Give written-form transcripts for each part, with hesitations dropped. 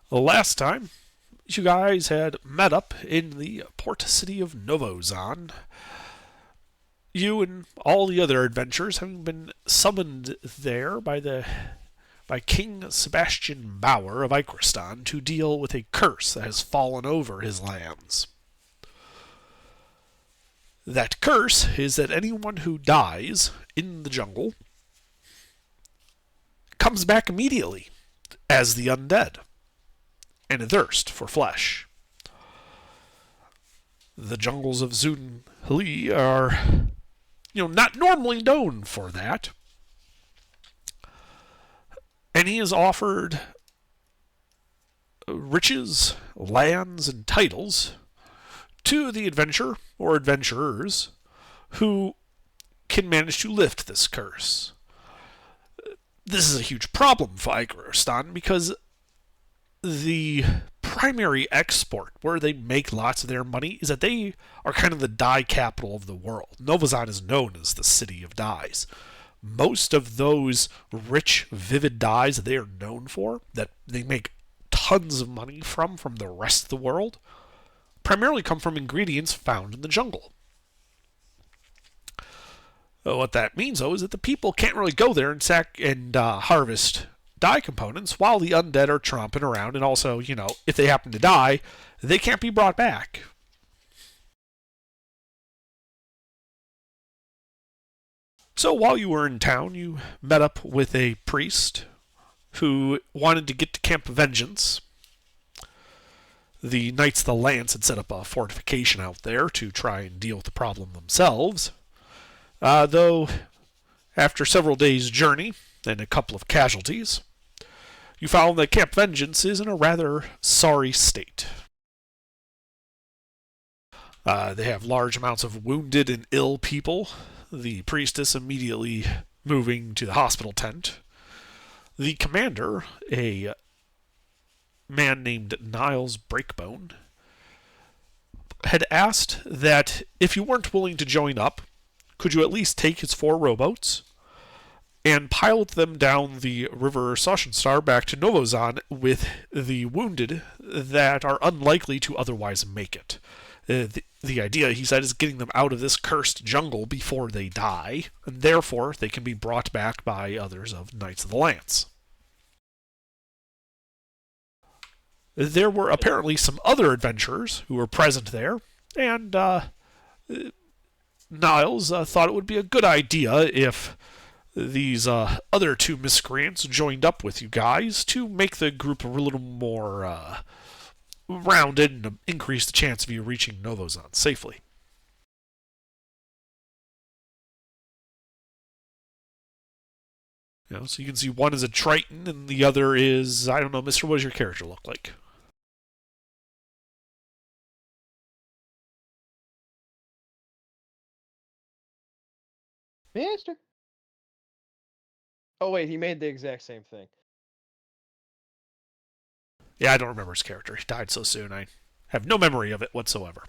The last time, you guys had met up in the port city of Novozan. You and all the other adventurers having been summoned there by King Sebastian Bauer of Ikristan to deal with a curse that has fallen over his lands. That curse is that anyone who dies in the jungle comes back immediately as the undead and a thirst for flesh. The jungles of Zun Hli are, not normally known for that. And he has offered riches, lands, and titles to the adventurer or adventurers who can manage to lift this curse. This is a huge problem for Ikristan because the primary export where they make lots of their money is that they are kind of the dye capital of the world. Novozan is known as the city of dyes. Most of those rich, vivid dyes that they are known for, that they make tons of money from the rest of the world, primarily come from ingredients found in the jungle. What that means, though, is that the people can't really go there and harvest dye components while the undead are tromping around, and also, if they happen to die, they can't be brought back. So while you were in town, you met up with a priest who wanted to get to Camp Vengeance. The Knights of the Lance had set up a fortification out there to try and deal with the problem themselves. Though, after several days' journey and a couple of casualties, you found that Camp Vengeance is in a rather sorry state. They have large amounts of wounded and ill people. The priestess immediately moving to the hospital tent. The commander, a man named Niles Breakbone, had asked that if you weren't willing to join up, could you at least take his 4 rowboats and pilot them down the river Sachenstar back to Novozan with the wounded that are unlikely to otherwise make it. The idea, he said, is getting them out of this cursed jungle before they die, and therefore they can be brought back by others of Knights of the Lance. There were apparently some other adventurers who were present there, and Niles thought it would be a good idea if these other 2 miscreants joined up with you guys to make the group a little more rounded and increase the chance of you reaching Novozan safely. So you can see one is a Triton and the other is, I don't know, Mister, what does your character look like? Master. Oh wait, he made the exact same thing. Yeah, I don't remember his character. He died so soon. I have no memory of it whatsoever.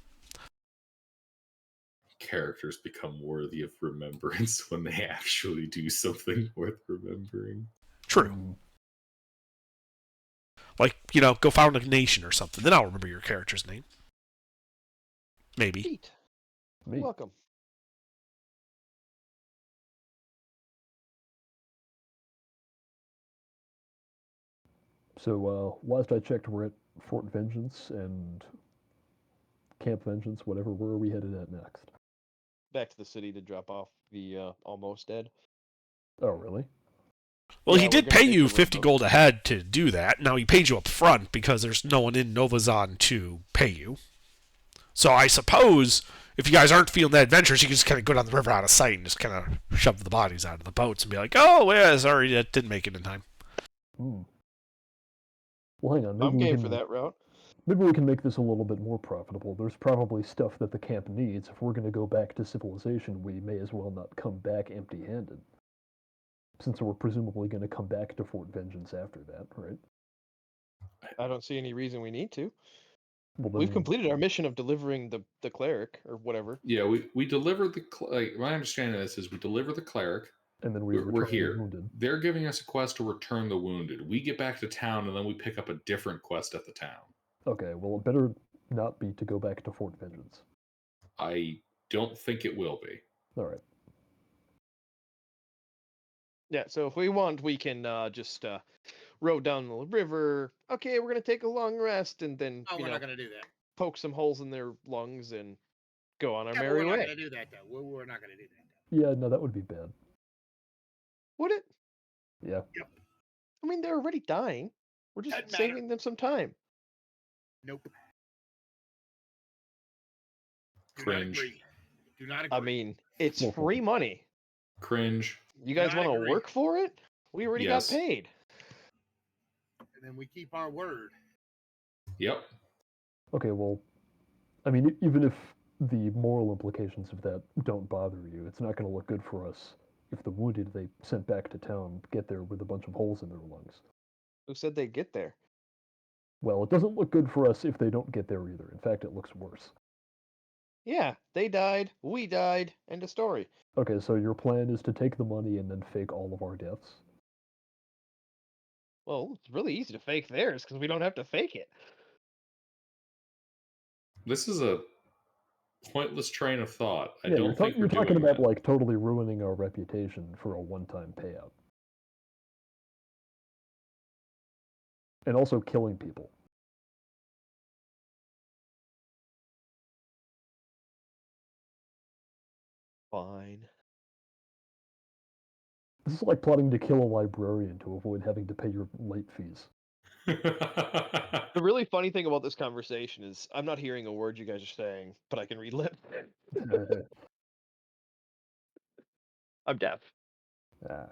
Characters become worthy of remembrance when they actually do something worth remembering. True. Like, go found a nation or something. Then I'll remember your character's name. Maybe. Pete. Welcome. So, last I checked, we're at Fort Vengeance and Camp Vengeance, whatever. Where are we headed at next? Back to the city to drop off the almost dead. Oh, really? Well, he did pay you 50 gold ahead to do that. Now, he paid you up front because there's no one in Novozan to pay you. So I suppose if you guys aren't feeling that adventurous, you can just kind of go down the river out of sight and just kind of shove the bodies out of the boats and be like, oh, yeah, sorry, that didn't make it in time. Well, hang on. I'm game for that route. Maybe we can make this a little bit more profitable. There's probably stuff that the camp needs. If we're going to go back to civilization, we may as well not come back empty-handed. Since we're presumably going to come back to Fort Vengeance after that, right? I don't see any reason we need to. Well, We've completed our mission of delivering the cleric, or whatever. Yeah, we deliver the... my understanding of this is we deliver the cleric, and then we We're return the here. wounded. They're giving us a quest to return the wounded. We get back to town, and then we pick up a different quest at the town. Okay, well, it better not be to go back to Fort Vengeance. I don't think it will be. All right. Yeah, so if we want, we can just row down the river. Okay, we're gonna take a long rest, and then Oh, we're not going to do that. poke some holes in their lungs and go on our Yeah, but merry we're not way. going to do that, though. We're not going to do that. Yeah, no, that would be bad. Would it? Yeah. I mean, they're already dying. We're just Doesn't matter. saving them some time. Nope. Do Cringe. not agree. Do not agree. I mean, it's Well, free money. Cringe. You guys Not want to agree. work for it? We already Yes. got paid. And then we keep our word. Yep. Okay, well, I mean, even if the moral implications of that don't bother you, it's not going to look good for us if the wounded they sent back to town get there with a bunch of holes in their lungs. Who said they'd get there? Well, it doesn't look good for us if they don't get there either. In fact, it looks worse. Yeah, they died. We died. End of story. Okay, so your plan is to take the money and then fake all of our deaths? Well, it's really easy to fake theirs because we don't have to fake it. This is a pointless train of thought. I Yeah, don't think you're we're talking doing about that. like totally ruining our reputation for a one-time payout. And also killing people. Fine. This is like plotting to kill a librarian to avoid having to pay your late fees. The really funny thing about this conversation is I'm not hearing a word you guys are saying, but I can read lips. I'm deaf. Ah.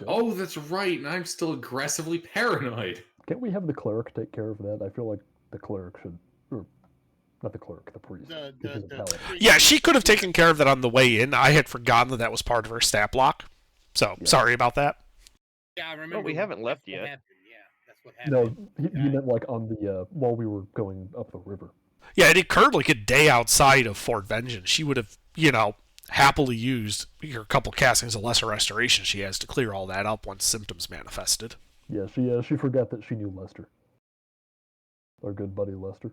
Oh, that's right. And I'm still aggressively paranoid. Can't we have the cleric take care of that? I feel like the cleric should, or not the cleric, the priest. The, which is a paladin. Yeah, she could have taken care of that on the way in. I had forgotten that that was part of her stat block. So, Yeah. sorry about that. Yeah, I remember. Well, we haven't left that's what yet. happened, Yeah, that's what No, happened. he meant like on the while we were going up the river. Yeah, it occurred like a day outside of Fort Vengeance. She would have, happily used her couple castings of lesser restoration she has to clear all that up once symptoms manifested. Yeah, she forgot that she knew Lester. Our good buddy Lester.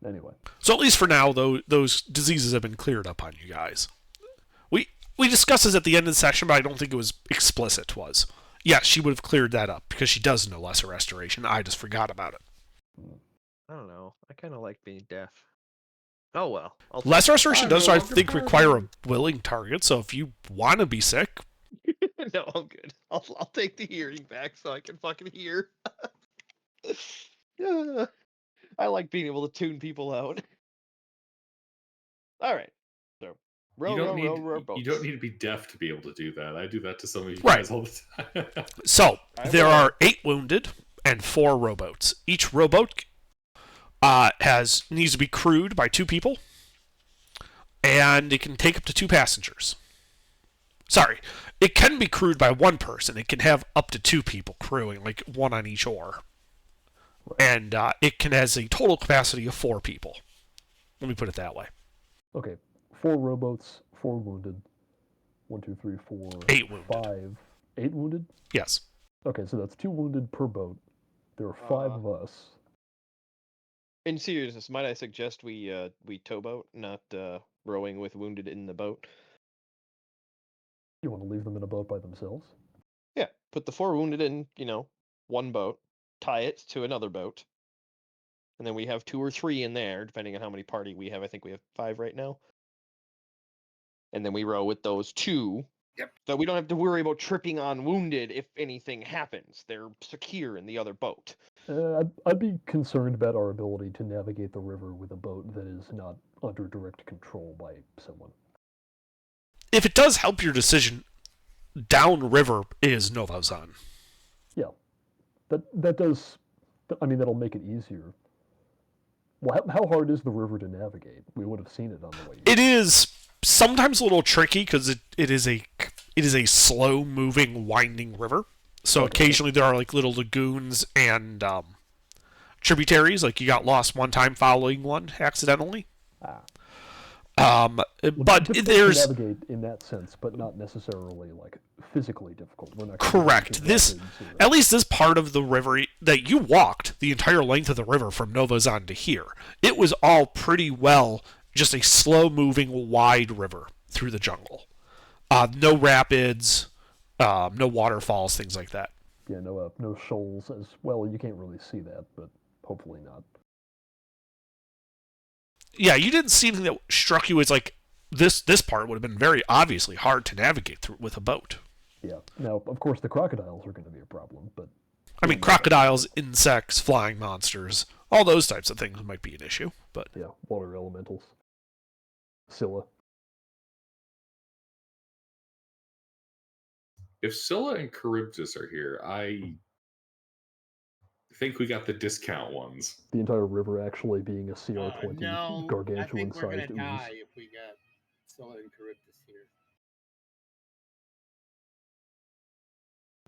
Anyway, So at least for now, though, those diseases have been cleared up on you guys. We discussed this at the end of the session, but I don't think it was explicit. Was yes, she would have cleared that up because she does know lesser restoration. I just forgot about it. I don't know. I kind of like being deaf. Oh well. Lesser restoration I'm does, no I longer think, part of require a it. willing target. So if you want to be sick, No, I'm good. I'll take the hearing back so I can fucking hear. Yeah. I like being able to tune people out. All right. So row, You row, don't need row, row boats. you don't need to be deaf to be able to do that. I do that to some of you Right. guys all the time. so I there will. are 8 wounded and 4 rowboats. Each rowboat needs to be crewed by 2 people, and it can take up to 2 passengers. Sorry, it can be crewed by 1 person. It can have up to 2 people crewing, like 1 on each oar. And it has a total capacity of 4 people. Let me put it that way. okay, 4 rowboats, 4 wounded. 1, 2, 3, 4, 8 wounded. 5, 8 wounded. Yes. Okay, so that's 2 wounded per boat. There are 5 of us. In seriousness, might I suggest we towboat, not rowing with wounded in the boat? You want to leave them in a boat by themselves? Yeah, put the 4 wounded in, one boat, tie it to another boat, and then we have 2 or 3 in there, depending on how many party we have. I think we have 5 right now. And then we row with those 2. Yep. So we don't have to worry about tripping on wounded if anything happens. They're secure in the other boat. I'd be concerned about our ability to navigate the river with a boat that is not under direct control by someone. If it does help your decision, downriver is Novozan. Yeah, that does. I mean, that'll make it easier. Well, how hard is the river to navigate? We would have seen it on the way. It is sometimes a little tricky because it is a slow moving winding river. So Okay. occasionally there are like little lagoons and tributaries, like you got lost one time following one accidentally. Ah. But difficult to there's navigate in that sense, but not necessarily like physically difficult. We're not gonna get correct. into This rapids or- at least this part of the river that you walked the entire length of the river from Novazan to here. It was all pretty well just a slow moving wide river through the jungle. No rapids, no waterfalls, things like that. yeah, no shoals as well. You can't really see that, but hopefully not. Yeah, you didn't see anything that struck you as like this part would have been very obviously hard to navigate through with a boat. Yeah. Now, of course, the crocodiles are going to be a problem, but I mean, crocodiles, insects, flying monsters, all those types of things might be an issue, but yeah, water elementals, Scylla. If Scylla and Charybdis are here, I think we got the discount ones. The entire river actually being a CR20 No, I gargantuan think we're gonna sized ooze. die if we got Scylla and Charybdis here.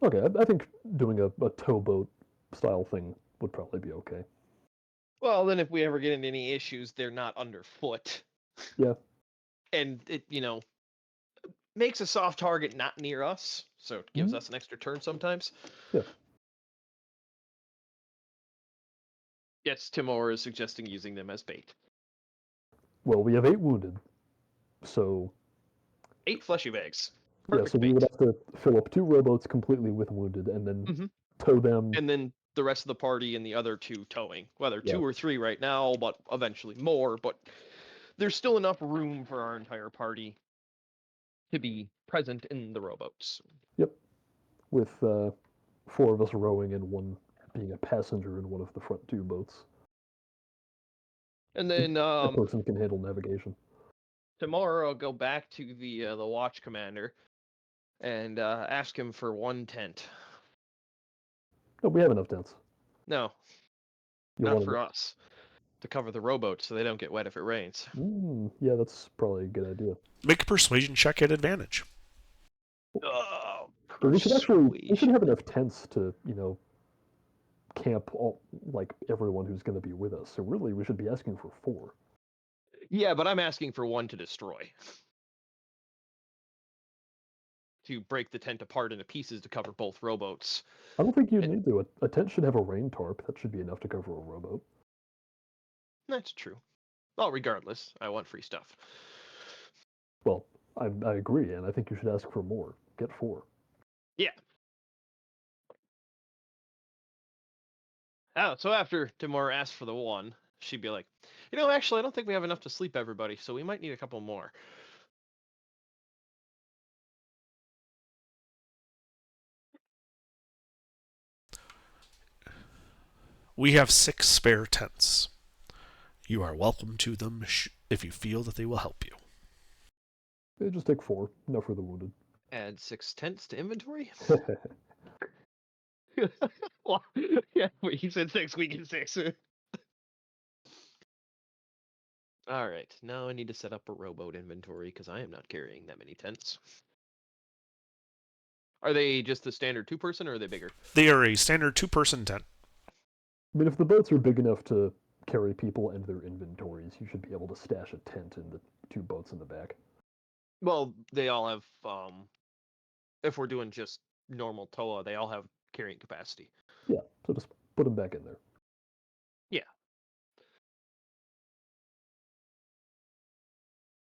Okay, I think doing a towboat style thing would probably be okay. Well, then if we ever get into any issues, they're not underfoot. Yeah. And it, makes a soft target not near us, so it gives Mhm. us an extra turn sometimes. Yeah. Yes, Timor is suggesting using them as bait. Well, we have 8 wounded, so 8 fleshy bags. yeah, Perfect so we bait. would have to fill up 2 rowboats completely with wounded, and then Mhm. tow them. And then the rest of the party and the other 2 towing. Whether Yeah. 2 or 3 right now, but eventually more. But there's still enough room for our entire party to be present in the rowboats. Yep, with 4 of us rowing and 1 being a passenger in one of the front 2 boats. And then That person can handle navigation. tomorrow I'll go back to the watch commander and ask him for 1 tent. No, we have enough tents. No, You not want for us. To cover the rowboats so they don't get wet if it rains. Yeah, that's probably a good idea. make a persuasion check at advantage. Oh, But we should persuasion. have enough tents to, camp like everyone who's going to be with us. So really, we should be asking for 4. Yeah, but I'm asking for 1 to destroy. To break the tent apart into pieces to cover both rowboats. I don't think you need to. A tent should have a rain tarp. That should be enough to cover a rowboat. That's true. Well, regardless, I want free stuff. Well, I agree, and I think you should ask for more. Get 4. Yeah. Oh, so after Timor asked for the 1, she'd be like, actually, I don't think we have enough to sleep everybody, so we might need a couple more. We have 6 spare tents. You are welcome to them if you feel that they will help you. Just take 4. Enough for the wounded. Add 6 tents to inventory? Well, yeah, wait, he said 6, we get 6. All right, now I need to set up a rowboat inventory because I am not carrying that many tents. Are they just the standard 2-person or are they bigger? They are a standard 2-person tent. I mean, if the boats are big enough to carry people and their inventories, you should be able to stash a tent in the 2 boats in the back. Well, they all have, if we're doing just normal TOA, they all have carrying capacity. Yeah, so just put them back in there. Yeah.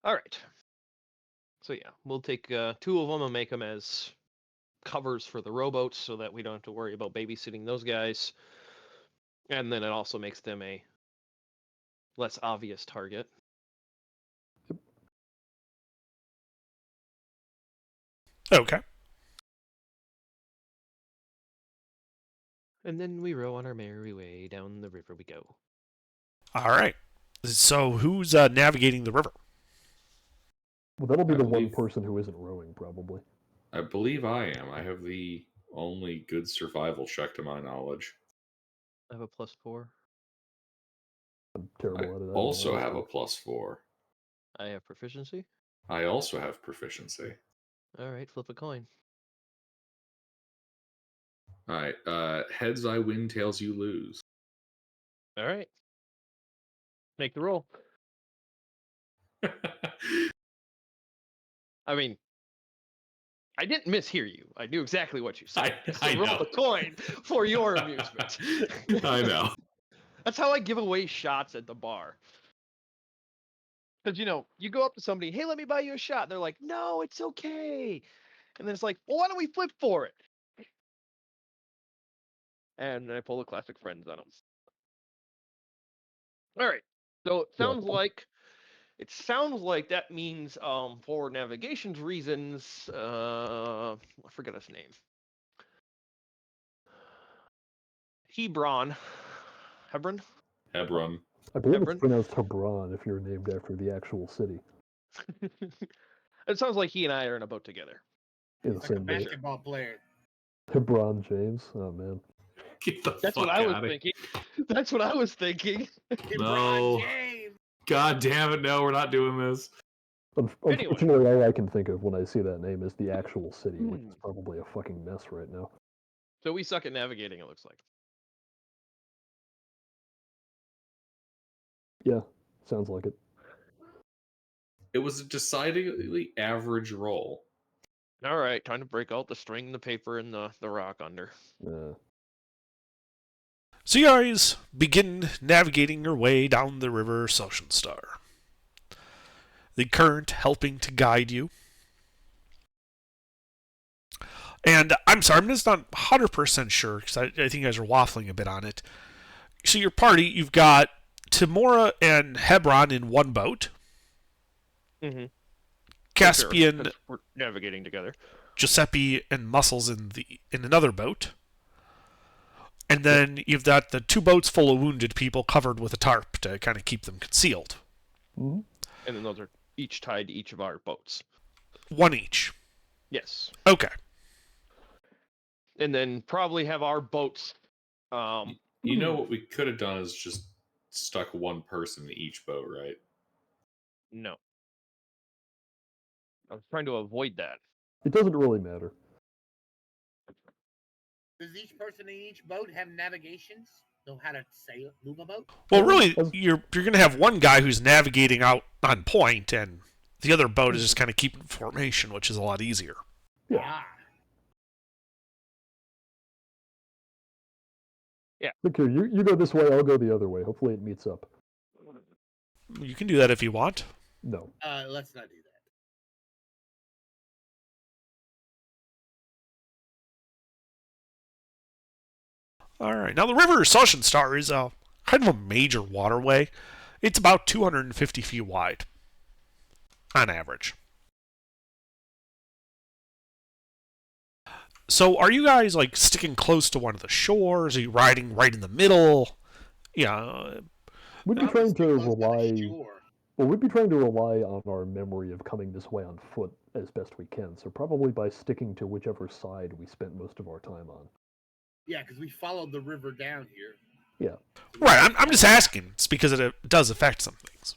All right. So yeah, we'll take 2 of them and make them as covers for the rowboats so that we don't have to worry about babysitting those guys. And then it also makes them a less obvious target. Okay. And then we row on our merry way down the river we go. All right. So who's navigating the river? Well, that'll be I the one believe- person who isn't rowing, probably. I believe I am. I have the only good survival check to my knowledge. I have a +4. I'm terrible I at it. I don't also know. have a +4. I have proficiency. I also have proficiency. All right, flip a coin. All right. Heads I win, tails you lose. All right. Make the roll. I mean, I didn't mishear you. I knew exactly what you said. I So roll know. the coin for your amusement. I know. That's how I give away shots at the bar. Because, you go up to somebody, hey, let me buy you a shot. They're like, no, it's okay. And then it's like, well, why don't we flip for it? And then I pull the classic friends on them. All right. So it sounds like that means for navigation's reasons, I forget his name. Hebron. Hebron. I believe Hebron? it's pronounced Hebron if you're named after the actual city It sounds like he and I are in a boat together. in the He's like a same boat. basketball player. Hebron James. Oh man. Get the That's fuck what I was out of thinking. That's what I was thinking. No. LeBron James. God damn it! No, we're not doing this. Anyway. Unfortunately, all I can think of when I see that name is the actual city, which Hmm. is probably a fucking mess right now. So we suck at navigating, it looks like. Yeah, sounds like it. It was a decidedly average roll. All right, time to break out the string, the paper, and the rock under. So you guys begin navigating your way down the river Sosenstar. The current helping to guide you. And I'm sorry, I'm just not 100% sure, because I think you guys are waffling a bit on it. So your party, you've got Timora and Hebron in one boat. Mm-hmm. Caspian, Sure, we're navigating together. Giuseppe, and Muscles in another boat. And then you've got the two boats full of wounded people covered with a tarp to kind of keep them concealed. Mm-hmm. And then those are each tied to each of our boats. One each. Yes. Okay. And then probably have our boats. You know what we could have done is just stuck one person in each boat, right? No. I was trying to avoid that. It doesn't really matter. Does each person in each boat have navigations? Know how to sail, move a boat? Well, really, you're going to have one guy who's navigating out on point, and the other boat is just kind of keeping formation, which is a lot easier. Yeah. Ah, Look here, you go this way, I'll go the other way. Hopefully it meets up. You can do that if you want. No. let's not do that. All right. Now, the river Sosenstar is a kind of a major waterway. It's about 250 feet wide on average. So, are you guys like sticking close to one of the shores? Are you riding right in the middle? Yeah. We'd be Probably trying stick to close the rely. shore. Well, we'd be trying to rely on our memory of coming this way on foot as best we can. So probably by sticking to whichever side we spent most of our time on. Yeah, because we followed the river down here. Yeah. Right. I'm just asking. It's because it does affect some things.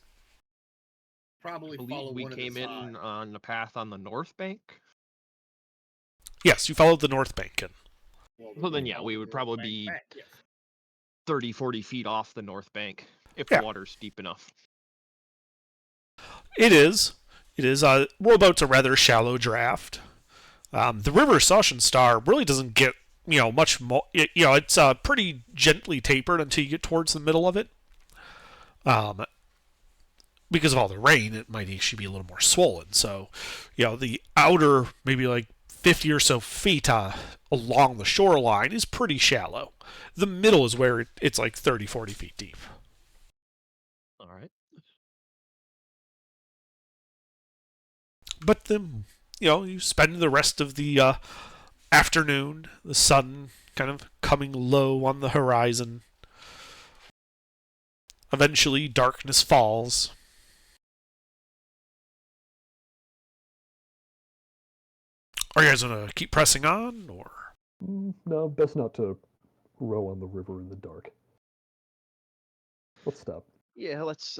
Probably I follow believe we one came of the in sides. on the path on the north bank. Yes, you followed the north bank in. Well, So then, we yeah, we followed would the probably bank be back, yes. 30, 40 feet off the north bank if Yeah. the water's deep enough. It is. It is. Rowboat's a rather shallow draft. The river Sosenstar really doesn't get much more. It's pretty gently tapered until you get towards the middle of it. Because of all the rain, it might actually be a little more swollen. So, the outer maybe like 50 or so feet along the shoreline is pretty shallow. The middle is where it's like 30, 40 feet deep. All right. But then, you spend the rest of the afternoon, the sun kind of coming low on the horizon. Eventually, darkness falls. Are you guys going to keep pressing on, or? No, best not to row on the river in the dark. Let's stop. Yeah, let's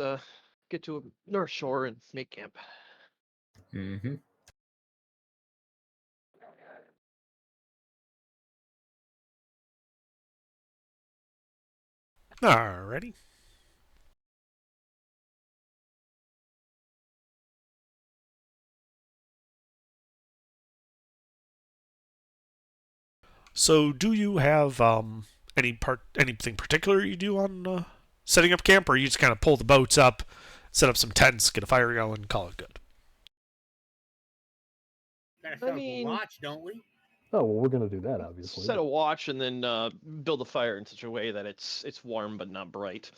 get to a north shore and make camp. Mm-hmm. Alrighty. So, do you have anything particular you do on setting up camp, or you just kind of pull the boats up, set up some tents, get a fire going, call it good? Gotta set up a mean- watch, don't we? Oh well, we're gonna do that obviously. Set a watch and then build a fire in such a way that it's warm but not bright.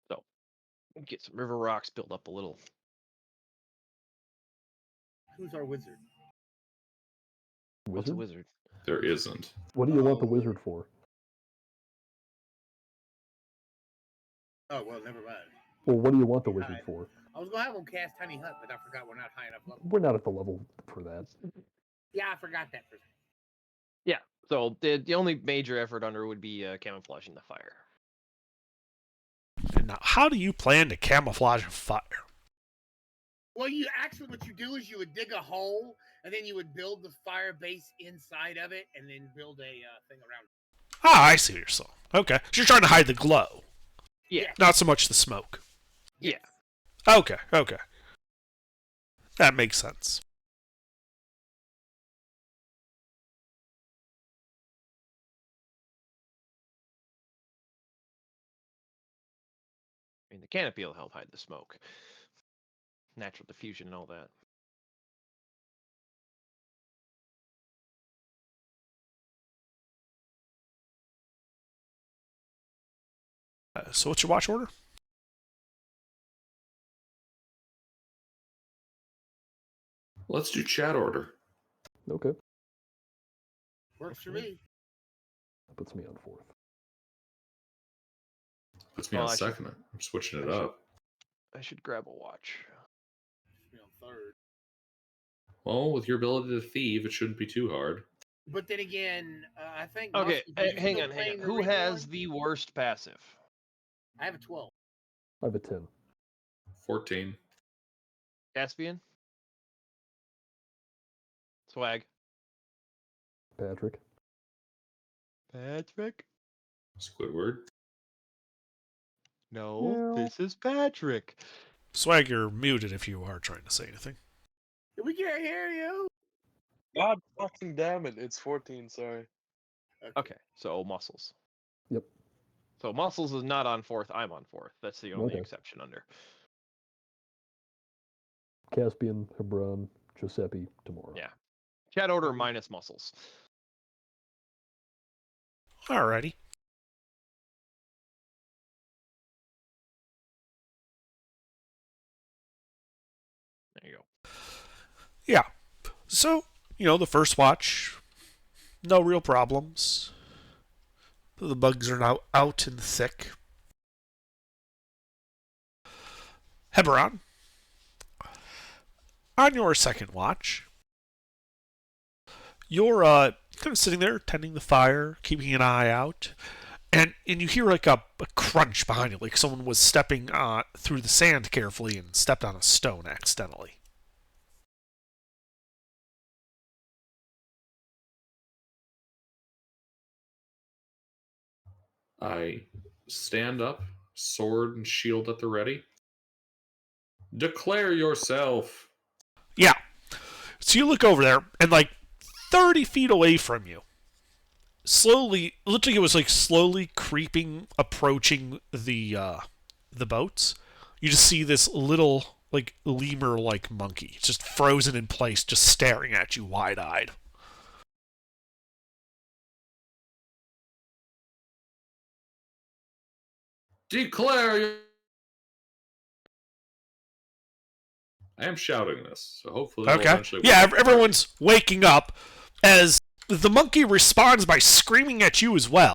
So get some river rocks, build up a little. Who's our wizard? What's a Wizard? wizard? There isn't. What do you want the Oh. wizard for? Oh well, never mind. Well, what do you want the Alright. wizard for? I was gonna have him cast Tiny Hut, but I forgot we're not high enough level. We're not at the level for that. Yeah, I forgot that for a second. So the only major effort under would be camouflaging the fire. And now, how do you plan to camouflage a fire? Well, you actually what you do is you would dig a hole and then you would build the fire base inside of it and then build a thing around it. Ah, I see what you're saying. Okay, so you're trying to hide the glow, Yeah. not so much the smoke. Yeah. Okay. That makes sense. I mean, the canopy will help hide the smoke. Natural diffusion and all that. So what's your watch order? Let's do chat order. Okay, Works for me. that puts me on fourth. Puts me Oh, on I should- second. I'm switching it I should- up. I should grab a watch. Puts me on third. Well, with your ability to thieve, it shouldn't be too hard. But then again, I think. Okay, Muscle, are you hang still on. playing the Who ring has one? the worst passive? I have a 12. I have a 10. 14. Caspian? Swag. Patrick. Patrick? Squidward. No, Yeah. this is Patrick. Swag, you're muted if you are trying to say anything. We can't hear you. God fucking damn it! It's 14. Sorry. Okay, so muscles. Yep. So muscles is not on fourth. I'm on fourth. That's the only Okay. exception under. Caspian, Hebron, Giuseppe, tomorrow. Yeah. Chat order minus muscles. Alrighty. There you go. Yeah. So, the first watch, no real problems. The bugs are now out and thick. Hebron, on your second watch, you're kind of sitting there tending the fire, keeping an eye out, and you hear like a crunch behind you, like someone was stepping through the sand carefully and stepped on a stone accidentally. I stand up, sword and shield at the ready. Declare yourself. Yeah. So you look over there, and like 30 feet away from you, slowly, looked like it was like slowly creeping, approaching the boats. You just see this little like lemur-like monkey, just frozen in place, just staring at you wide-eyed. Declare your. I am shouting this, so hopefully they'll Okay. eventually Yeah, wake up. everyone's waking up as the monkey responds by screaming at you as well.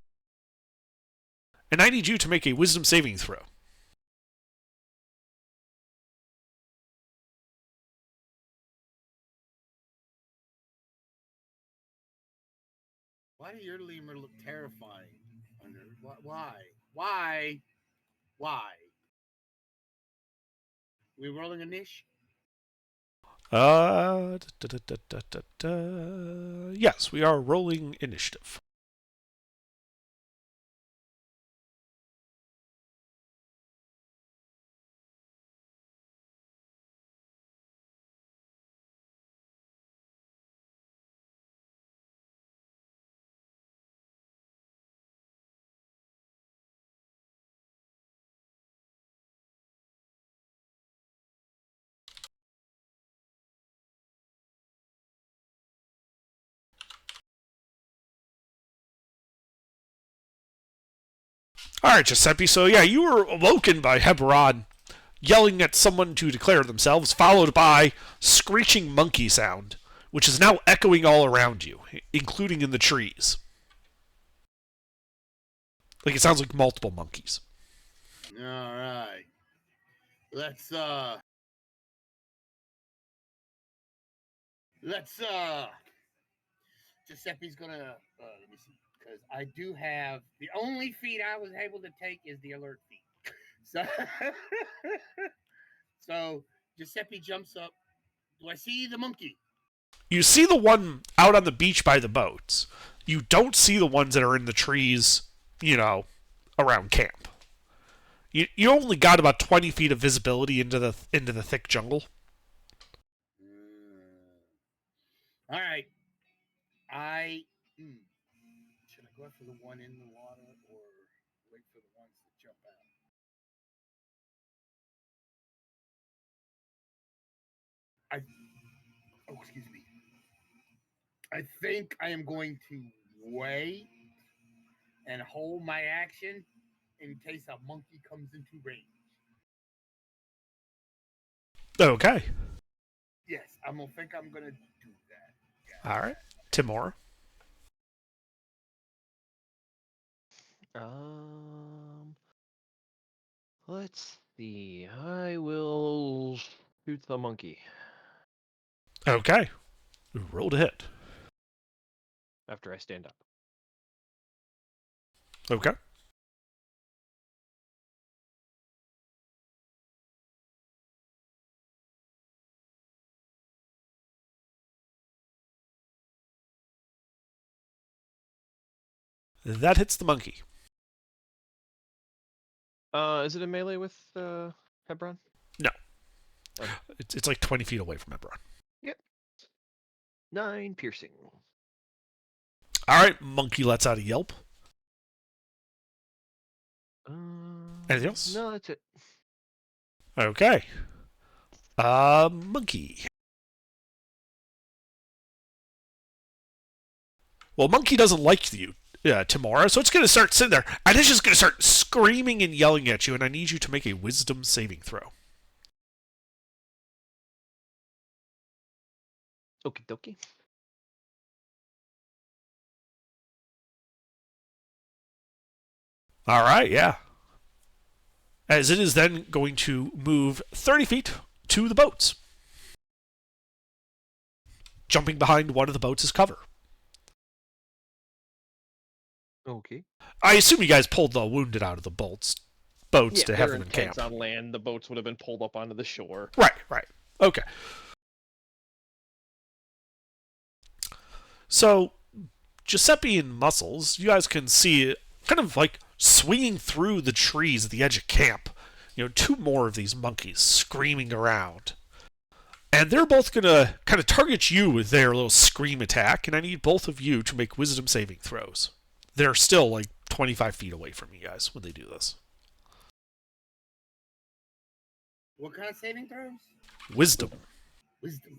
And I need you to make a wisdom saving throw. Why do your lemur look terrifying? Why? Why? Why? We rolling a niche? Yes, we are rolling initiative. All right, Giuseppe. So yeah, you were awoken by Hebron yelling at someone to declare themselves, followed by screeching monkey sound, which is now echoing all around you, including in the trees. Like it sounds like multiple monkeys. All right. Let's Giuseppe's gonna let me see, because I do have the only feat I was able to take is the alert feat. So so Giuseppe jumps up. Do I see the monkey? You see the one out on the beach by the boats. You don't see the ones that are in the trees, around camp. You only got about 20 feet of visibility into the thick jungle. All right. Should I go after the one in the water or wait for the ones that jump out? Excuse me. I think I am going to wait and hold my action in case a monkey comes into range. Okay. Yes, I'm gonna do that. All right. Timor. Let's see. I will shoot the monkey Okay. Roll to hit. after I stand up. Okay. That hits the monkey. Is it a melee with Hebron? No. It's like 20 feet away from Hebron. Yep. 9 piercing. All right. Monkey lets out a yelp. Anything else? No, that's it. Okay. Monkey. Well, monkey doesn't like you, Tamora, so it's going to start sitting there, and it's just going to start screaming and yelling at you, and I need you to make a wisdom saving throw. Okie dokie. All right, yeah. As it is then going to move 30 feet to the boats. Jumping behind one of the boats as cover. Okay. I assume you guys pulled the wounded out of the boats to have them in camp. On land, the boats would have been pulled up onto the shore. Right. Okay. So, Giuseppe and Muscles, you guys can see kind of like swinging through the trees at the edge of camp. 2 more of these monkeys screaming around. And they're both going to kind of target you with their little scream attack, and I need both of you to make wisdom saving throws. They're still like 25 feet away from you guys when they do this. What kind of saving throws? Wisdom. Wisdom.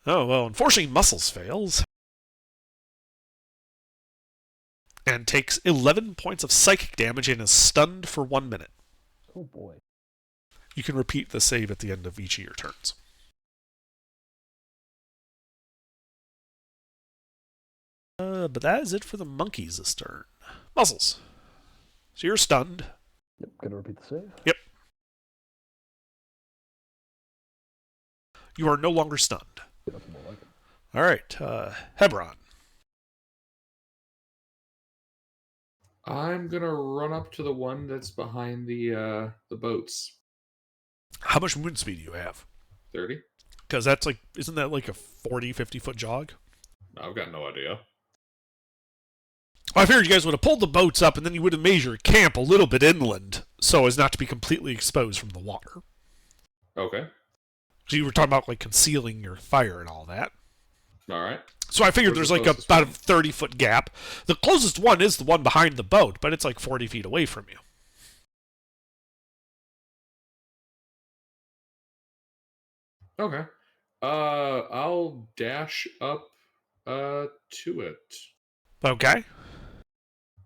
Oh, well, unfortunately, Muscles fails. And takes 11 points of psychic damage and is stunned for 1 minute. Oh boy. You can repeat the save at the end of each of your turns. But that is it for the monkeys this turn. Muscles. So you're stunned. Yep, gonna repeat the save. Yep. You are no longer stunned. Nothing more like it. All right, Hebron. I'm gonna run up to the one that's behind the boats. How much movement speed do you have? 30. Because that's like, isn't that like a 40, 50-foot jog? I've got no idea. I figured you guys would have pulled the boats up and then you would have made your camp a little bit inland so as not to be completely exposed from the water. Okay. So you were talking about like concealing your fire and all that. All right. So I figured Where's there's the like closest about a one? 30-foot gap. The closest one is the one behind the boat, but it's like 40 feet away from you. Okay. I'll dash up to it. Okay.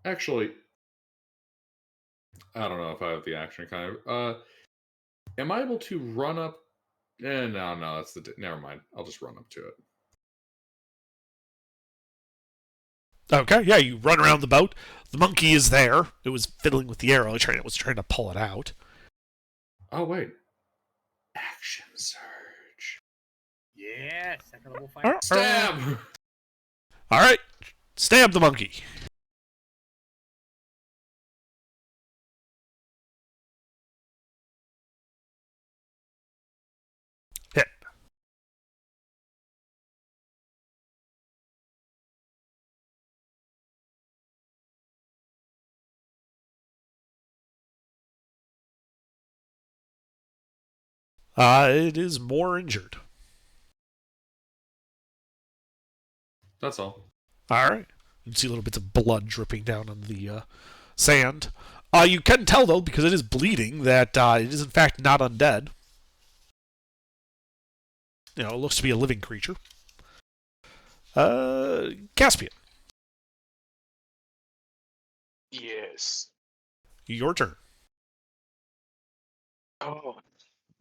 Actually, I don't know if I have the action kind of. Am I able to run up? No, that's never mind. I'll just run up to it. Okay, yeah, you run around the boat. The monkey is there. It was fiddling with the arrow. It was trying to pull it out. Oh wait. Action surge. Yeah, second level All fight. right. Stab. All right. Stab the monkey. Hit. It is more injured. That's all. All right. You can see little bits of blood dripping down on the sand. You can tell, though, because it is bleeding, that it is in fact not undead. You know, it looks to be a living creature. Caspian, Yes. your turn. Oh.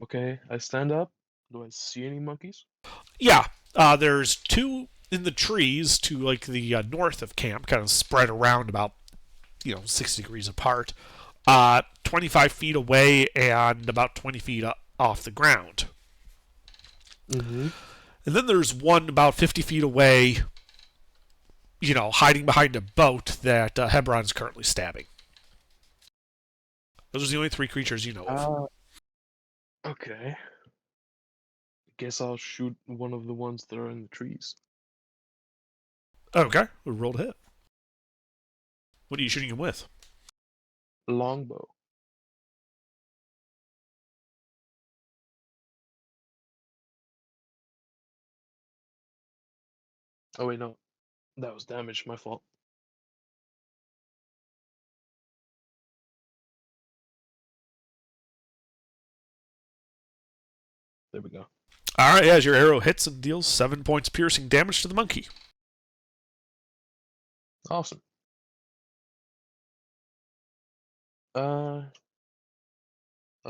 Okay. I stand up. Do I see any monkeys? Yeah, there's two in the trees to like the north of camp, kind of spread around about 6 degrees apart. 25 feet away and about 20 feet off the ground. Mm-hmm. And then there's one about 50 feet away, hiding behind a boat that Hebron's currently stabbing. Those are the only three creatures you know of. Okay. Guess I'll shoot one of the ones that are in the trees. Okay, we rolled a hit. What are you shooting him with? Longbow. Oh wait, no. That was damage, my fault. There we go. All right, as your arrow hits and deals 7 points piercing damage to the monkey. Awesome. I'll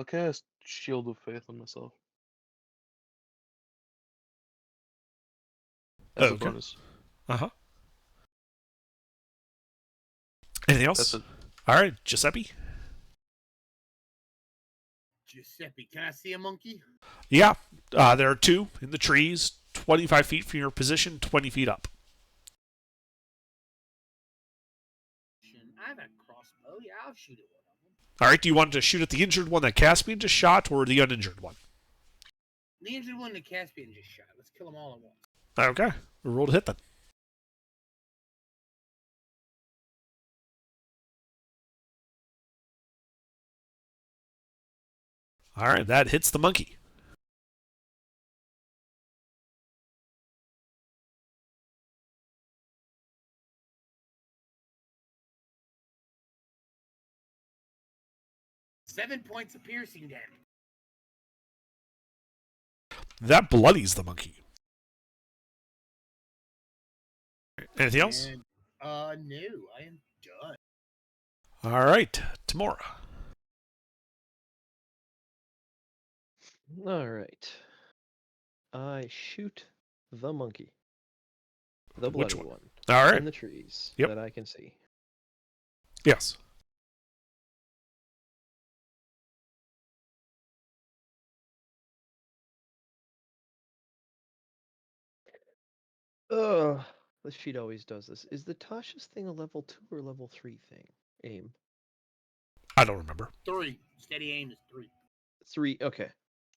cast Shield of Faith on myself. As a Okay. bonus. Uh-huh. Anything else? That's it. All right, Giuseppe. Giuseppe, can I see a monkey? Yeah, there are two in the trees, 25 feet from your position, 20 feet up. I have a crossbow. Yeah, I'll shoot at one of them. All right, do you want to shoot at the injured one that Caspian just shot or the uninjured one? The injured one that Caspian just shot. Let's kill them all at once. Okay, we rolled a hit then. All right, that hits the monkey. Seven points of piercing damage. That bloodies the monkey. Anything else? And, no, I am done. All right, Tamora. All right. I shoot the monkey. The Which bloody one? one. All right. In the trees Yep. that I can see. Yes. Ugh. The sheet always does this. Is the Tasha's thing a level 2 or level 3 thing? aim? I don't remember. 3. Steady aim is 3. 3. Okay.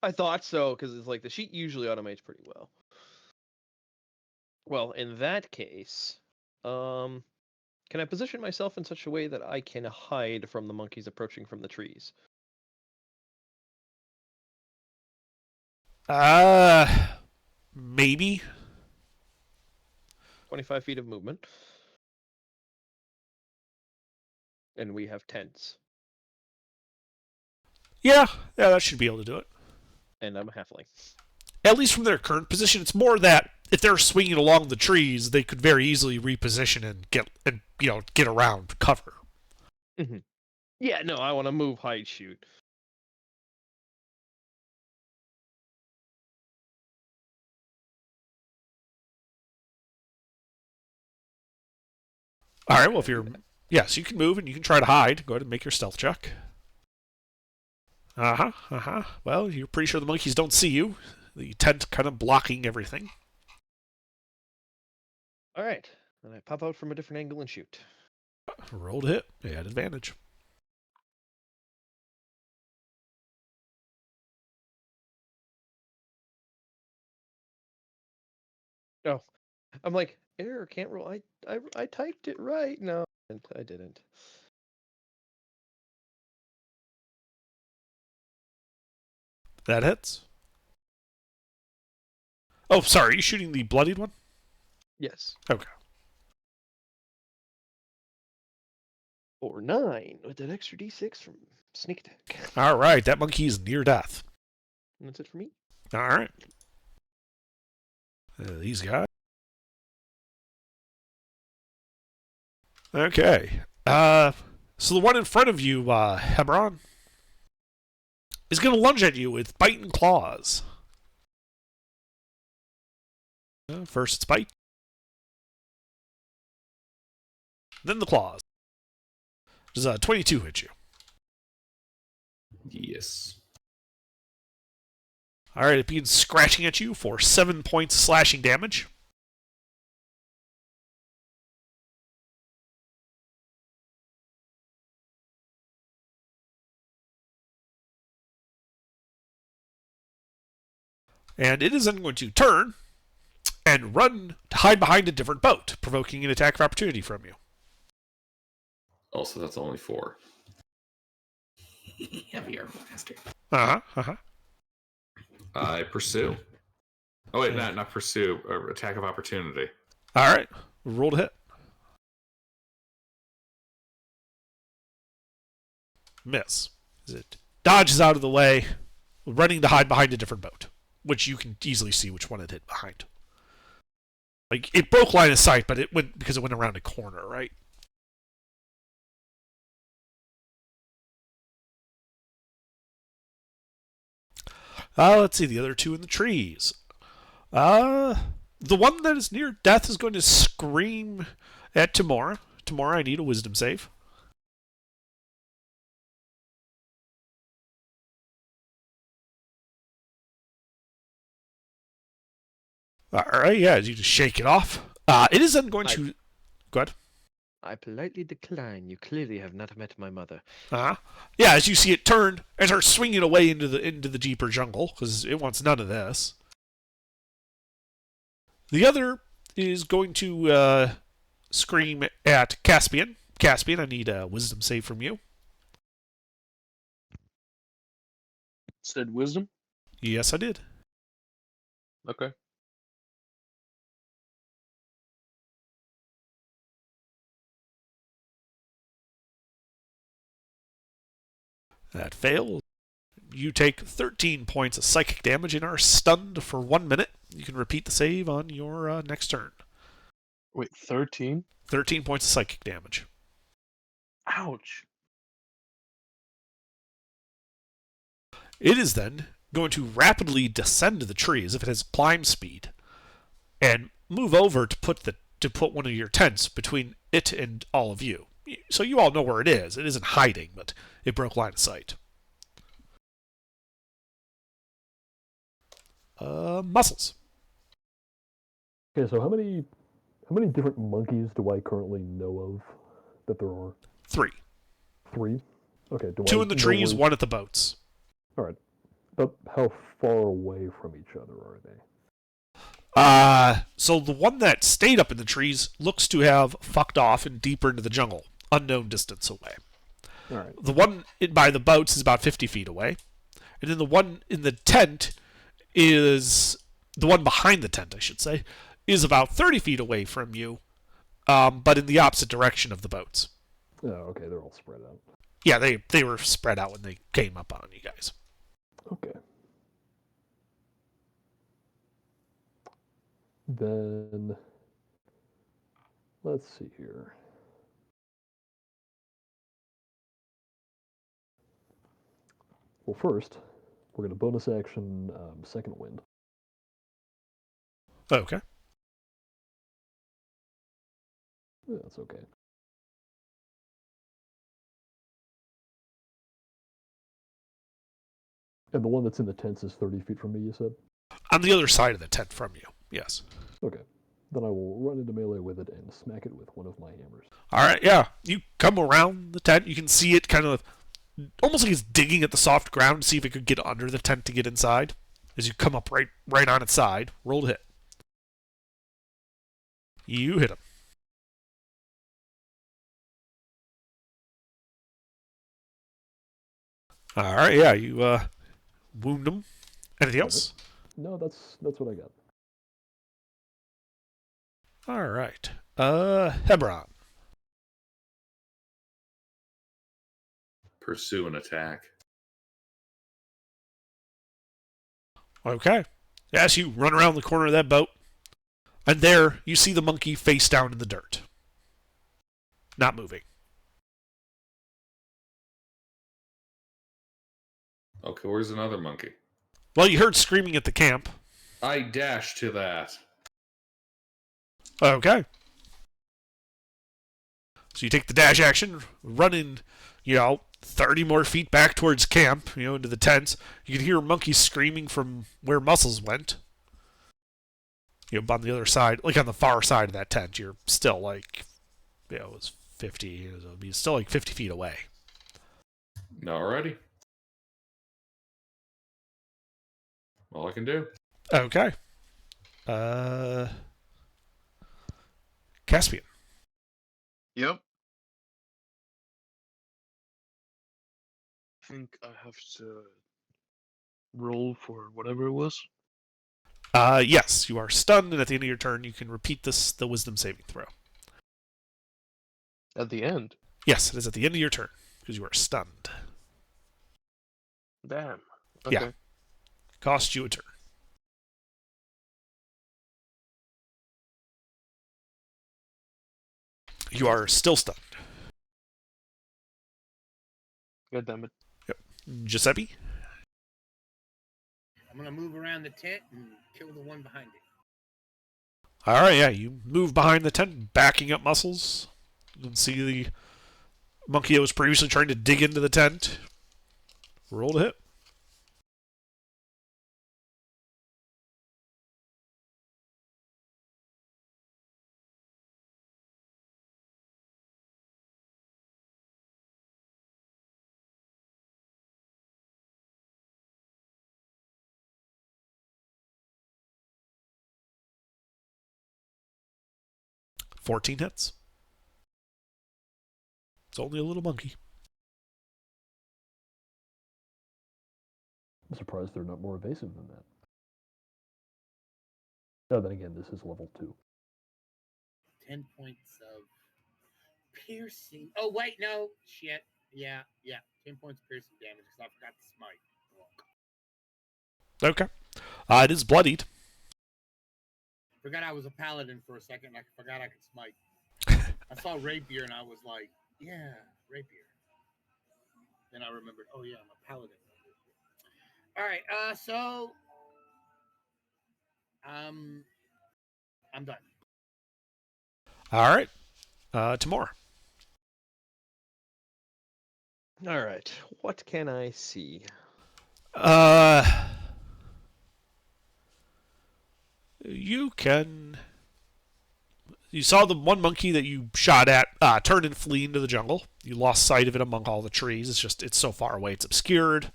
I thought so, because it's like the sheet usually automates pretty well. Well, in that case, can I position myself in such a way that I can hide from the monkeys approaching from the trees? Maybe. 25 feet of movement. And we have tents. Yeah, that should be able to do it. And I'm a halfling. At least from their current position, it's more that if they're swinging along the trees, they could very easily reposition and get around cover. Mm-hmm. Yeah, no, I want to move, hide, shoot. All right, well, if you're... Yes, you can move and you can try to hide. Go ahead and make your stealth check. Well, you're pretty sure the monkeys don't see you. The tent kind of blocking everything. All right. And I pop out from a different angle and shoot. Roll to hit. You had advantage. Oh, I'm like, error, can't roll. I typed it right. No, I didn't. That hits. Oh, sorry. Are you shooting the bloodied one? Yes. Okay. Or 9 with that extra d6 from sneak attack. All right. That monkey is near death. And that's it for me. All right. These guys. Okay. So the one in front of you, Hebron, is going to lunge at you with biting claws. First it's bite. Then the claws. Does 22 hit you? Yes. All right, it begins scratching at you for 7 points of slashing damage. And it is then going to turn and run to hide behind a different boat, provoking an attack of opportunity from you. Also, that's only 4. Heavier bastard. I pursue. Oh wait, not pursue. Attack of opportunity. All right, roll to hit. Miss. It dodges out of the way, running to hide behind a different boat, which you can easily see which one it hit behind. Like, it broke line of sight, but it went because it went around a corner, right? Let's see, the other two in the trees. The one that is near death is going to scream at Tamora. Tamora, I need a wisdom save. Alright, yeah, you just shake it off. It is then going to... Go ahead. I politely decline. You clearly have not met my mother. Yeah, as you see it turn and start swinging away into the deeper jungle, because it wants none of this. The other is going to scream at Caspian. Caspian, I need a wisdom save from you. Said wisdom? Yes, I did. Okay. That fails. You take 13 points of psychic damage and are stunned for 1 minute. You can repeat the save on your next turn. Wait, 13? 13 points of psychic damage. Ouch. It is then going to rapidly descend the tree as if it has climb speed and move over to put one of your tents between it and all of you. So you all know where it is. It isn't hiding, but it broke line of sight. Muscles. Okay, so how many different monkeys do I currently know of that there are? 3. 3. Okay. Do 2 I in the know trees, where- 1 at the boats. All right. But how far away from each other are they? So the one that stayed up in the trees looks to have fucked off and deeper into the jungle, unknown distance away. All right. The one by the boats is about 50 feet away. And then the one in the tent is, the one behind the tent, I should say, is about 30 feet away from you, but in the opposite direction of the boats. Oh, okay. They're all spread out. Yeah, they were spread out when they came up on you guys. Okay. Then let's see here. Well, first, we're going to bonus action second wind. Okay. Yeah, that's okay. And the one that's in the tents is 30 feet from me, you said? On the other side of the tent from you, yes. Okay. Then I will run into melee with it and smack it with one of my hammers. All right, yeah. You come around the tent. You can see it kind of almost like it's digging at the soft ground to see if it could get under the tent to get inside. As you come up right on its side, roll to hit. You hit him. All right, yeah. You wound him. Anything else? No, that's what I got. All right. Hebron. Pursue and attack. Okay. Yes, you run around the corner of that boat, and there you see the monkey face down in the dirt. Not moving. Okay, where's another monkey? Well, you heard screaming at the camp. I dash to that. Okay. So you take the dash action, run in, 30 more feet back towards camp, into the tents. You can hear monkeys screaming from where Muscles went. On the other side, like on the far side of that tent, you're still like, it was 50, it'll be still like 50 feet away. Alrighty. All I can do. Okay. Caspian. Yep. I think I have to roll for whatever it was. Yes, you are stunned, and at the end of your turn, you can repeat the wisdom saving throw. At the end. Yes, it is at the end of your turn, because you are stunned. Damn. Okay. Yeah. Cost you a turn. You are still stunned. God damn it. Giuseppe? I'm gonna move around the tent and kill the one behind it. All right, yeah, you move behind the tent, backing up Muscles. You can see the monkey that was previously trying to dig into the tent. Roll to hit. $14 hits. It's only a little monkey. I'm surprised they're not more evasive than that. Oh, then again, this is level 2. 10 points of piercing. Oh, wait, no. Shit. Yeah. 10 points of piercing damage because I forgot to smite. Okay. It is bloodied. Forgot I was a paladin for a second. I forgot I could smite. I saw rapier and I was like, yeah, rapier. Then I remembered, oh yeah, I'm a paladin. All right, so I'm done. All right. Tamora. All right. What can I see? You can You saw the one monkey that you shot at turn and flee into the jungle. You lost sight of it among all the trees. It's so far away, it's obscured.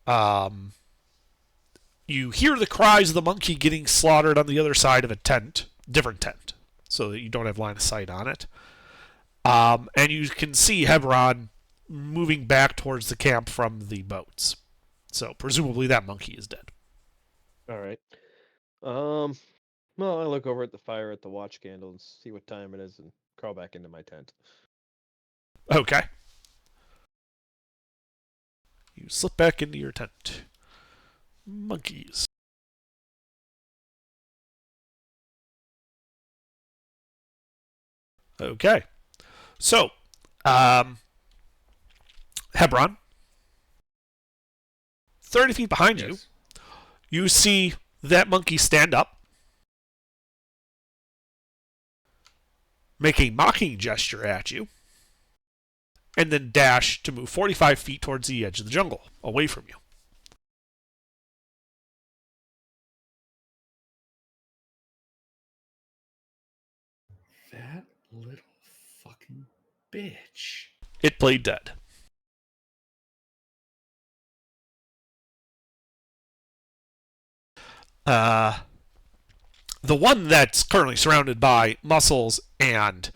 You hear the cries of the monkey getting slaughtered on the other side of a tent, different tent, so that you don't have line of sight on it. And you can see Hebron moving back towards the camp from the boats. So presumably that monkey is dead. All right. Well, I look over at the fire at the watch candle and see what time it is and crawl back into my tent. Okay. You slip back into your tent. Monkeys. Okay. So, Hebron, 30 feet behind you, Yes. you see that monkey stand up, make a mocking gesture at you, and then dash to move 45 feet towards the edge of the jungle, away from you. That little fucking bitch. It played dead. The one that's currently surrounded by Muscles and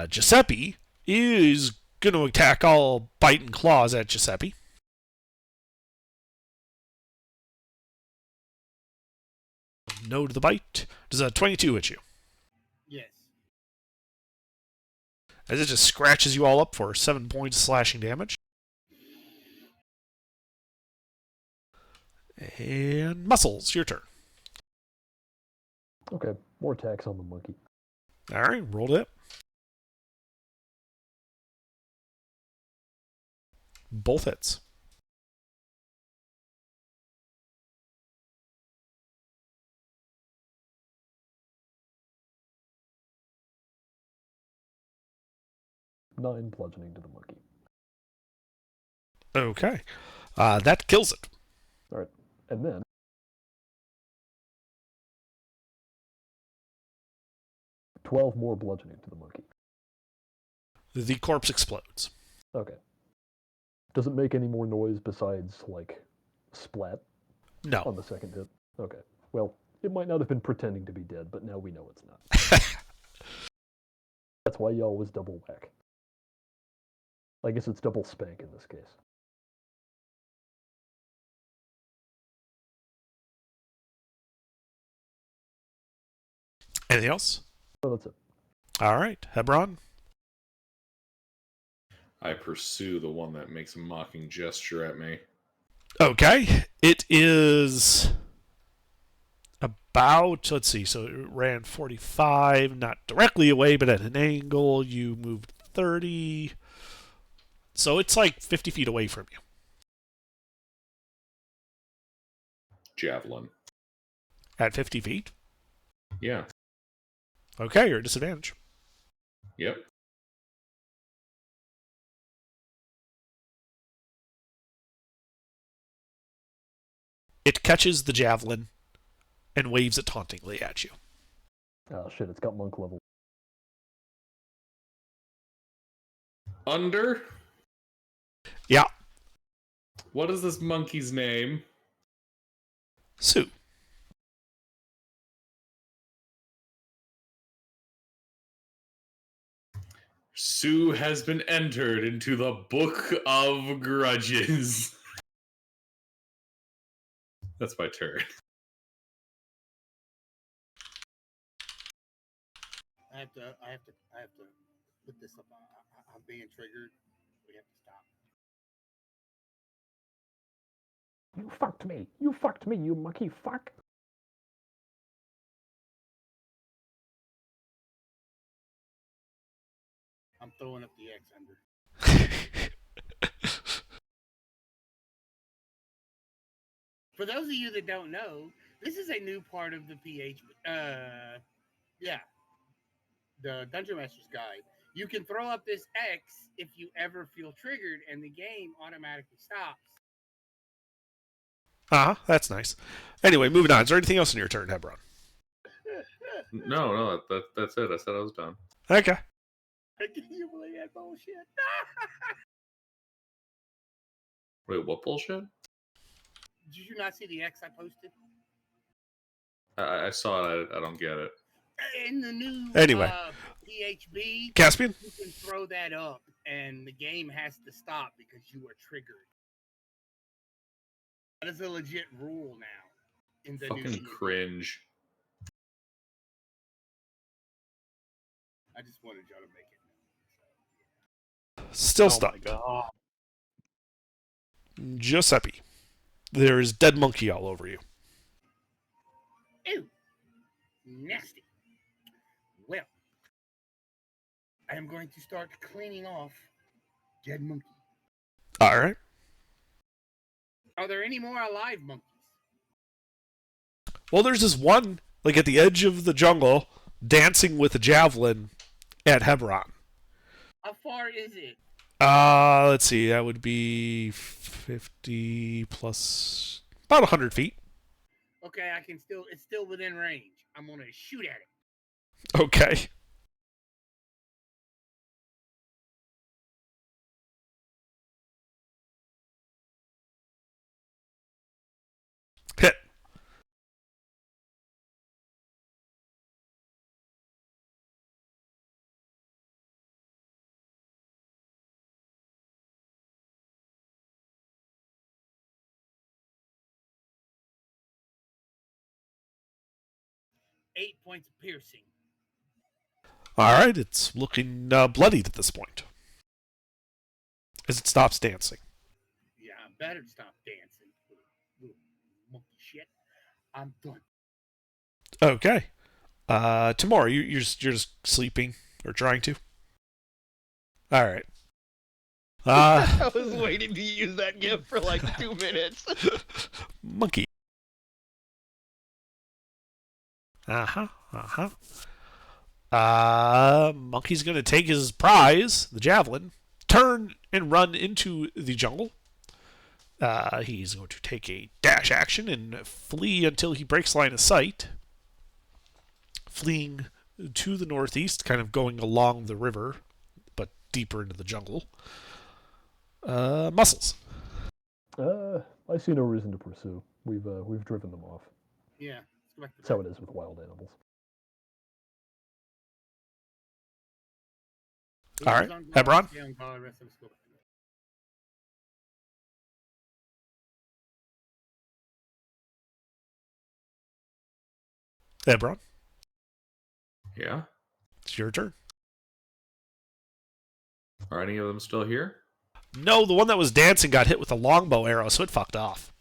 Giuseppe is going to attack all bite and claws at Giuseppe. No to the bite. Does a 22 hit you? Yes. As it just scratches you all up for 7 points of slashing damage. And Muscles, your turn. Okay, more attacks on the monkey. Alright, rolled it. Both hits. Nine bludgeoning to the monkey. Okay. That kills it. Alright, and then 12 more bludgeoning to the monkey. The corpse explodes. Okay. Does it make any more noise besides, like, splat on No. the second hit? Okay. Well, it might not have been pretending to be dead, but now we know it's not. That's why you always double whack. I guess it's double spank in this case. Anything else? Oh, that's it. Alright, Hebron. I pursue the one that makes a mocking gesture at me. Okay. It is about, let's see, so it ran 45, not directly away, but at an angle. You moved 30. So it's like 50 feet away from you. Javelin. At 50 feet? Yeah. Okay, you're at disadvantage. Yep. It catches the javelin and waves it tauntingly at you. Oh shit, it's got monk level. Under? Yeah. What is this monkey's name? Sue. Sue has been entered into the Book of Grudges. That's my turn. I have to put this up. I'm being triggered. We have to stop. You fucked me! You fucked me, you monkey fuck! I'm throwing up the X under. For those of you that don't know, this is a new part of the PH. The Dungeon Master's Guide. You can throw up this X if you ever feel triggered, and the game automatically stops. That's nice. Anyway, moving on. Is there anything else in your turn, Hebron? No, that's it. I said I was done. Okay. Can you believe that bullshit? Wait, what bullshit? Did you not see the X I posted? I saw it. I don't get it. In the new Anyway. PHB, Caspian? you can throw that up, and the game has to stop because you are triggered. That is a legit rule now in the new Fucking PHB. cringe. I just wanted y'all to make it. Still Oh my stunned. god. Giuseppe. There is dead monkey all over you. Ew, nasty. Well, I am going to start cleaning off dead monkey. All right. Are there any more alive monkeys? Well, there's this one, like at the edge of the jungle, dancing with a javelin at Hebron. How far is it? Let's see. That would be 50 plus about 100 feet. Okay, I can still. It's still within range. I'm gonna shoot at it. Okay. Hit. Eight points of piercing. All right. It's looking bloodied at this point as it stops dancing. Yeah, I better stop dancing. Little monkey shit. I'm done. Okay. Tomorrow, you're just sleeping or trying to. All right. I was waiting to use that gift for like 2 minutes. Monkey. Monkey's gonna take his prize, the javelin, turn and run into the jungle. He's going to take a dash action and flee until he breaks line of sight. Fleeing to the northeast, kind of going along the river, but deeper into the jungle. Muscles. I see no reason to pursue. We've driven them off. Yeah. Let's go back to That's how it is with wild animals. bed. All right, Hebron? Yeah, I'm going. Rest of us go back to bed. Hebron, Yeah. it's your turn. Are any of them still here? No, the one that was dancing got hit with a longbow arrow, so it fucked off.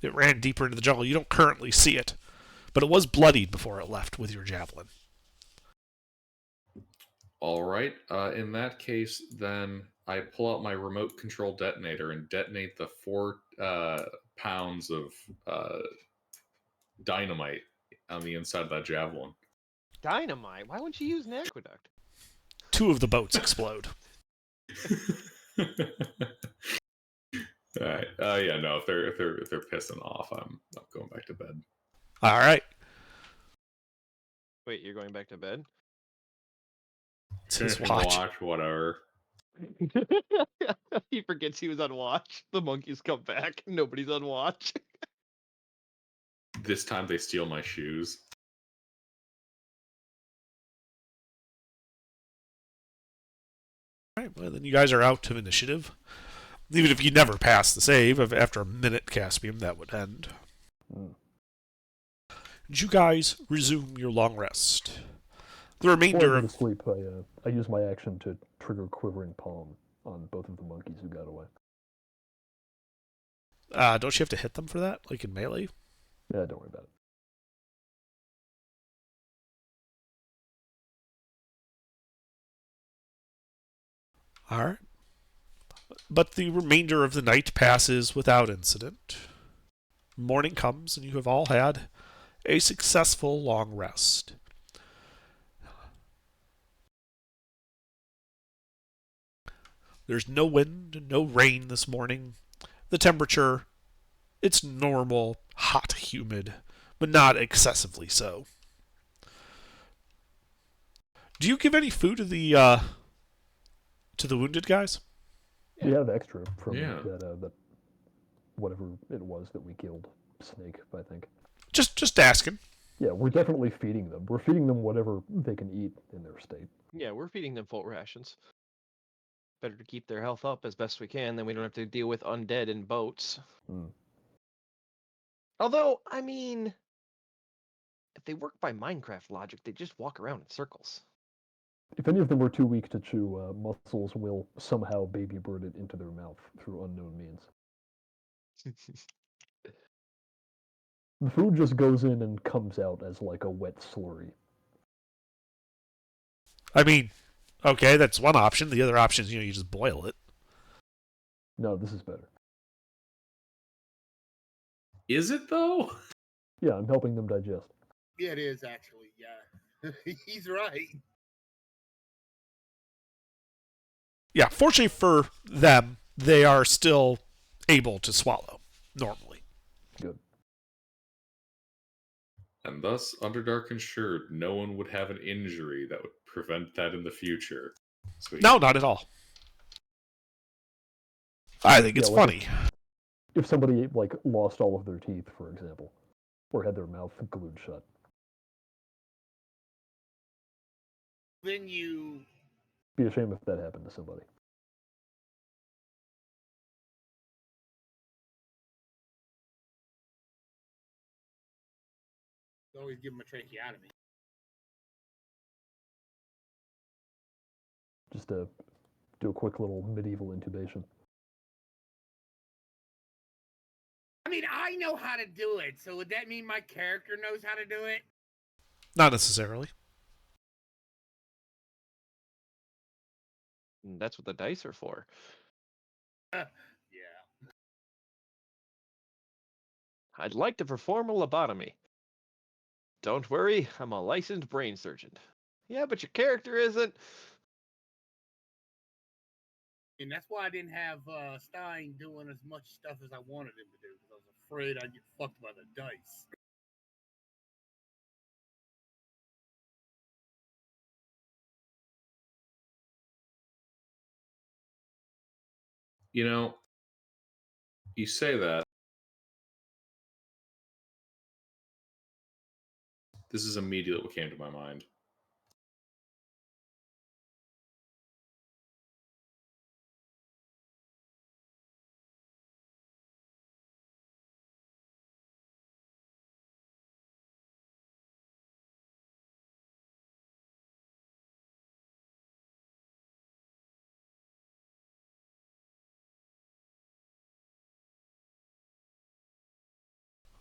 It ran deeper into the jungle. You don't currently see it, but it was bloodied before it left with your javelin. All right. In that case, then I pull out my remote control detonator and detonate the 4 pounds of dynamite on the inside of that javelin. Dynamite? Why wouldn't you use an aqueduct? 2 of the boats explode. All right. Yeah. No. If they're pissing off, I'm going back to bed. All right. Wait, you're going back to bed? It's his Finish watch. whatever. He forgets he was on watch. The monkeys come back. Nobody's on watch. This time they steal my shoes. All right, well, then you guys are out of initiative. Even if you never pass the save, after a minute, Caspian, that would end. Mm. And you guys resume your long rest. The Before I remainder go of... to sleep, I use my action to trigger Quivering Palm on both of the monkeys who got away. don't you have to hit them for that, like in melee? Yeah, don't worry about it. All right. But the remainder of the night passes without incident. Morning comes, and you have all had a successful long rest. There's no wind, no rain this morning. The temperature, it's normal, hot, humid, but not excessively so. Do you give any food to the wounded guys? We have extra from Yeah. that whatever it was that we killed. Snake, I think. Just asking. Yeah, we're definitely feeding them. We're feeding them whatever they can eat in their state. Yeah, we're feeding them full rations. Better to keep their health up as best we can, then we don't have to deal with undead in boats. Hmm. Although, I mean, if they work by Minecraft logic, they just walk around in circles. If any of them are too weak to chew, Muscles will somehow baby bird it into their mouth through unknown means. The food just goes in and comes out as like a wet slurry. I mean, okay, that's one option. The other option is, you just boil it. No, this is better. Is it though? Yeah, I'm helping them digest. Yeah, it is actually. Yeah, he's right. Yeah, fortunately for them, they are still able to swallow normally. Good. And thus, Underdark ensured no one would have an injury that would prevent that in the future. Sweet. No, not at all. I think it's Yeah, like funny. If somebody like lost all of their teeth, for example, or had their mouth glued shut. Then you Be a shame if that happened to somebody. always give him a tracheotomy. Just to do a quick little medieval intubation. I mean, I know how to do it, so would that mean my character knows how to do it? Not necessarily. That's what the dice are for. Yeah. I'd like to perform a lobotomy. Don't worry, I'm a licensed brain surgeon. Yeah, but your character isn't. And that's why I didn't have Stein doing as much stuff as I wanted him to do, because I was afraid I'd get fucked by the dice. You know, you say that. This is immediately what came to my mind.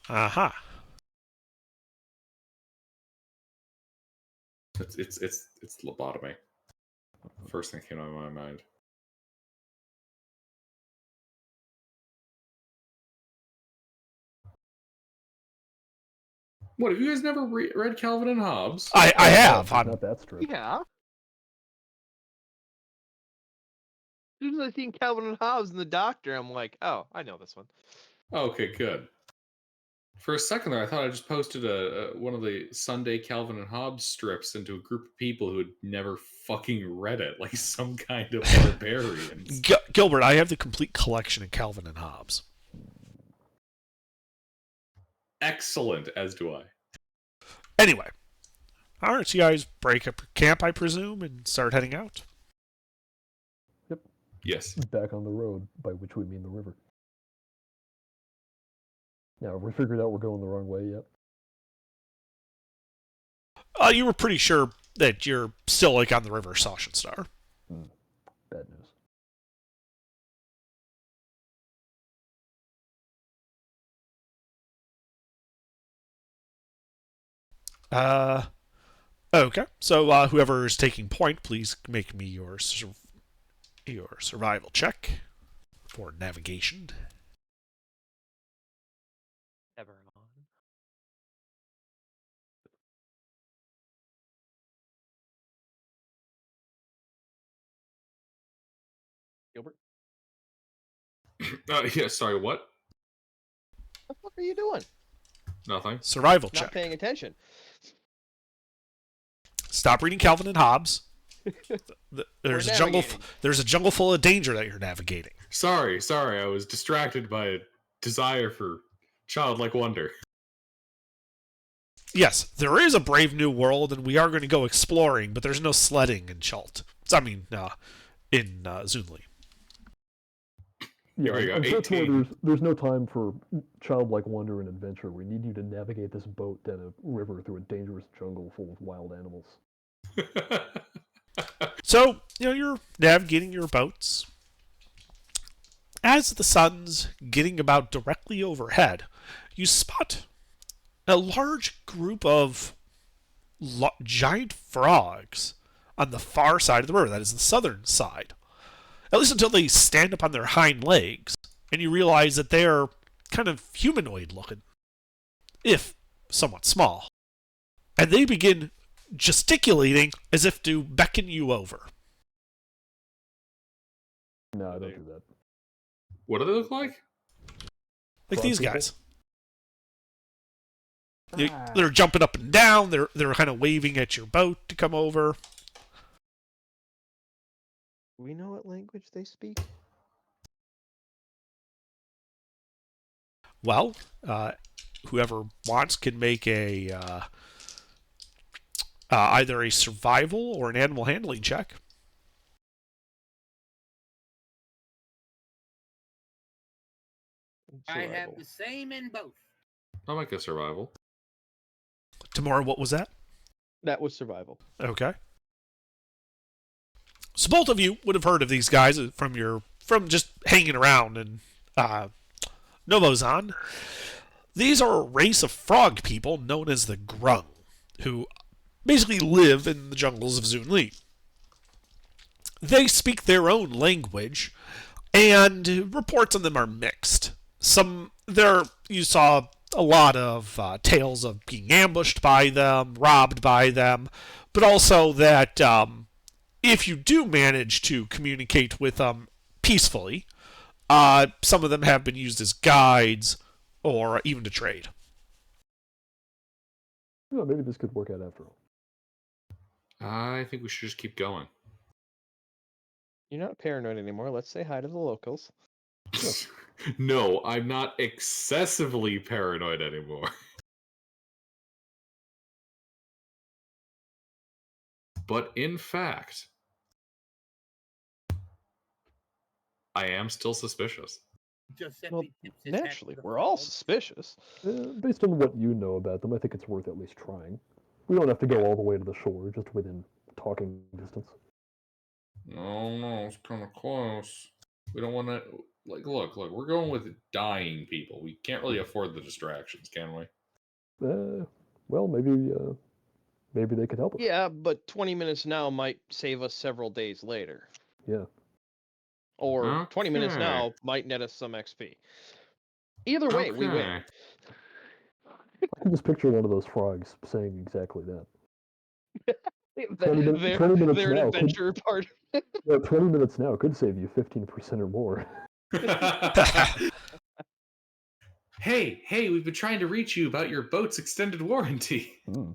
Aha. It's lobotomy. First thing came to my mind. What, have you guys never read Calvin and Hobbes? I have. It's not that strict. Yeah. As soon as I seen Calvin and Hobbes and the Doctor, I'm like, oh, I know this one. Okay, good. For a second there, I thought I just posted one of the Sunday Calvin and Hobbes strips into a group of people who had never fucking read it, like some kind of barbarians. Gilbert, I have the complete collection of Calvin and Hobbes. Excellent, as do I. Anyway. Alright, so you guys break up your camp, I presume, and start heading out? Yes. Back on the road, by which we mean the river. Now, have we figured out we're going the wrong way yet? You were pretty sure that you're still like on the river Sachenstar. Bad news. Okay. So whoever is taking point, please make me your survival check for navigation. Ever on. Gilbert? Yeah, sorry, what? What the fuck are you doing? Nothing. Survival Not check. paying attention. Stop reading Calvin and Hobbes. There's a jungle. navigating. There's a jungle full of danger that you're navigating. Sorry, I was distracted by a desire for childlike wonder. Yes, there is a brave new world, and we are going to go exploring, but there's no sledding in Chult. In Zunli. Yeah, Here we go, unfortunately, 18. there's no time for childlike wonder and adventure. We need you to navigate this boat down a river through a dangerous jungle full of wild animals. So, you're navigating your boats. As the sun's getting about directly overhead, you spot a large group of giant frogs on the far side of the river. That is the southern side. At least until they stand up on their hind legs, and you realize that they're kind of humanoid looking, if somewhat small. And they begin gesticulating as if to beckon you over. No, I don't do that. What do they look like? Like Frog these people? guys. They're jumping up and down. They're kind of waving at your boat to come over. Do we know what language they speak? Well, whoever wants can make either a survival or an animal handling check. I have Survival. the same in both. I'll make a survival. Tomorrow, what was that? That was survival. Okay. So both of you would have heard of these guys from just hanging around in Novozan. These are a race of frog people known as the Grung, who basically live in the jungles of Zunli. They speak their own language, and reports on them are mixed. You saw a lot of tales of being ambushed by them, robbed by them, but also that if you do manage to communicate with them peacefully, some of them have been used as guides or even to trade. Well, maybe this could work out after all. I think we should just keep going. You're not paranoid anymore. Let's say hi to the locals. No, I'm not excessively paranoid anymore. But in fact, I am still suspicious. Giuseppe Well, tips his hat to naturally, the we're all frogs. suspicious. Based on what you know about them, I think it's worth at least trying. We don't have to go all the way to the shore, just within talking distance. No, it's kind of close. We don't want to. Look, we're going with dying people. We can't really afford the distractions, can we? Well, maybe they could help us. Yeah, but 20 minutes now might save us several days later. Yeah. Or 20 minutes Okay. now might net us some XP. Either way, we win. Okay. I can just picture one of those frogs saying exactly that. 20 They're, 20 minutes they're an now. adventure part. Yeah, 20 minutes now could save you 15% or more. Hey, we've been trying to reach you about your boat's extended warranty. Hmm.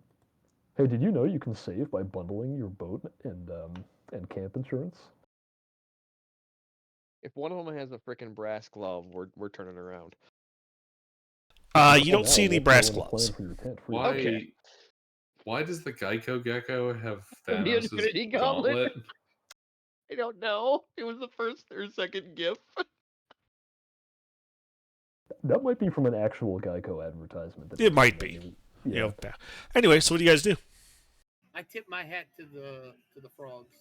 Hey, did you know you can save by bundling your boat and camp insurance? If one of them has a freaking brass glove, we're turning around. You don't see any brass gloves. For your tent for Why? Okay. Why does the Geico Gecko have The Thanos' Infinity Gauntlet? gauntlet? I don't know. It was the first or second gift. That might be from an actual Geico advertisement. It might be. Yeah. Anyway, so what do you guys do? I tip my hat to the frogs.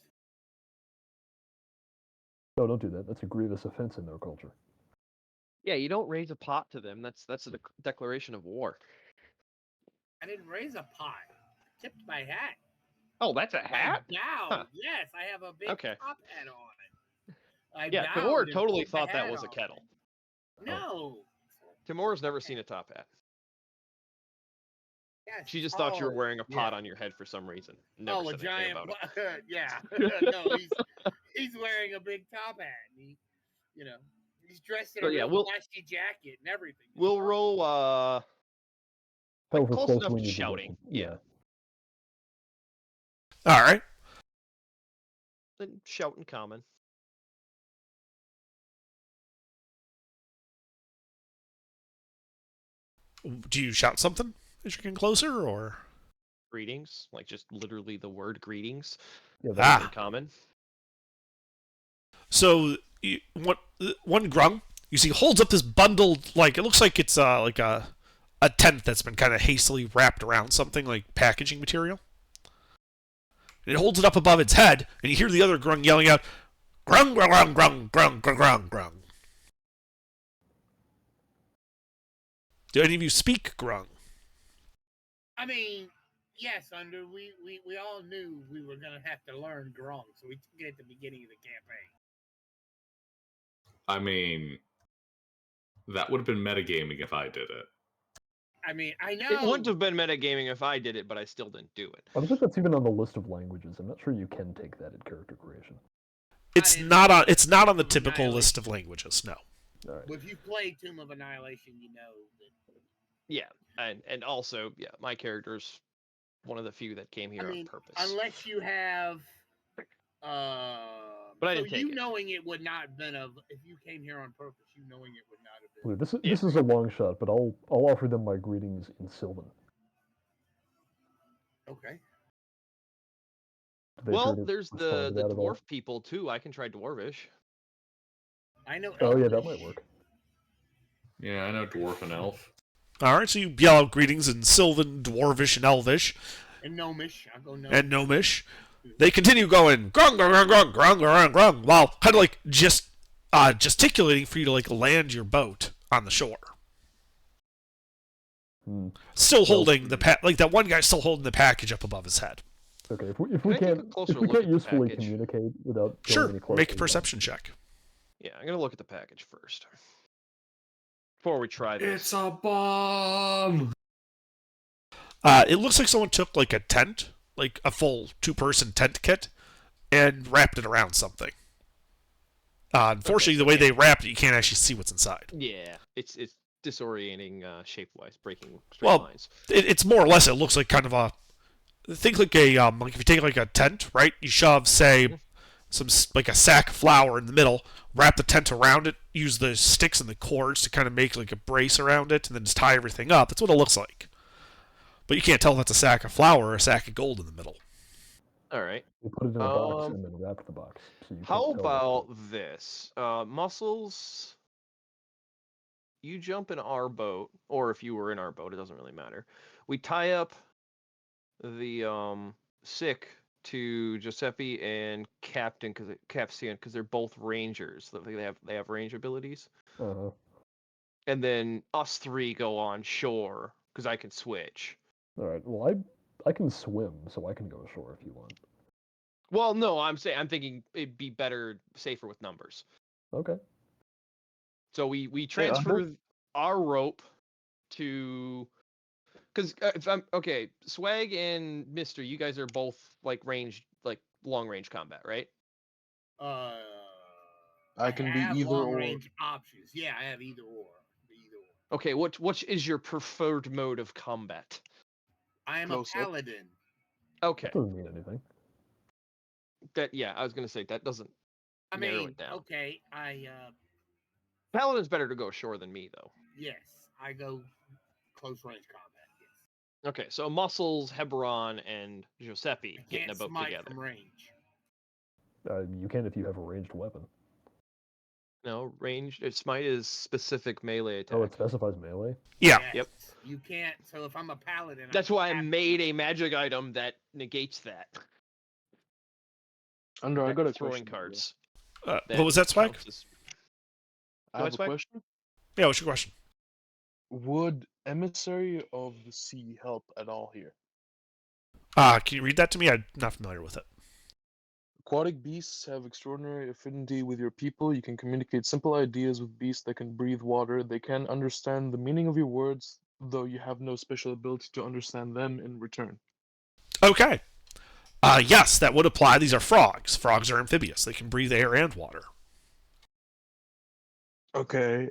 No, don't do that. That's a grievous offense in their culture. Yeah, you don't raise a pot to them. That's a declaration of war. I didn't raise a pot. I tipped my hat. Oh, that's a hat? I bowed. Huh. Yes, I have a big Okay. top hat on. I Yeah, bowed Timur and totally pulled the thought that hat was a off. kettle. No. Timur's never seen a top hat. Yes. She just thought you were Oh, wearing a pot yeah. on your head for some reason. Never Oh, a said anything giant. about it. Yeah. No, he's wearing a big top hat. And he's dressed in So, a yeah, real we'll- flashy jacket and everything. We'll roll However close close enough we to need to get shouting. them. Yeah. All right. Then shout in common. Do you shout something as you're getting closer, or? Greetings, like just literally the word greetings Yeah, in Ah. common. So one grung you see holds up this bundled, like it looks like it's like a tent that's been kind of hastily wrapped around something like packaging material. And it holds it up above its head, and you hear the other grung yelling out, "Grung, grung, grung, grung, grung, grung, grung." Do any of you speak grung? I mean, yes, we all knew we were gonna have to learn Grong, so we took it at the beginning of the campaign. I mean, that would have been metagaming if I did it. I mean, I know It wouldn't have been metagaming if I did it, but I still didn't do it. I don't think that's even on the list of languages. I'm not sure you can take that in character creation. It's in not on. Tomb It's not on the of typical list Annihilation. of languages. No. All right. Well, if you play Tomb of Annihilation, you know that. Yeah, and also, yeah, my character's one of the few that came here I mean, on purpose. unless you have, But I so didn't take you it. knowing it would not have been if you came here on purpose, you knowing it would not have been. Wait, this is a long shot, but I'll offer them my greetings in Sylvan. Okay. Do they Well, appear to there's respond the to that at all? dwarf people too. I can try dwarvish. I know. Oh yeah, that Elvish might work. Yeah, I know dwarf and elf. All right. So you yell out greetings in Sylvan, Dwarvish, and Elvish, And Gnomish. I'll go Gnomish. and Gnomish. They continue going grung, grung, grung, grung, grung, grung, grung, while kind of like just gesticulating for you to like land your boat on the shore. Hmm. Still holding the like that one guy still holding the package up above his head. Okay, if Can we I take a can't closer if we look at can't the usefully package? communicate without going Sure, any closer, make a then- perception check. Yeah, I'm gonna look at the package first before we try this. It's a bomb. It looks like someone took like a tent, like a full two-person tent kit, and wrapped it around something. Unfortunately, the way they wrapped it, you can't actually see what's inside. Yeah, it's disorienting shape-wise, breaking straight Well, lines. It's more or less. It looks like kind of a. Think like a like if you take like a tent, right? You shove say some like a sack of flour in the middle, wrap the tent around it, use the sticks and the cords to kind of make like a brace around it, and then just tie everything up. That's what it looks like. But you can't tell if that's a sack of flour or a sack of gold in the middle. All right. You put it in a box and then wrap the box. So you How can't tell about this? Muscles, you jump in our boat, or if you were in our boat, it doesn't really matter. We tie up the sick to Giuseppe and Captain Capsian because they're both rangers. They have range abilities. Uh-huh. And then us three go on shore because I can switch. All right. Well, I can swim, so I can go ashore if you want. Well, no, I'm thinking it'd be better, safer with numbers. Okay. So we Under? transfer our rope to, because if I'm okay, Swag and Mister, you guys are both like long range combat, right? I can be have either long or. range options. Yeah, I have either or. Either or. Okay, which is your preferred mode of combat? I am Close a up. paladin. Okay, That doesn't mean anything. I was gonna say that doesn't I narrow mean, it down. okay, Paladin's better to go ashore than me though. yes, I go close range combat. Yes. Okay, so Muscles, Hebron, and Giuseppe I get in a can't boat smite together. from range. You can if you have a ranged weapon. No, ranged. Smite is specific melee attack. Oh, it specifies melee. Yeah. Yes, Yep. You can't. So if I'm a paladin, That's why I have- made a magic item that negates that. Under, I That got a throwing question. cards. What was that, Swag? counts as- I Go have ahead, a Swag. question. Yeah, what's your question? Would Emissary of the Sea help at all here? Can you read that to me? I'm not familiar with it. Aquatic beasts have extraordinary affinity with your people. You can communicate simple ideas with beasts that can breathe water. They can understand the meaning of your words, though you have no special ability to understand them in return. Okay. Yes, that would apply. These are frogs. Frogs are amphibious. They can breathe air and water. Okay.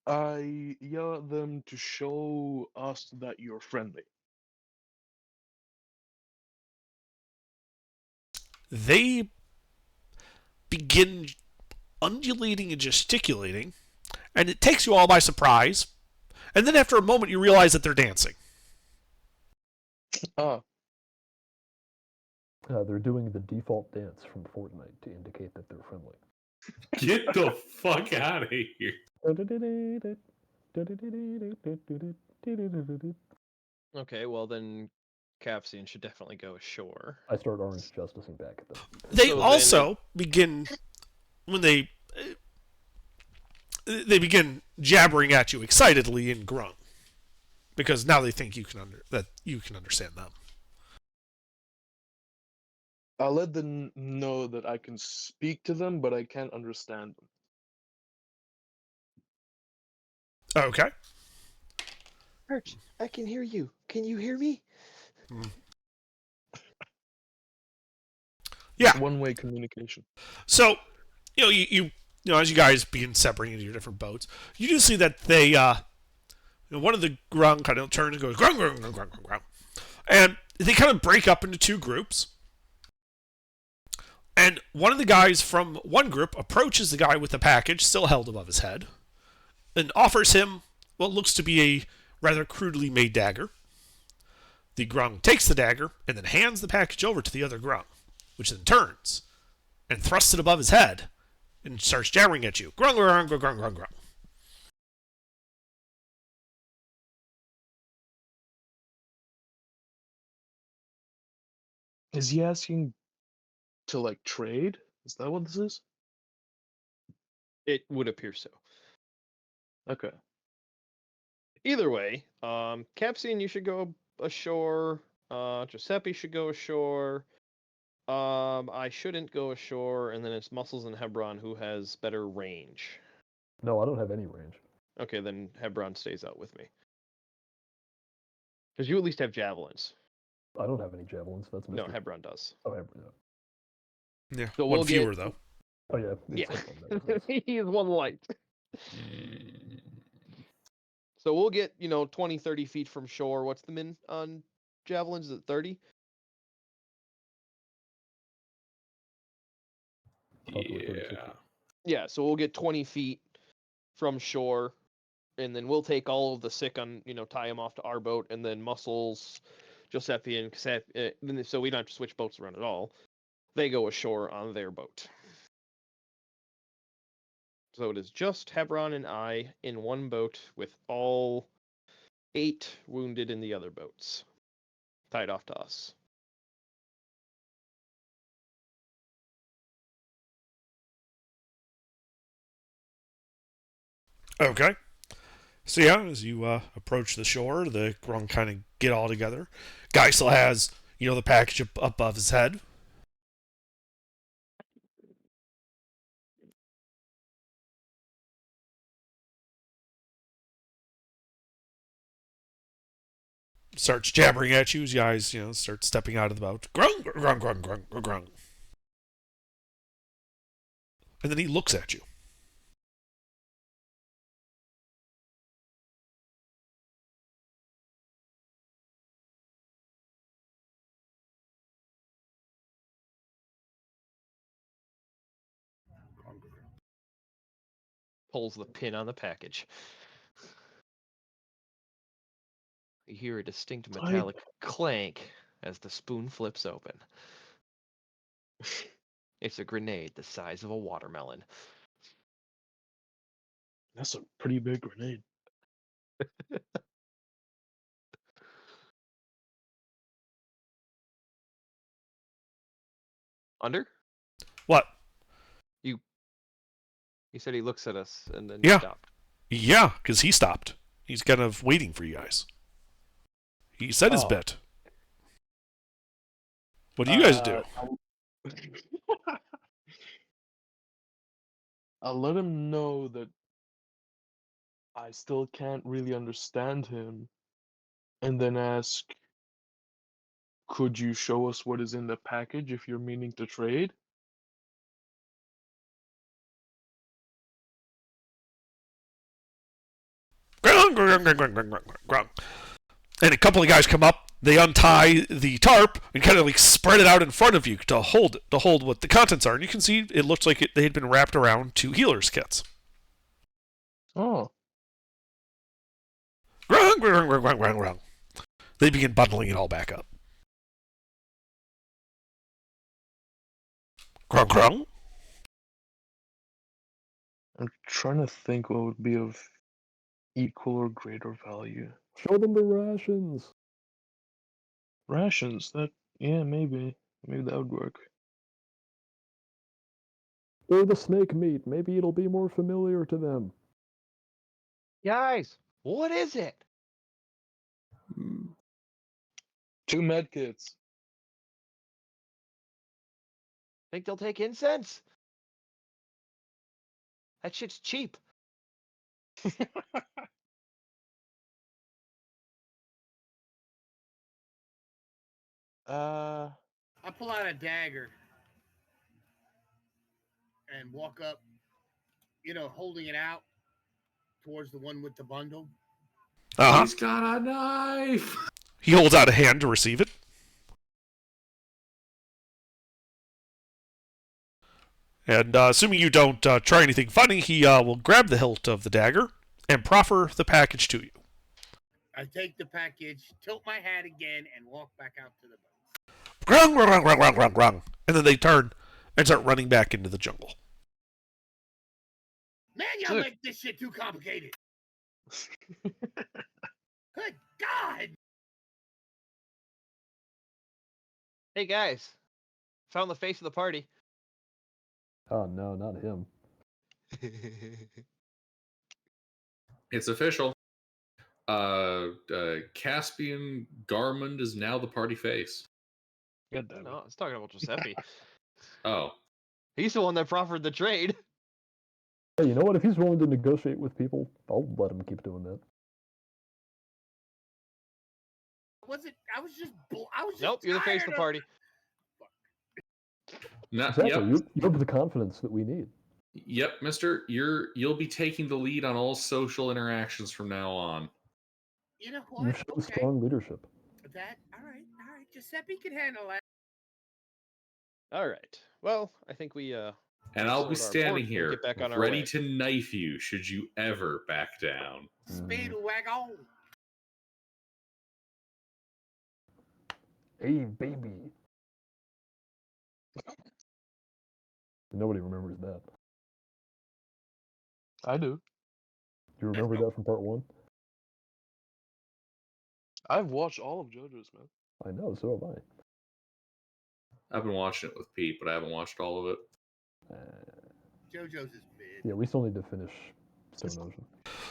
I yell at them to show us that you're friendly. they begin undulating and gesticulating, and it takes you all by surprise. And then after a moment, you realize that they're dancing. Ah, They're doing the default dance from Fortnite to indicate that they're friendly. Get the fuck out of here. Okay, well then Capsian should definitely go ashore. I start orange justicing back at them. They So then- also begin, when they begin jabbering at you excitedly in Grung, because now they think you can understand them. I'll let them know that I can speak to them, but I can't understand them. Okay. Perch, I can hear you. Can you hear me? Yeah. One-way communication. So, you as you guys begin separating into your different boats, you do see that they, one of the Grung kind of turns and goes Grung, Grung, Grung, Grung, Grung, Grung, and they kind of break up into two groups. And one of the guys from one group approaches the guy with the package still held above his head, and offers him what looks to be a rather crudely made dagger. The Grung takes the dagger and then hands the package over to the other Grung, which then turns and thrusts it above his head and starts jabbering at you. Grung, grung, grung, grung, grung, grung. Is he asking to like trade? Is that what this is? It would appear so. Okay. Either way, Capsian, you should go ashore. Giuseppe should go ashore. I shouldn't go ashore, and then it's Muscles and Hebron who has better range. No, I don't have any range. Okay, then Hebron stays out with me. Because you at least have javelins. I don't have any javelins. That's Mr. No, Hebron does. Oh, yeah. Yeah, So one we'll fewer, get- though. Oh, yeah. Yeah, it's like one there. he is one light. So we'll get, 20, 30 feet from shore. What's the min on javelins? Is it 30? Probably 36. Yeah. Yeah, so we'll get 20 feet from shore, and then we'll take all of the sick on, tie them off to our boat, and then Muscles, Giuseppe, and Giuseppe, so we don't have to switch boats around at all. They go ashore on their boat. So it is just Hebron and I in one boat with all 8 wounded in the other boats, tied off to us. Okay. So yeah, as you approach the shore, the Grung kind of get all together. Guy still has, the package up above his head. Starts jabbering at you as you guys, start stepping out of the boat. Grung, grung, grung, grung, grung, grung. And then he looks at you. Pulls the pin on the package. You hear a distinct metallic clank as the spoon flips open. It's a grenade the size of a watermelon. That's a pretty big grenade. Under? What? He said he looks at us and then Yeah. stopped. Yeah, because he stopped. He's kind of waiting for you guys. He said his Oh. bit. What do you guys do? I'll let him know that I still can't really understand him, and then ask, could you show us what is in the package if you're meaning to trade? Grung, grung, grung, grung, grung, grung, grung. And a couple of guys come up, they untie the tarp and kind of like spread it out in front of you to hold what the contents are. And you can see it looks like they had been wrapped around 2 healers' kits. Oh. Grung, grung, grung, grung, grung, grung. They begin bundling it all back up. Grung, grung. I'm trying to think what would be of equal or greater value. Show them the rations. Rations, yeah, maybe that would work. Or the snake meat. Maybe it'll be more familiar to them. Guys, what is it? 2 med kits. Think they'll take incense? That shit's cheap. I pull out a dagger and walk up, holding it out towards the one with the bundle. Uh-huh. He's got a knife. He holds out a hand to receive it. And assuming you don't try anything funny, he will grab the hilt of the dagger and proffer the package to you. I take the package, tilt my hat again, and walk back out to the boat. Grung, grung, grung, grung, grung, grung. And then they turn and start running back into the jungle. Man, y'all make this shit too complicated. Good God! Hey guys, found the face of the party. Oh no, not him. It's official. Caspian Garmund is now the party face. God damn it. No, I was talking about Giuseppe. Oh. He's the one that proffered the trade. Hey, you know what? If he's willing to negotiate with people, I'll let him keep doing that. I was just. Nope, you're the face of the party. Exactly. Yep. You have the confidence that we need. Yep, mister. You'll be taking the lead on all social interactions from now on. You know what? You show strong leadership. All right. Giuseppe can handle that. All right. Well, I think we And I'll be sort our standing port and here, get back on our ready way. to knife you should you ever back down. Speed wagon. Hey, baby. Nobody remembers that. I do. Do you remember that from part 1? I've watched all of JoJo's, man. I know, so have I. I've been watching it with Pete, but I haven't watched all of it. JoJo's is mid. Yeah, we still need to finish Stone Ocean.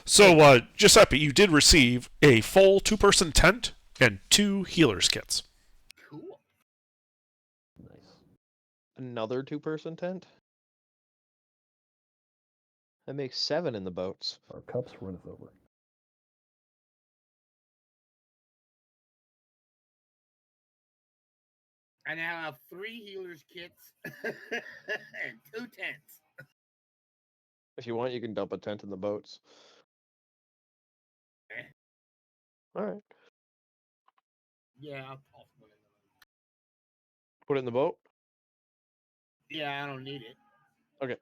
So, Giuseppe, you did receive a full 2-person tent and 2 healers' kits. Cool. Nice. Another 2-person tent? That makes 7 in the boats. Our cups runneth over. I now have 3 healers kits and 2 tents. If you want, you can dump a tent in the boats. All right. Yeah, I'll toss one in the boat. Put it in the boat? Yeah, I don't need it. Okay.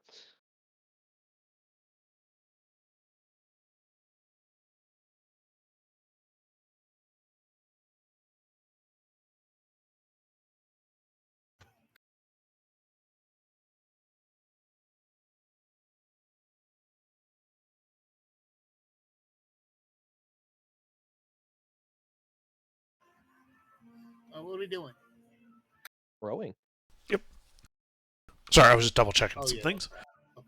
What are we doing? Rowing. Sorry, I was just double checking Oh, some yeah. things. Okay.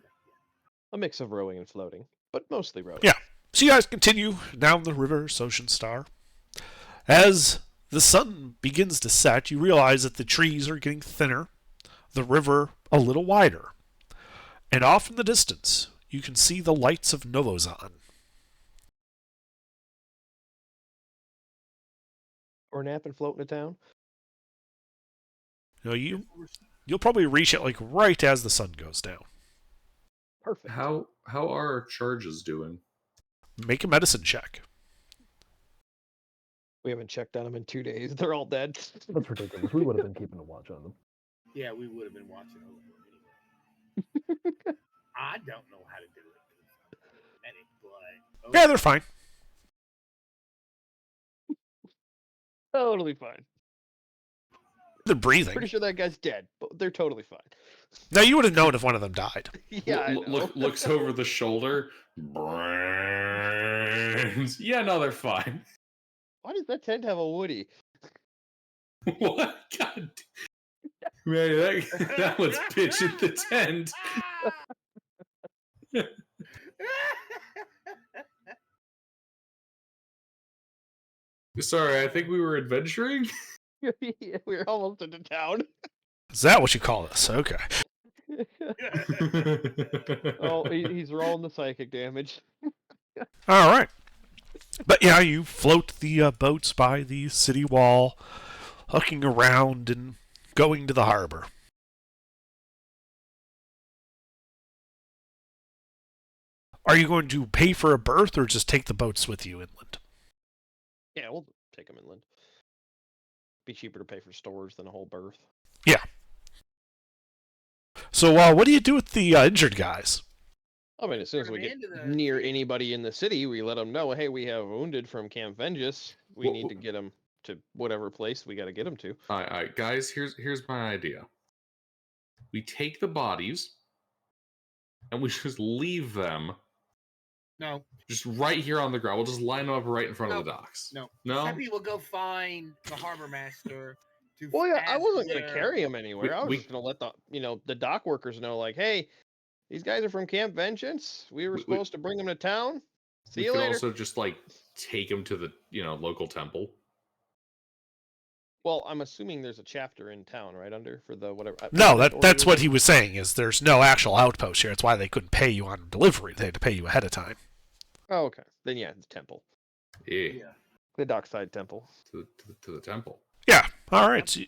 A mix of rowing and floating, but mostly rowing. Yeah. So you guys continue down the river Ocean Star. As the sun begins to set, you realize that the trees are getting thinner, the river a little wider, and off in the distance, you can see the lights of Novozan. Or nap and float into town. You know, you'll probably reach it like right as the sun goes down. Perfect. How are our charges doing? Make a medicine check. We haven't checked on them in 2 days. They're all dead. That's ridiculous. We would have been keeping a watch on them. Yeah, we would have been watching over them anyway. I don't know how to do it. Medic, but Yeah, they're fine. Totally fine. They're breathing. Pretty sure that guy's dead, but they're totally fine. Now, you would have known if one of them died. Yeah, I know. Looks over the shoulder. Brains. Yeah, no, they're fine. Why does that tent have a Woody? What? God. Man, that was pitch at the tent. Sorry, I think we were adventuring. We were almost into town. Is that what you call this? Okay. Oh, he's rolling the psychic damage. All right. But yeah, you float the boats by the city wall, hooking around and going to the harbor. Are you going to pay for a berth or just take the boats with you inland? Yeah, we'll take him inland. Be cheaper to pay for stores than a whole berth. Yeah. So what do you do with the injured guys? I mean, as soon as we get near anybody in the city, we let them know, hey, we have wounded from Camp Vengeance. We need to get them to whatever place we got to get them to. All right, guys. Here's my idea. We take the bodies, and we just leave them No, just right here on the ground. We'll just line them up right in front of the docks. no. No. Happy will go find the harbor master. To Well, yeah, I ask wasn't going to their- carry them anywhere. I was we- just going to let the dock workers know, like, hey, these guys are from Camp Vengeance. We were supposed to bring them to town. See We you could later. also just like take them to the local temple. Well, I'm assuming there's a chapter in town, right, under for the whatever. No, that's what he was saying, is there's no actual outpost here. That's why they couldn't pay you on delivery. They had to pay you ahead of time. Oh, okay. Then yeah, the temple, Yeah, Yeah. the dockside temple. to the temple. Yeah. All right. So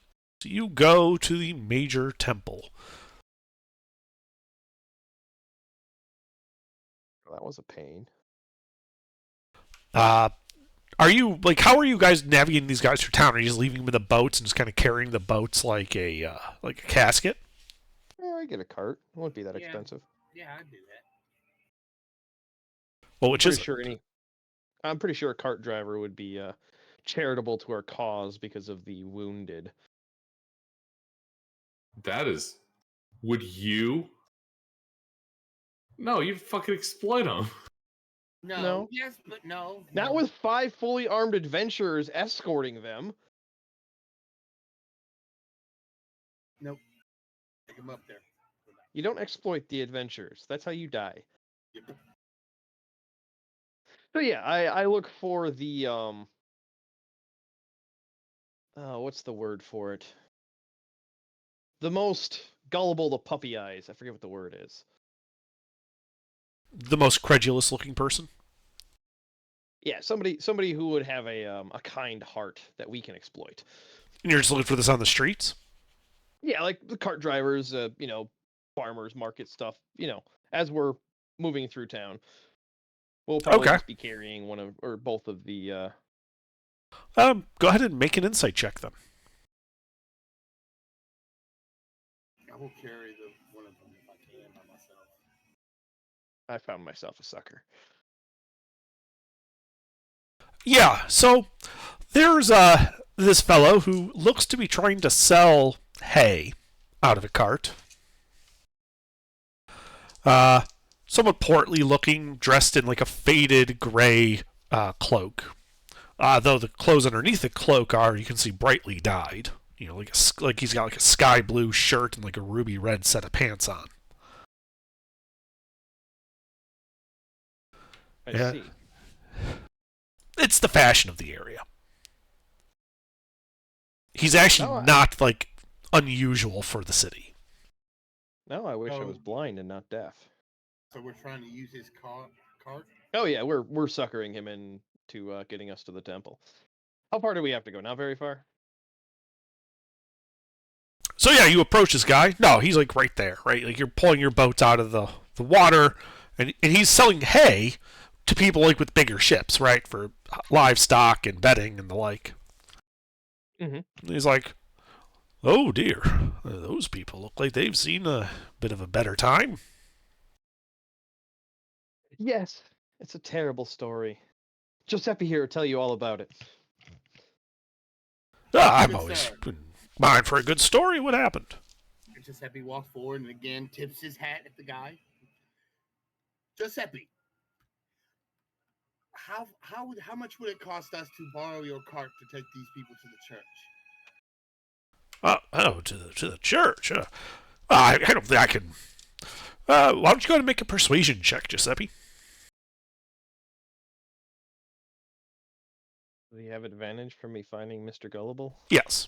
you go to the major temple. That was a pain. Are you how are you guys navigating these guys through town? Are you just leaving them in the boats and just kind of carrying the boats like a casket? I get a cart. It wouldn't be that Yeah. expensive. Yeah, I'd do that. Well, which is I'm pretty sure a cart driver would be charitable to our cause because of the wounded. That is. Would you? No, you'd fucking exploit them. No, No. yes, but no. Not no. with 5 fully armed adventurers escorting them. Nope. Take him up there. You don't exploit the adventurers. That's how you die. Yep. So yeah, I look for the what's the word for it? The most gullible to puppy eyes. I forget what the word is. the most credulous looking person. Yeah, somebody who would have a kind heart that we can exploit. And you're just looking for this on the streets? Yeah, like the cart drivers, farmers, market stuff, as we're moving through town. We'll probably Okay. just be carrying one of or both of the Go ahead and make an insight check then. I will carry one of them if I can by myself. I found myself a sucker. Yeah, so there's this fellow who looks to be trying to sell hay out of a cart. Somewhat portly looking, dressed in like a faded gray cloak. Though the clothes underneath the cloak are, you can see, brightly dyed. Like he's got like a sky blue shirt and like a ruby red set of pants on. I Yeah. see. It's the fashion of the area. He's actually Oh, not like unusual for the city. No, I wish I Oh. was blind and not deaf. So we're trying to use his cart. Oh yeah, we're suckering him into getting us to the temple. How far do we have to go? Not very far. So yeah, you approach this guy. No, he's like right there, right? Like you're pulling your boats out of the water, and he's selling hay to people like with bigger ships, right, for livestock and bedding and the like. Mhm. He's like, oh dear, those people look like they've seen a bit of a better time. Yes, it's a terrible story. Giuseppe here will tell you all about it. I'm Good always sir. in mind for a good story. What happened? Giuseppe walks forward and again tips his hat at the guy. Giuseppe, how much would it cost us to borrow your cart to take these people to the church? To the church. I don't think I can. Why don't you go ahead and make a persuasion check, Giuseppe? Do you have advantage for me finding Mr. Gullible? Yes.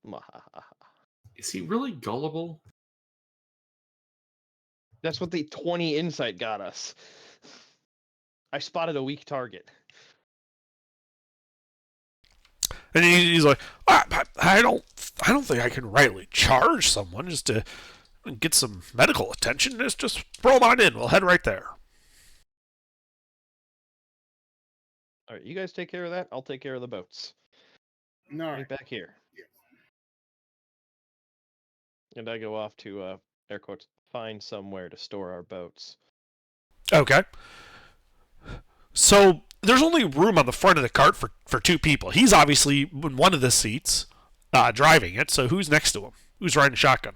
Mwahaha. Is he really gullible? That's what the 20 insight got us. I spotted a weak target. And he's like, I don't think I can rightly charge someone just to get some medical attention. Just throw them on in. We'll head right there. All right, you guys take care of that. I'll take care of the boats. No. Right back here. Yes. And I go off to, air quotes, find somewhere to store our boats. Okay. So there's only room on the front of the cart for two people. He's obviously in one of the seats, driving it. So who's next to him? Who's riding shotgun?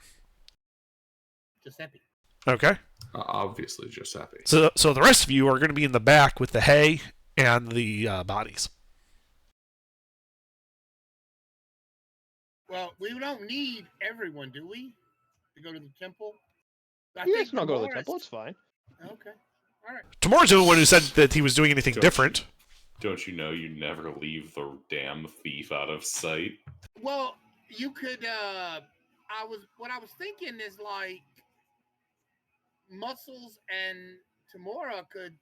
Giuseppe. Okay. Obviously, Giuseppe. So the rest of you are going to be in the back with the hay and the bodies. Well, we don't need everyone, do we? To go to the temple? I You think guys can all go to the Dolores- temple. It's fine. Okay. All right. Tomorrow's the only one who said that he was doing anything Don't different. Don't you know you never leave the damn thief out of sight? Well, you could what I was thinking is like Muscles and Tamora could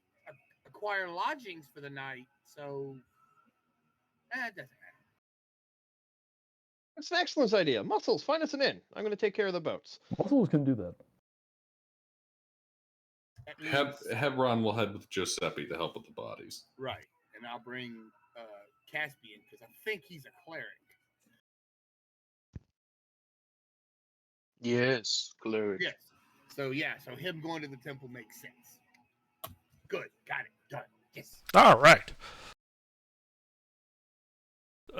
acquire lodgings for the night. So it doesn't matter. That's an excellent idea. Muscles, find us an inn. I'm going to take care of the boats. Muscles can do that. That means- Hebron will head with Giuseppe to help with the bodies. Right. And I'll bring Caspian because I think he's a cleric. Yes, cleric. Yes. So so him going to the temple makes sense. Good. Got it. Done. Yes. All right.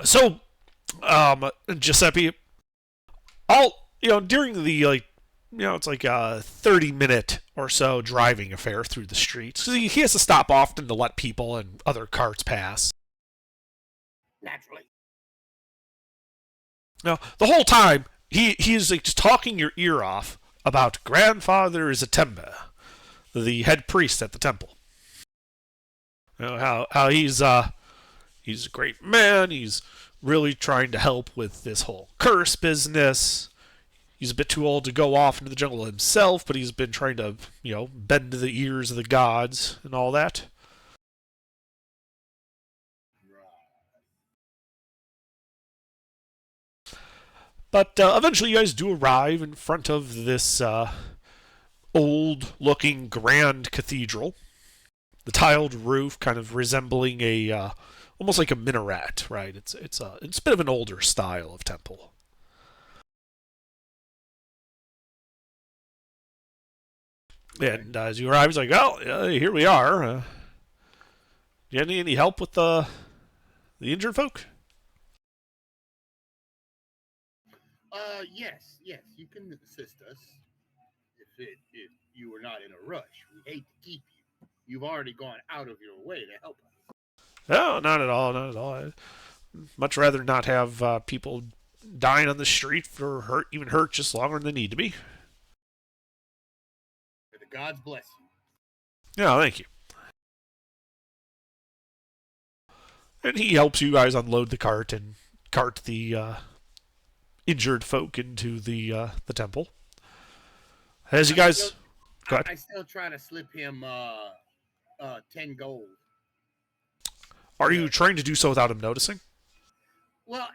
So, Giuseppe, during the it's like a 30-minute or so driving affair through the streets. So he has to stop often to let people and other carts pass. Naturally. Now, the whole time, he is like just talking your ear off about Grandfather Zatemba, the head priest at the temple. How he's a great man. He's really trying to help with this whole curse business. He's a bit too old to go off into the jungle himself, but he's been trying to, bend to the ears of the gods and all that. But eventually you guys do arrive in front of this old-looking grand cathedral. The tiled roof kind of resembling almost like a minaret, right? It's a bit of an older style of temple. And as you arrive, he's like, "Oh, here we are. Do you need any help with the injured folk?" Yes, you can assist us. If you were not in a rush, we hate to keep you. You've already gone out of your way to help us. No, not at all, not at all. I'd much rather not have people dying on the street for hurt just longer than they need to be. May the gods bless you. Yeah, thank you. And he helps you guys unload the cart and cart the injured folk into the temple. As you guys, go ahead. I still try to slip him 10 gold. Are you trying to do so without him noticing? Well,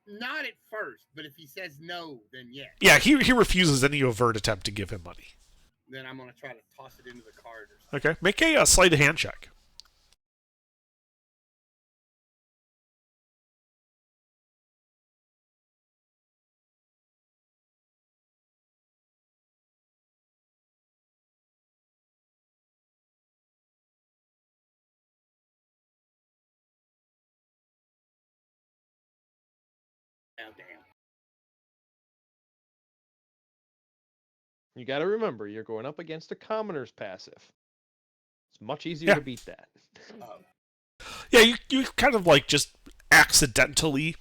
not at first, but if he says no, then yes. Yeah, he refuses any overt attempt to give him money. then I'm gonna try to toss it into the cart or something. Okay. Make a sleight of hand check. Oh, damn. You got to remember, you're going up against a commoner's passive. It's much easier Yeah. to beat that. Yeah, you kind of like just accidentally,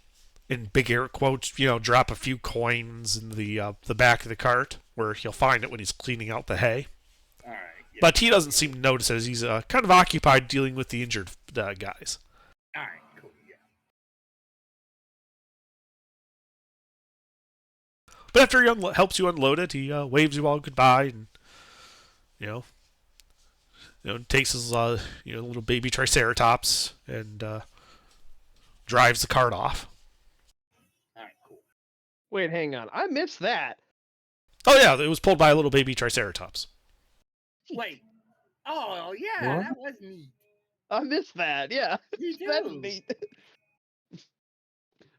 in big air quotes, drop a few coins in the back of the cart where he'll find it when he's cleaning out the hay. All right. Yeah. But he doesn't seem to notice as he's kind of occupied dealing with the injured guys. All right. Cool. Yeah. But after he helps you unload it, he waves you all goodbye and takes his little baby Triceratops and drives the cart off. All right. Cool. Wait, hang on. I missed that. Oh yeah, it was pulled by a little baby Triceratops. Wait. Oh yeah, What? that was neat. I missed that. Yeah. Me That's too. neat.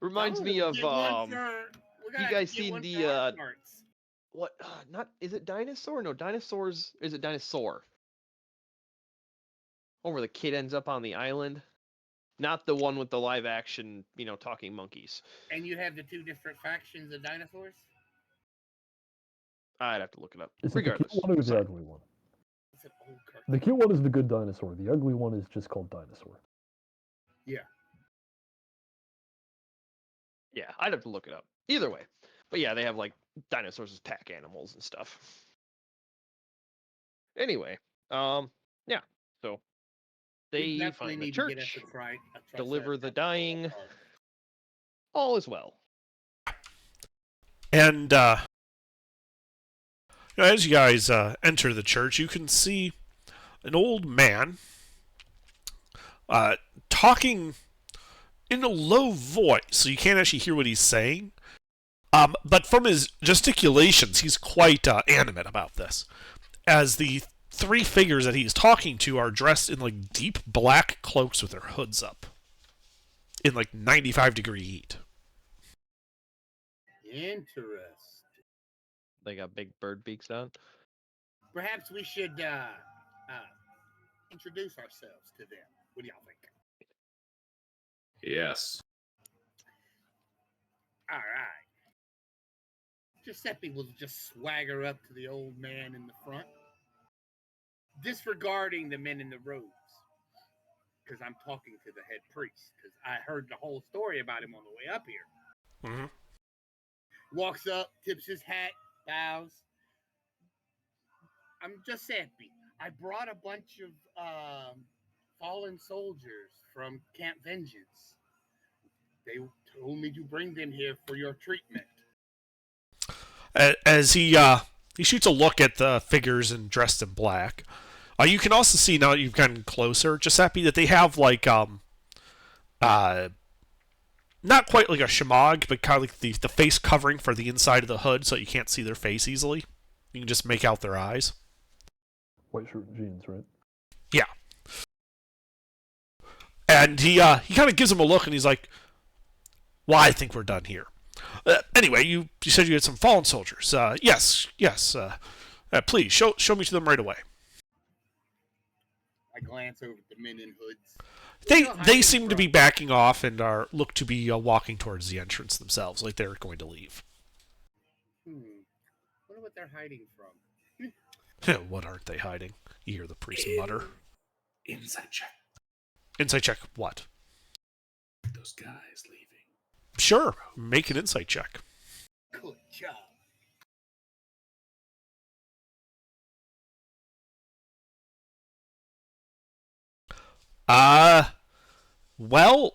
Reminds I'm me gonna of get one we gotta guys get seen one the, for our carts. what? Not is it dinosaur? No, dinosaurs. Is it dinosaur? One where the kid ends up on the island. Not the one with the live action, talking monkeys. And you have the two different factions of dinosaurs. I'd have to look it up. Is it the Regardless, cute one or the sorry. ugly one? It's an old cartoon. The cute one is the good dinosaur. The ugly one is just called dinosaur. Yeah, I'd have to look it up. Either way, but yeah, they have like dinosaurs as pack animals and stuff. Anyway, yeah. So We they definitely find the need to get us church, a deliver the Triceratops dying. cart. All is well. And as you guys enter the church, you can see an old man talking in a low voice, so you can't actually hear what he's saying. But from his gesticulations, he's quite animate about this, as the three figures that he's talking to are dressed in like deep black cloaks with their hoods up, in like 95-degree heat. Interesting. They got big bird beaks on. Perhaps we should introduce ourselves to them. What do y'all think? Yes. All right. Giuseppe will just swagger up to the old man in the front, disregarding the men in the robes, because I'm talking to the head priest, because I heard the whole story about him on the way up here. Mm-hmm. Walks up, tips his hat, bows. I'm Giuseppe. I brought a bunch of fallen soldiers from Camp Vengeance. They told me to bring them here for your treatment. As he shoots a look at the figures and dressed in black, you can also see now that you've gotten closer, Giuseppe, that they have like not quite like a shemagh, but kind of like the face covering for the inside of the hood, so you can't see their face easily. You can just make out their eyes. White shirt and jeans, right? Yeah. And he kind of gives him a look, and he's like, "Well, I think we're done here." Anyway, you said you had some fallen soldiers. Yes. Please show me to them right away. I glance over at the men in hoods. They seem to be backing off and look to be walking towards the entrance themselves, like they're going to leave. Wonder what they're hiding from. What aren't they hiding? You hear the priest mutter. Inside check. Insight check. What? Those guys leaving. Sure. Make an insight check. Good job. Well,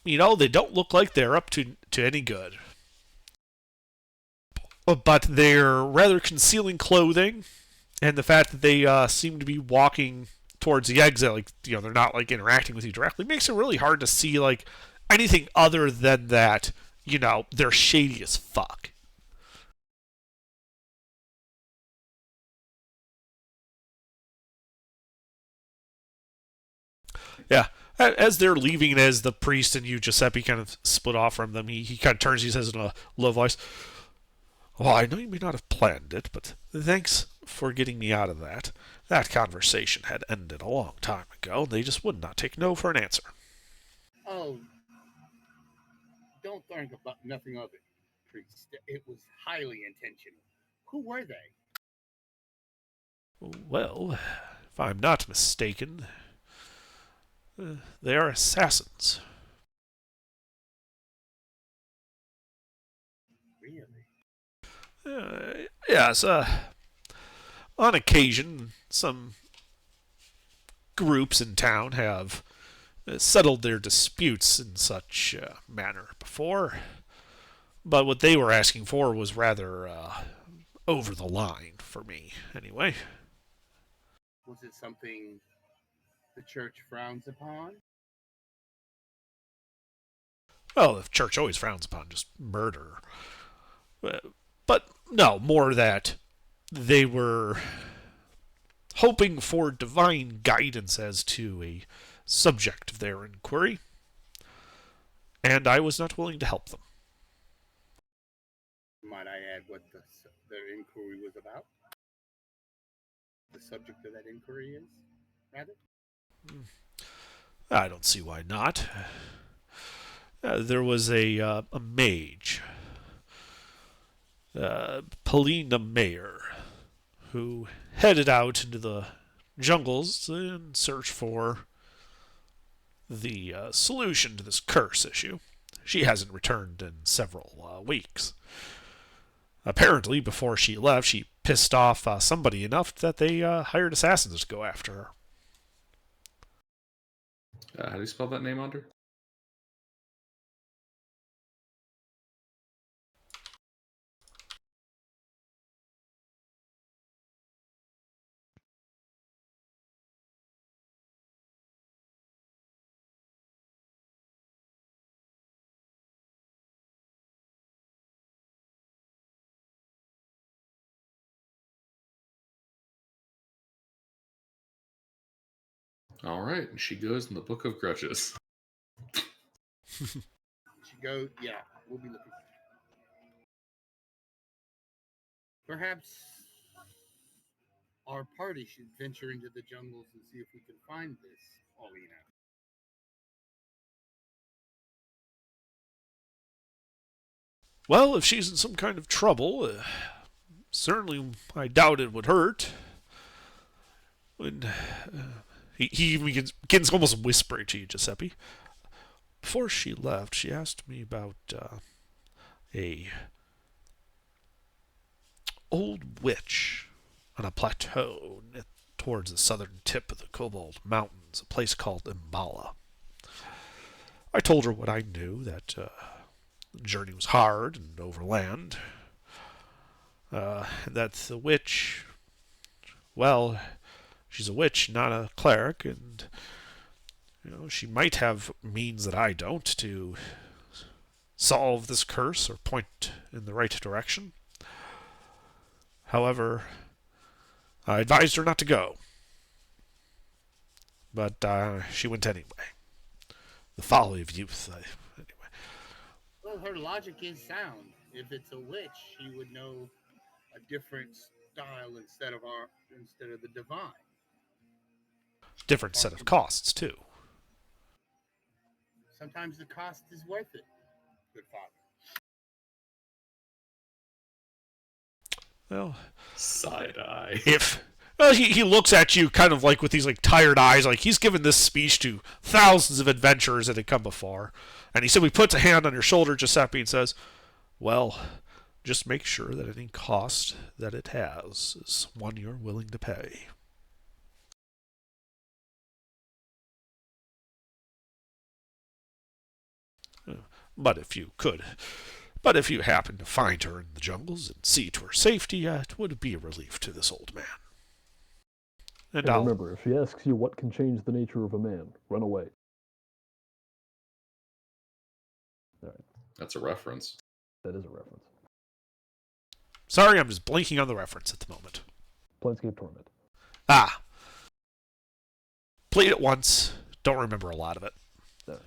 they don't look like they're up to any good. But they're rather concealing clothing, and the fact that they seem to be walking towards the exit, like, they're not like interacting with you directly, makes it really hard to see like anything other than that, they're shady as fuck. Yeah. As they're leaving, as the priest and you, Giuseppe, kind of split off from them, he kind of turns, he says in a low voice, "Well, I know you may not have planned it, but thanks for getting me out of that. That conversation had ended a long time ago, and they just would not take no for an answer." Oh, don't think about nothing of it, priest. It was highly intentional. Who were they? Well, if I'm not mistaken, they are assassins. Really? Yes, on occasion, some groups in town have settled their disputes in such manner before, but what they were asking for was rather over the line for me, anyway. Was it something the church frowns upon? Well, the church always frowns upon just murder. But no, more that they were hoping for divine guidance as to a subject of their inquiry, and I was not willing to help them. Might I add what their inquiry was about? The subject of that inquiry is, rather? I don't see why not. There was a mage, Polina Mayer, who headed out into the jungles in search for the solution to this curse issue. She hasn't returned in several weeks. Apparently, before she left, she pissed off somebody enough that they hired assassins to go after her. How do you spell that name, Under? All right, she goes in the Book of Grudges. She go, yeah, we'll be looking. Perhaps our party should venture into the jungles and see if we can find this Paulina. Well, if she's in some kind of trouble, certainly I doubt it would hurt. When he even begins almost whispering to you, Giuseppe. Before she left, she asked me about a old witch on a plateau towards the southern tip of the Cobalt Mountains, a place called Imbala. I told her what I knew, that the journey was hard and overland, and that the witch, well, she's a witch, not a cleric, and she might have means that I don't to solve this curse or point in the right direction. However, I advised her not to go, but she went anyway. The folly of youth, anyway. Well, her logic is sound. If it's a witch, she would know a different style instead of the divine. Different set of costs, too. Sometimes the cost is worth it, good father. Well, Side eye. he looks at you kind of like with these like tired eyes, like he's given this speech to thousands of adventurers that had come before, and he simply puts a hand on your shoulder, Giuseppe, and says, "Well, just make sure that any cost that it has is one you're willing to pay." But if you happen to find her in the jungles and see to her safety, it would be a relief to this old man. And And remember, if she asks you what can change the nature of a man, run away. All right, That's a reference. that is a reference. Sorry, I'm just blanking on the reference at the moment. Planescape Torment. Ah. Played it once. don't remember a lot of it. Alright.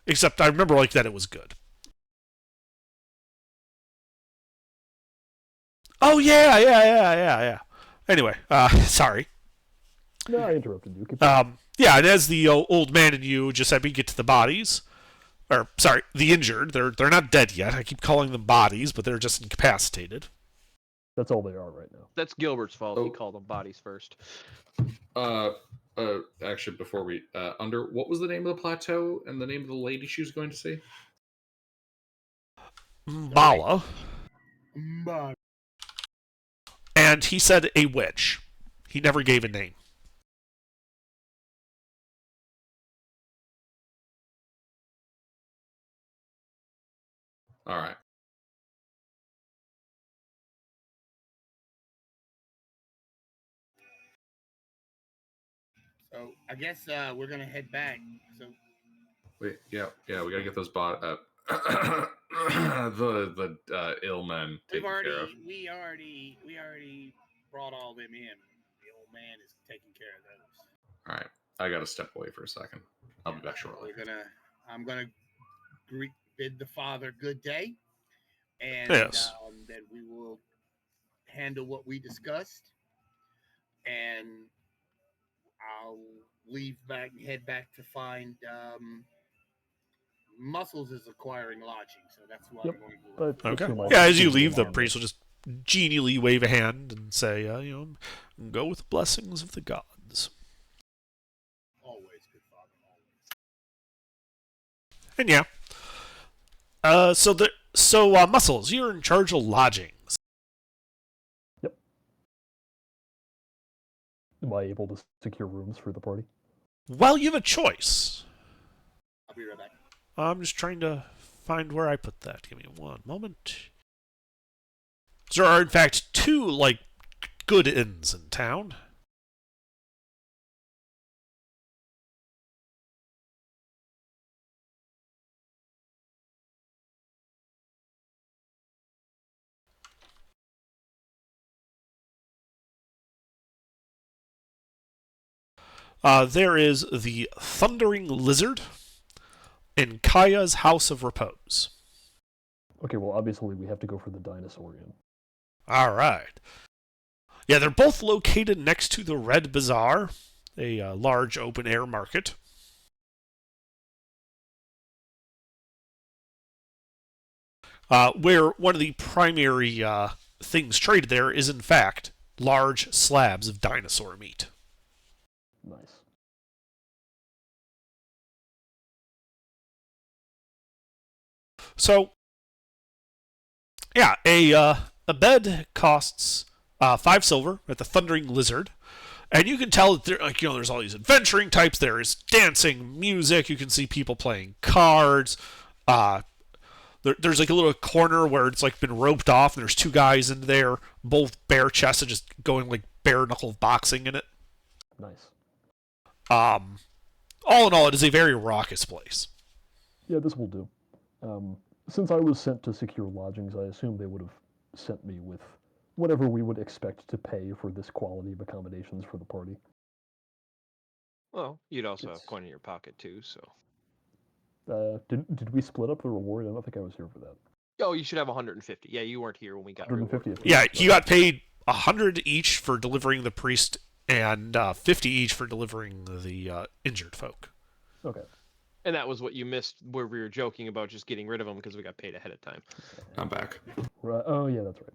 Except I remember like that it was good. Oh yeah. Anyway, sorry. No, I interrupted you. Keep going. Yeah, and as the old man and you just had me get to the bodies, or sorry, the injured. They're not dead yet. I keep calling them bodies, but they're just incapacitated. That's all they are right now. That's Gilbert's fault. He Oh. called them bodies first. Actually, before we under what was the name of the plateau and the name of the lady she was going to see? Mbala, But and he said a witch. He never gave a name. All right. so I guess we're gonna head back. So Wait, yeah, we gotta get those the ill men taken care of. we already brought all them in. The old man is taking care of those. All right, I gotta step away for a second. I'll be back shortly. I'm gonna bid the father good day, and Yes. then we will handle what we discussed, and I'll head back to find Muscles is acquiring lodging, so that's what Yep. I'm going to do. But Okay. assume I Yeah, as you continue leave, the on. priest will just genially wave a hand and say, go with the blessings of the gods. Always, good father, always. And yeah. So Muscles, you're in charge of lodgings. Am I able to secure rooms for the party? Well, you have a choice. I'll be right back. I'm just trying to find where I put that. Give me one moment. There are, in fact, 2, good inns in town. There is the Thundering Lizard and Kaya's House of Repose. Okay, well, obviously we have to go for the Dinosaur Inn. All right. Yeah, they're both located next to the Red Bazaar, a large open-air market. Where one of the primary things traded there is, in fact, large slabs of dinosaur meat. Nice. So, yeah, a bed costs 5 silver at the Thundering Lizard, and you can tell that there's all these adventuring types. There is dancing, music. You can see people playing cards. There's a little corner where it's been roped off, and there's 2 guys in there, both bare chested, just going bare knuckle boxing in it. Nice. All in all, it is a very raucous place. Yeah, this will do. Since I was sent to secure lodgings, I assume they would have sent me with whatever we would expect to pay for this quality of accommodations for the party. Well, you'd also have It's- coin in your pocket too, so. Did we split up the reward? I don't think I was here for that. Oh, you should have 150. Yeah, you weren't here when we got 150 rewarded. Yeah, you got paid 100 each for delivering the priest and 50 each for delivering the injured folk. Okay. And that was what you missed, where we were joking about just getting rid of them because we got paid ahead of time. I'm back. Right. Oh, yeah, that's right.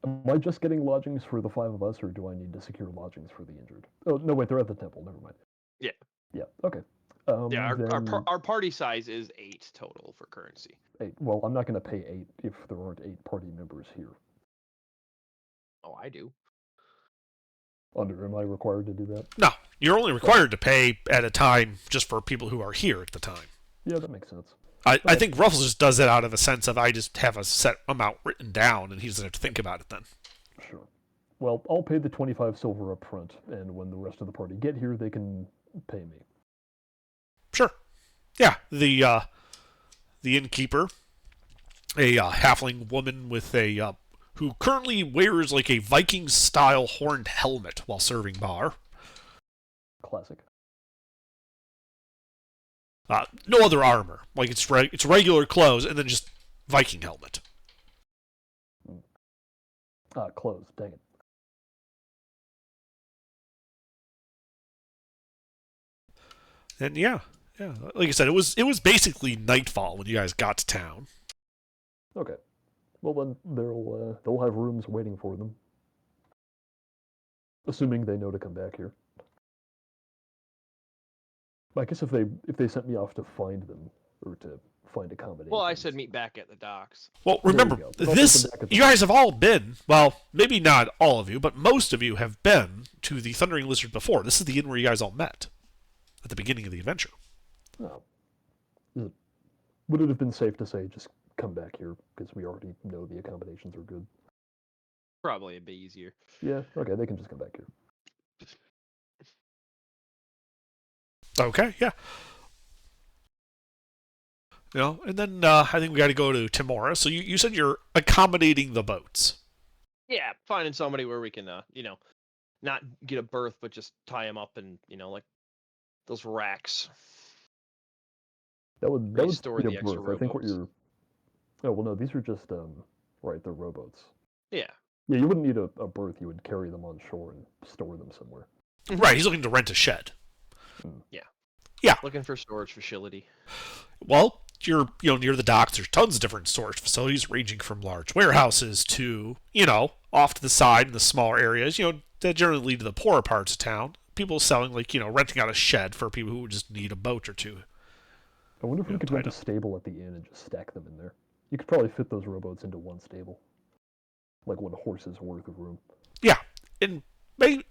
Am I just getting lodgings for the 5 of us, or do I need to secure lodgings for the injured? Oh, no, wait, they're at the temple. Never mind. Yeah. Yeah, okay. Yeah, Then our party size is 8 total for currency. 8. Well, I'm not going to pay 8 if there aren't 8 party members here. Oh, I do. Am I required to do that? No, you're only required to pay at a time just for people who are here at the time. Yeah, that makes sense. I think Ruffles just does it out of a sense of I just have a set amount written down and he doesn't have to think about it then. Sure. Well, I'll pay the 25 silver up front, and when the rest of the party get here, they can pay me. Sure. Yeah, the innkeeper, a halfling woman with a who currently wears a Viking-style horned helmet while serving bar. Classic. No other armor. Like it's regular clothes and then just Viking helmet. Clothes. Dang it. And yeah. Like I said, it was basically nightfall when you guys got to town. Okay. Well then, they'll have rooms waiting for them, assuming they know to come back here. I guess if they sent me off to find them or to find accommodations. Well, I said meet back at the docks. Well, There you remember, go. They'll take them back at the you guys have all been, well, maybe not all of you, but most of you have been to the Thundering Lizard before. This is the inn where you guys all met at the beginning of the adventure. Oh. Would it have been safe to say just come back here because we already know the accommodations are good? Probably a bit easier. Yeah. Okay, they can just come back here. Okay, yeah. And then I think we got to go to Timora. So you said you're accommodating the boats. Yeah, finding somebody where we can, not get a berth, but just tie them up and, like those racks. That would Restore be the a extra berth. I think what rowboats. you're. Oh well, no, these are just right, they're rowboats. Yeah. Yeah, you wouldn't need a berth. You would carry them on shore and store them somewhere. Right, he's looking to rent a shed. Looking for storage facility. Well, you're near the docks. There's tons of different storage facilities, ranging from large warehouses to off to the side in the smaller areas. That generally lead to the poorer parts of town. People selling renting out a shed for people who just need a boat or two. I wonder if we could tied rent a up. stable at the inn and just stack them in there. You could probably fit those rowboats into one stable, like one horse's worth of room. Yeah, and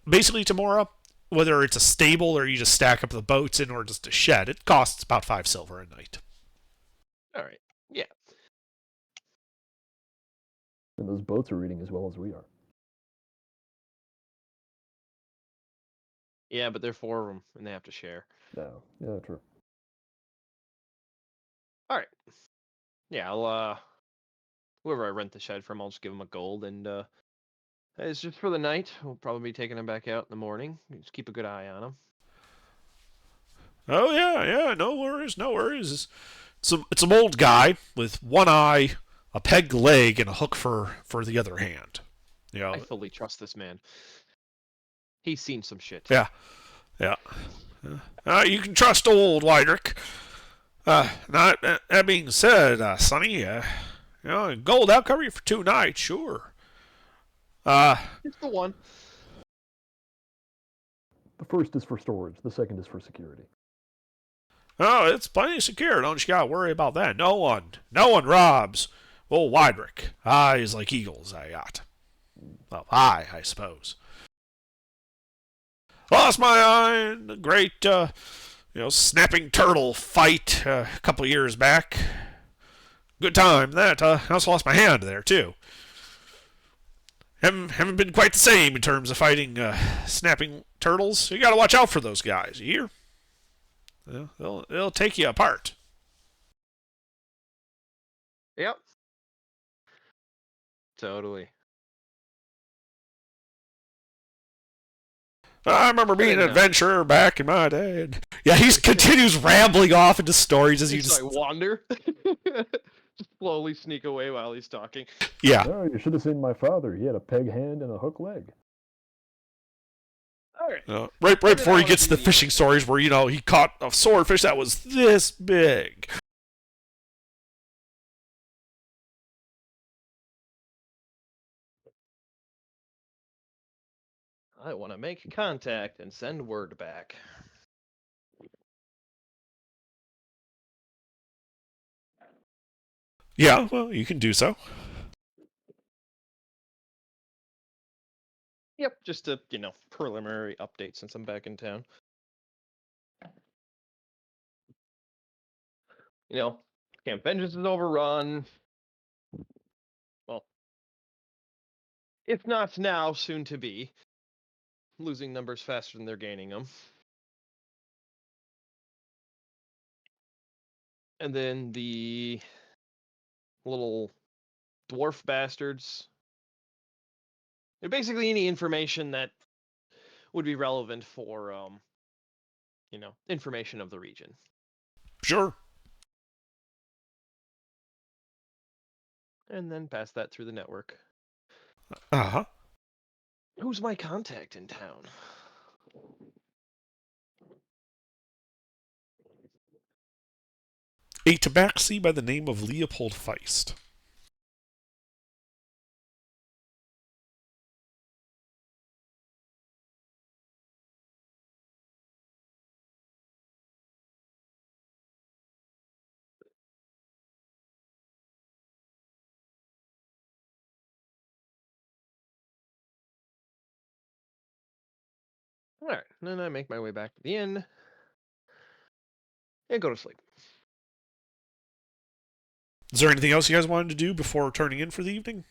basically Timora, whether it's a stable or you just stack up the boats in or just a shed, it costs about 5 silver a night. All right. Yeah. And those boats are eating as well as we are. Yeah, but there are 4 of them, and they have to share. No, yeah, true. All right. Yeah, I'll whoever I rent the shed from, I'll just give them a gold, and it's just for the night. We'll probably be taking them back out in the morning. Just keep a good eye on them. Oh yeah, no worries. It's an old guy with one eye, a peg leg, and a hook for the other hand. I fully trust this man. He's seen some shit. Yeah. You can trust old Weidrich. That being said, Sonny, gold, I'll cover you for 2 nights, sure. It's the one. The first is for storage. The second is for security. Oh, it's plenty secure. Don't you gotta worry about that. No one robs old Weidrich. Eyes like eagles, I got. Well, I suppose. Lost my eye in the great, snapping turtle fight a couple years back. Good time, that. I also lost my hand there, too. Haven't been quite the same in terms of fighting snapping turtles. You gotta watch out for those guys, you hear? They'll take you apart. Yep. Totally. I remember being an adventurer back in my day. And yeah, he continues rambling off into stories as you just wander. Just slowly sneak away while he's talking. Yeah. Oh, you should have seen my father. He had a peg hand and a hook leg. All right. Right before he gets to the fishing stories where he caught a swordfish that was this big. I want to make contact and send word back. Yeah, well, you can do so. Yep, just a preliminary update since I'm back in town. Camp Vengeance is overrun. Well, if not now, soon to be. Losing numbers faster than they're gaining them. And then the little dwarf bastards. Basically any information that would be relevant for, information of the region. Sure. And then pass that through the network. Uh-huh. Who's my contact in town? A tabaxi by the name of Leopold Feist. All right, and then I make my way back to the inn and go to sleep. Is there anything else you guys wanted to do before turning in for the evening?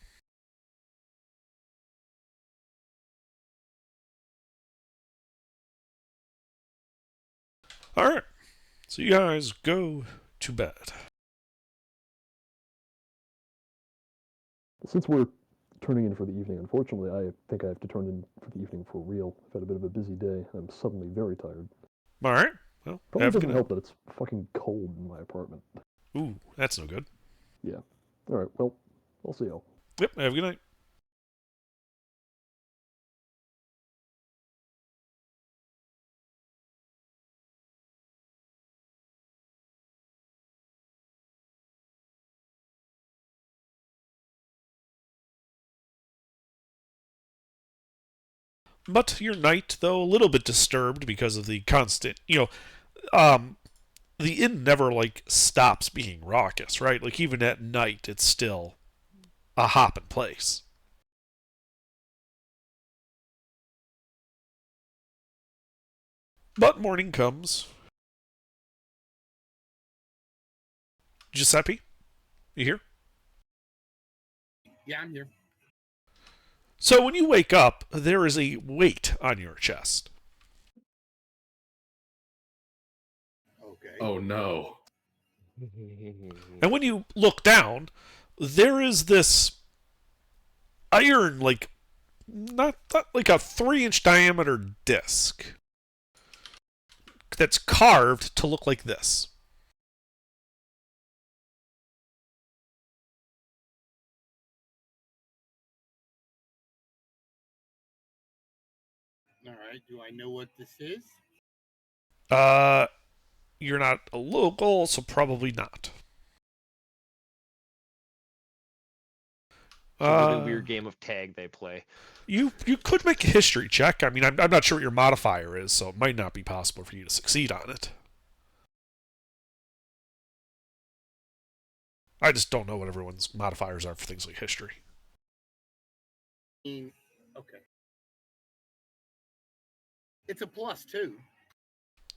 All right. So you guys go to bed. Since we're turning in for the evening, unfortunately, I think I have to turn in for the evening for real. I've had a bit of a busy day. I'm suddenly very tired. All right. Well, Probably have a doesn't good help that it's fucking cold in my apartment. night. Ooh, that's no good. Yeah. All right. Well, I'll see y'all. Yep, have a good night. But your night, though a little bit disturbed because of the constant, the inn never like stops being raucous, right? Like even at night, it's still a hopping place. But morning comes. Giuseppe, you here? Yeah, I'm here. So when you wake up, there is a weight on your chest. Okay. Oh no. And when you look down, there is this iron, like, not like a 3-inch diameter disc that's carved to look like this. All right. Do I know what this is? Uh, you're not a local, so probably not. So the weird game of tag they play. You could make a history check. I mean, I'm not sure what your modifier is, so it might not be possible for you to succeed on it. I just don't know what everyone's modifiers are for things like history. Okay. It's a +2.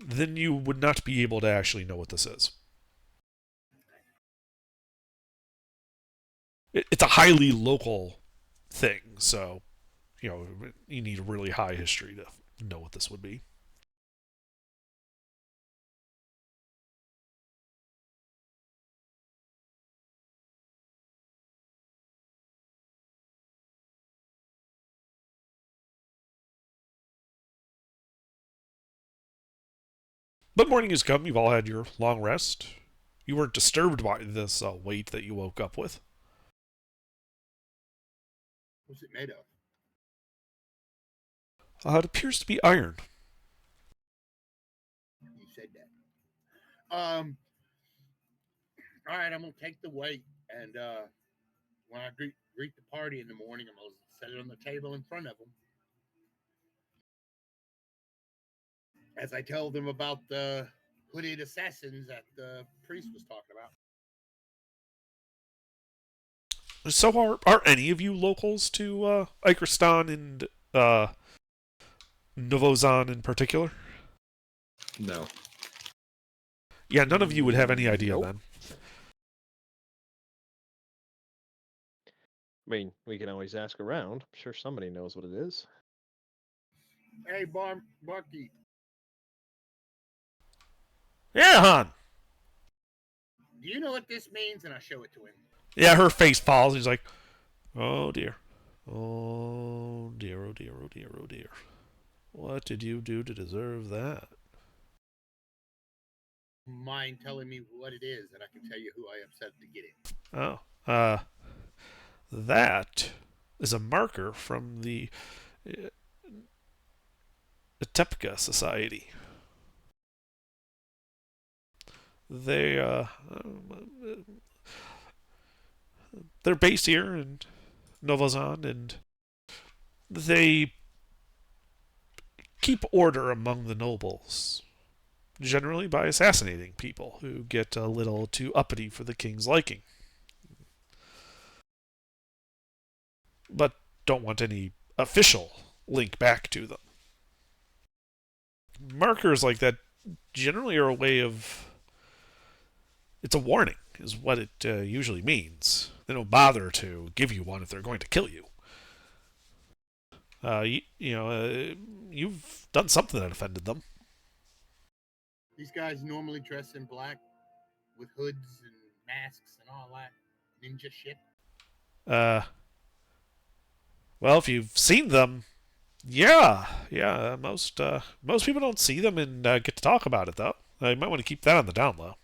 Then you would not be able to actually know what this is. It's a highly local thing, so you need a really high history to know what this would be. But morning has come. You've all had your long rest. You weren't disturbed by this weight that you woke up with. What's it made of? It appears to be iron. You said that. All right, I'm gonna take the weight, and when I greet the party in the morning, I'm gonna set it on the table in front of them. As I tell them about the hooded assassins that the priest was talking about. So are any of you locals to Ikristan and Novozan in particular? No. Yeah, none of you would have any idea Nope. then. I mean, we can always ask around. I'm sure somebody knows what it is. Hey, Barkeep, Yeah, hon. do you know what this means? And I show it to him. Yeah, her face falls. He's like, oh dear. Oh dear, oh dear, oh dear, oh dear. What did you do to deserve that? mind telling me what it is, and I can tell you who I upset to get it. Oh, that is a marker from the uh, Tepka Society. They they're based here in Novozan, and they keep order among the nobles, generally by assassinating people who get a little too uppity for the king's liking, but don't want any official link back to them. Markers like that generally are a way of. It's a warning, is what it usually means. They don't bother to give you one if they're going to kill you. You've done something that offended them. These guys normally dress in black with hoods and masks and all that ninja shit. Well, if you've seen them, yeah. Most people don't see them and get to talk about it though. You might want to keep that on the down low.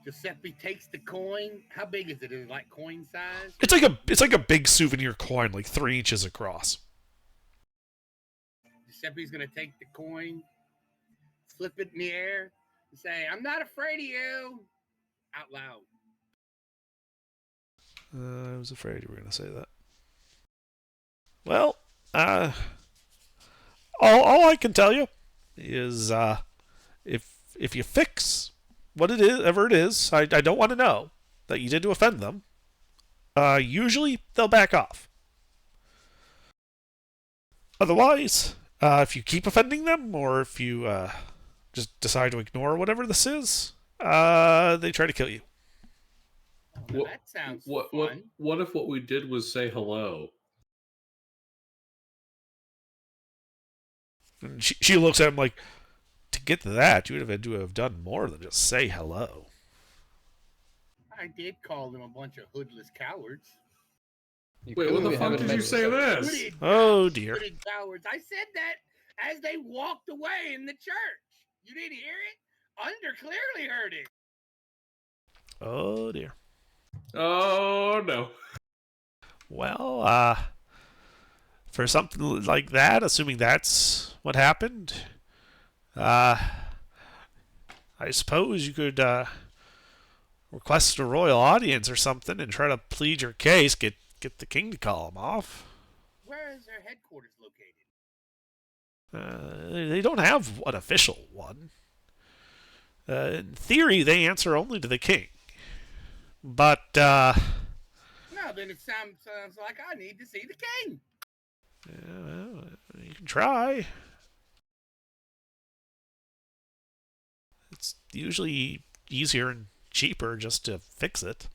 Giuseppe takes the coin. How big is it? Is it like coin size? It's like a big souvenir coin, like 3 inches across. Giuseppe's gonna take the coin, flip it in the air, and say, "I'm not afraid of you," out loud. I was afraid you were going to say that. Well, all I can tell you is if you fix what it is, ever it is, I don't want to know that you did to offend them. Usually they'll back off. Otherwise, if you keep offending them, or if you just decide to ignore whatever this is, they try to kill you. Well, that sounds fun. What if what we did was say hello? And she looks at him like, to get to that, you would have had to have done more than just say hello. I did call them a bunch of hoodless cowards. Wait, what the fuck did you say this? Hooded Oh dear. hooded cowards. I said that as they walked away in the church. You didn't hear it? Under clearly heard it. Oh dear. Oh no. Well, for something like that, assuming that's what happened, I suppose you could request a royal audience or something and try to plead your case, get the king to call him off. Where is their headquarters located? They don't have an official one. In theory, they answer only to the king. But, No, then it sounds like I need to see the king. well, you can try. It's usually easier and cheaper just to fix it.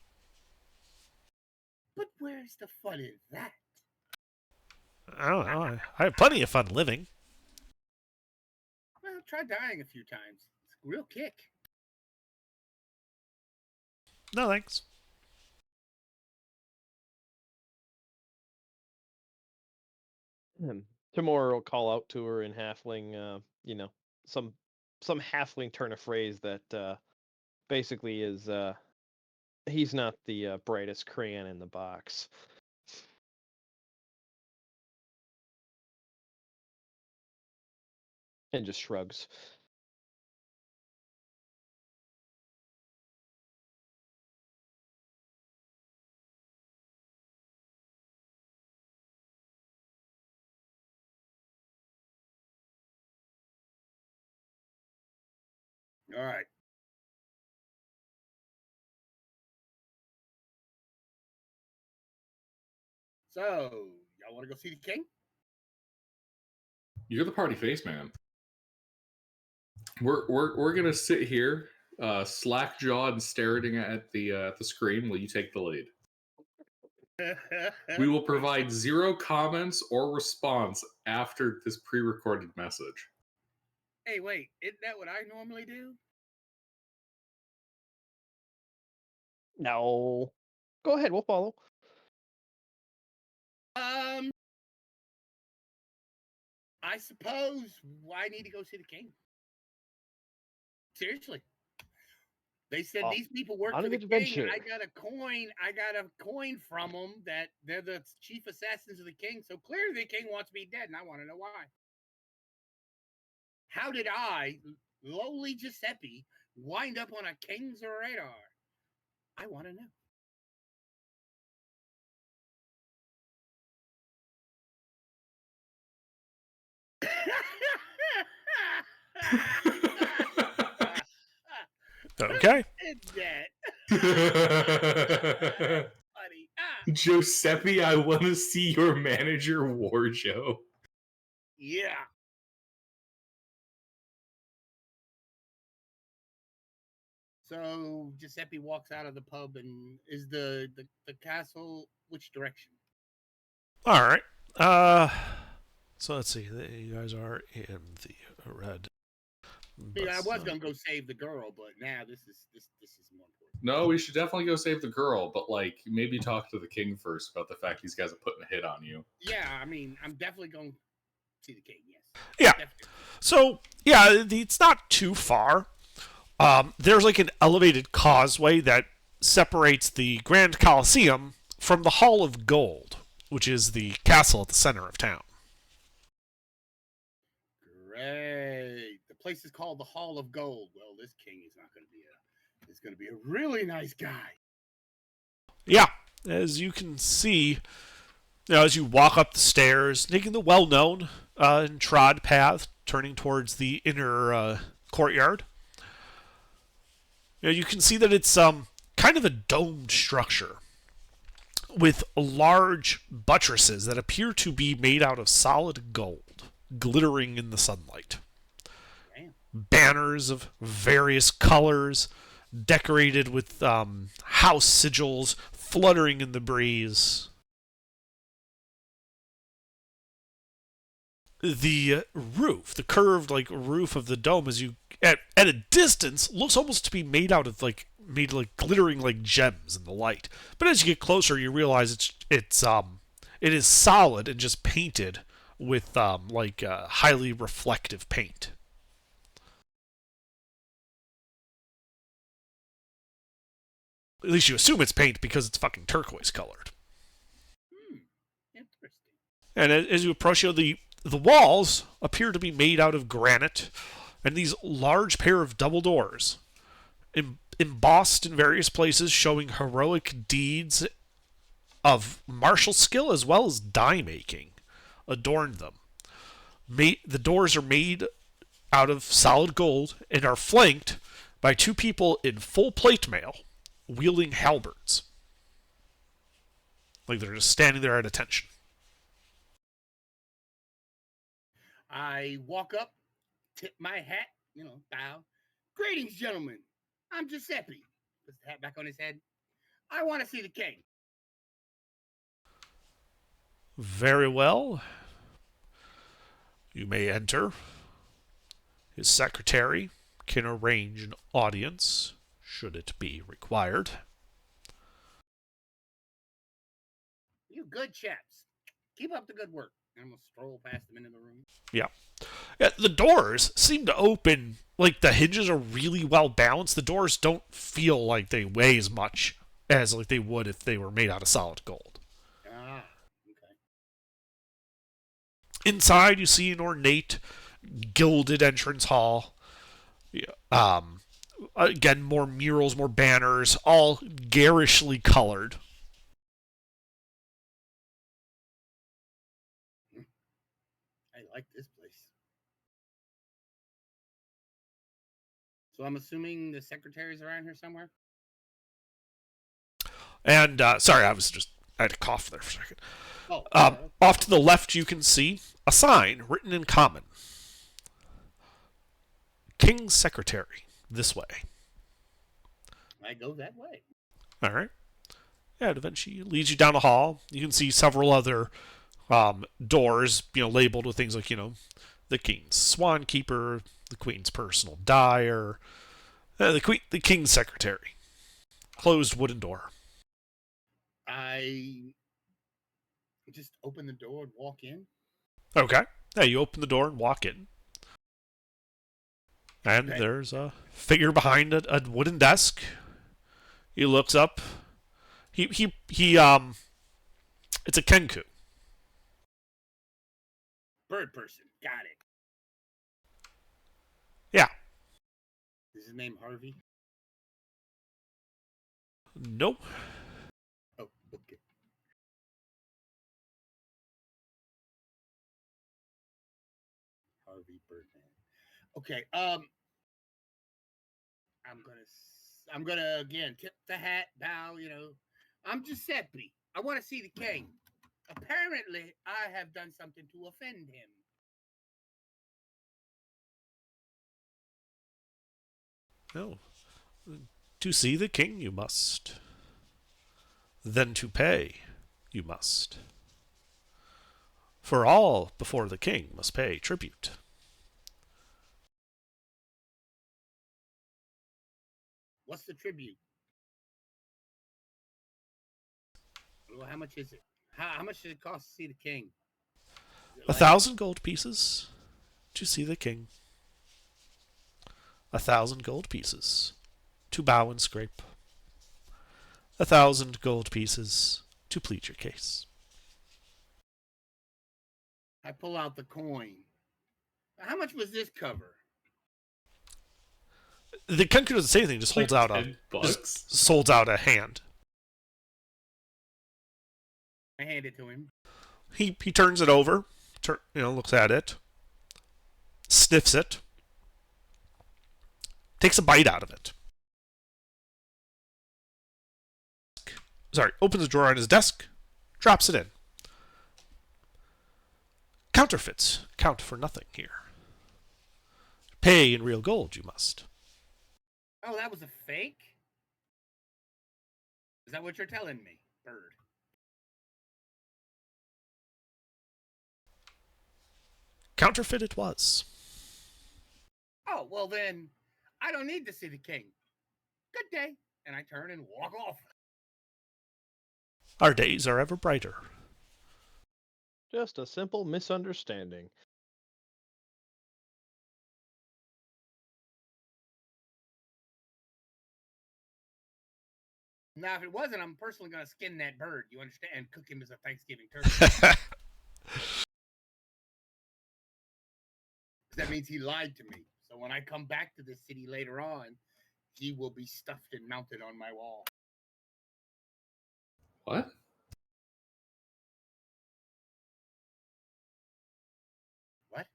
But where's the fun in that? I don't know. I have plenty of fun living. Well, try dying a few times. It's a real kick. No thanks. Tomorrow will call out to her in halfling, some halfling turn of phrase that basically is he's not the brightest crayon in the box. And just shrugs. All right. So, y'all want to go see the king? You're the party face man. We're gonna sit here, slack jawed and staring at the screen while you take the lead. We will provide zero comments or response after this pre-recorded message. Hey, wait, isn't that what I normally do? No. Go ahead, we'll follow. I suppose I need to go see the king. Seriously. They said these people work on for an the king, adventure. and I got a coin from them that they're the chief assassins of the king. So clearly the king wants me dead, and I want to know why. How did I, lowly Giuseppe, wind up on a king's radar? I want to know. Okay. It's that. Buddy. Giuseppe, I want to see your manager, Warjo. Yeah. So Giuseppe walks out of the pub, and is the castle which direction? All right. So let's see. You guys are in the red. I mean, I was gonna go save the girl, but now this is more important. No, we should definitely go save the girl, but like maybe talk to the king first about the fact these guys are putting a hit on you. Yeah, I mean, I'm definitely going to see the king. Yes. Yeah. Definitely. So yeah, it's not too far. There's like an elevated causeway that separates the Grand Colosseum from the Hall of Gold, which is the castle at the center of town. Great. The place is called the Hall of Gold. Well, this king is not going to be He's going to be a really nice guy. Yeah, as you can see, as you walk up the stairs, taking the well-known and trod path, turning towards the inner courtyard, you can see that it's kind of a domed structure with large buttresses that appear to be made out of solid gold, glittering in the sunlight. Damn. Banners of various colors, decorated with house sigils fluttering in the breeze. The roof, the curved roof of the dome, as you at a distance, looks almost to be made out of glittering like gems in the light. But as you get closer, you realize it is solid and just painted with highly reflective paint. At least you assume it's paint because it's fucking turquoise colored. Interesting. And as you approach, the walls appear to be made out of granite, and these large pair of double doors, embossed in various places, showing heroic deeds of martial skill as well as die making, adorn them. The doors are made out of solid gold and are flanked by two people in full plate mail, wielding halberds. Like they're just standing there at attention. I walk up, tip my hat, bow. Greetings, gentlemen. I'm Giuseppe. Puts the hat back on his head. I want to see the king. Very well. You may enter. His secretary can arrange an audience, should it be required. You good chaps. Keep up the good work. I'm going to stroll past them into the room. Yeah. The doors seem to open, the hinges are really well balanced. The doors don't feel like they weigh as much as they would if they were made out of solid gold. Ah, okay. Inside, you see an ornate, gilded entrance hall. Again, more murals, more banners, all garishly colored. I like this place. So I'm assuming the secretary's around here somewhere? And, sorry, I had to cough there for a second. Oh, okay. Off to the left, you can see a sign written in common. King's Secretary, this way. I go that way. All right. Yeah, it eventually leads you down a hall. You can see several other doors, labeled with things like, the King's Swan Keeper, the Queen's Personal Dyer, the King's Secretary. Closed wooden door. I just open the door and walk in. Okay. Yeah, you open the door and walk in. And Okay. there's a figure behind a wooden desk. He looks up. It's a Kenku. Bird person. Got it. Yeah. Is his name Harvey? Nope. Oh, okay. Harvey Birdman. Okay. I'm gonna again tip the hat, bow. I'm Giuseppe. I want to see the king. Apparently, I have done something to offend him. No. To see the king you must. Then to pay you must. For all before the king must pay tribute. What's the tribute? Well, how much is it? How much does it cost to see the king? 1,000 gold pieces to see the king. 1,000 gold pieces to bow and scrape. 1,000 gold pieces to plead your case. I pull out the coin. How much was this cover? The Kenku doesn't say anything; just holds out a hand. I hand it to him. He turns it over, looks at it, sniffs it, takes a bite out of it. Opens a drawer on his desk, drops it in. Counterfeits count for nothing here. Pay in real gold you must. Oh, that was a fake? Is that what you're telling me, Bird? Counterfeit it was. Oh, well then, I don't need to see the king. Good day. And I turn and walk off. Our days are ever brighter. Just a simple misunderstanding. Now, if it wasn't, I'm personally going to skin that bird, you understand, and cook him as a Thanksgiving turkey. That means he lied to me. So when I come back to this city later on, he will be stuffed and mounted on my wall. What? What?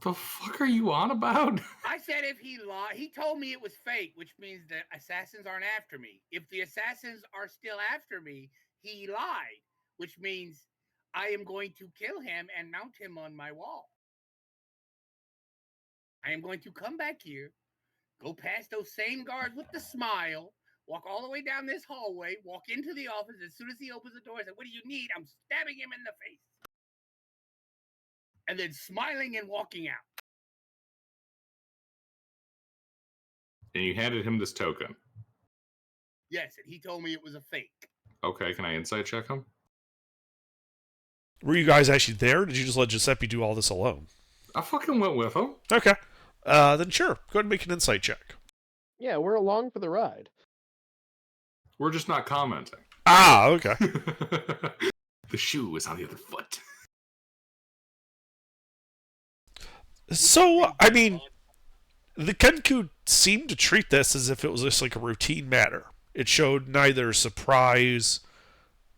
The fuck are you on about? I said if he lied, he told me it was fake, which means the assassins aren't after me. If the assassins are still after me, he lied, which means I am going to kill him and mount him on my wall. I am going to come back here, go past those same guards with the smile, walk all the way down this hallway, walk into the office. As soon as he opens the door, I say, "What do you need?" I'm stabbing him in the face. And then smiling and walking out. And you handed him this token. Yes, and he told me it was a fake. Okay, can I insight check him? Were you guys actually there, or did you just let Giuseppe do all this alone? I fucking went with him. Okay. Then sure. Go ahead and make an insight check. Yeah, we're along for the ride. We're just not commenting. Ah, okay. The shoe is on the other foot. So, I mean, the Kenku seemed to treat this as if it was just like a routine matter. It showed neither surprise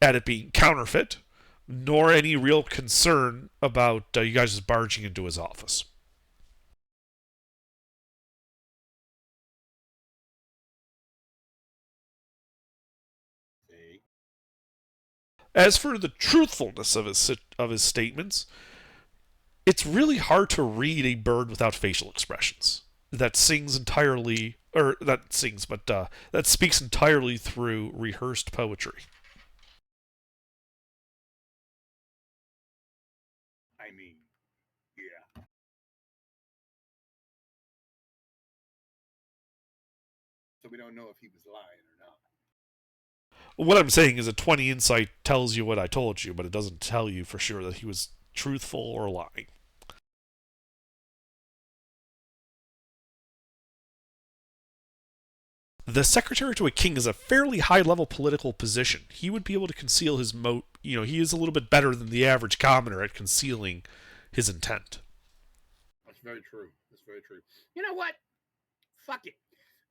at it being counterfeit, nor any real concern about you guys just barging into his office. As for the truthfulness of his statements, it's really hard to read a bird without facial expressions. That speaks entirely through rehearsed poetry. I mean, yeah. So we don't know if he was lying or not. What I'm saying is a 20 insight tells you what I told you, but it doesn't tell you for sure that he was truthful or lying. The secretary to a king is a fairly high-level political position. He would be able to conceal his he is a little bit better than the average commoner at concealing his intent. That's very true. That's very true. You know what? Fuck it.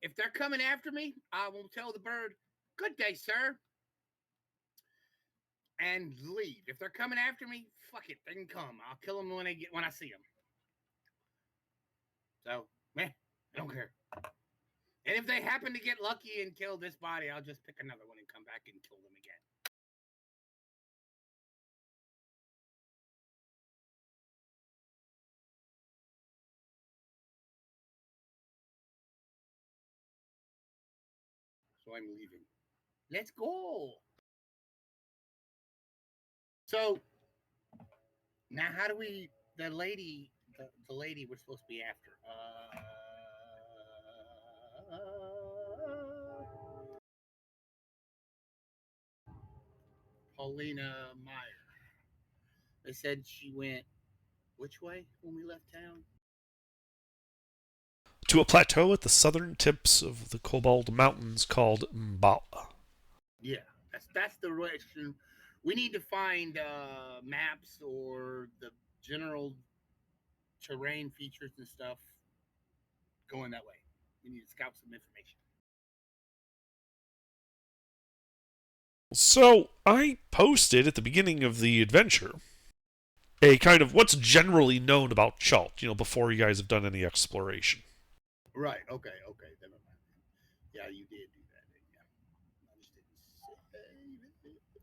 If they're coming after me, I will tell the bird, "Good day, sir," and leave. If they're coming after me, fuck it. They can come. I'll kill them when I see them. So, man, I don't care. And if they happen to get lucky and kill this body, I'll just pick another one and come back and kill them again. So I'm leaving. Let's go. So now, how do we? The lady we're supposed to be after. Paulina Meyer. They said she went which way when we left town? To a plateau at the southern tips of the Cobalt Mountains called Mbala. Yeah, that's the direction. We need to find maps or the general terrain features and stuff going that way. We need to scout some information. So, I posted at the beginning of the adventure a kind of what's generally known about Chult, before you guys have done any exploration. Right. Okay. Never mind. Yeah, you did do that. Yeah. I just didn't save it.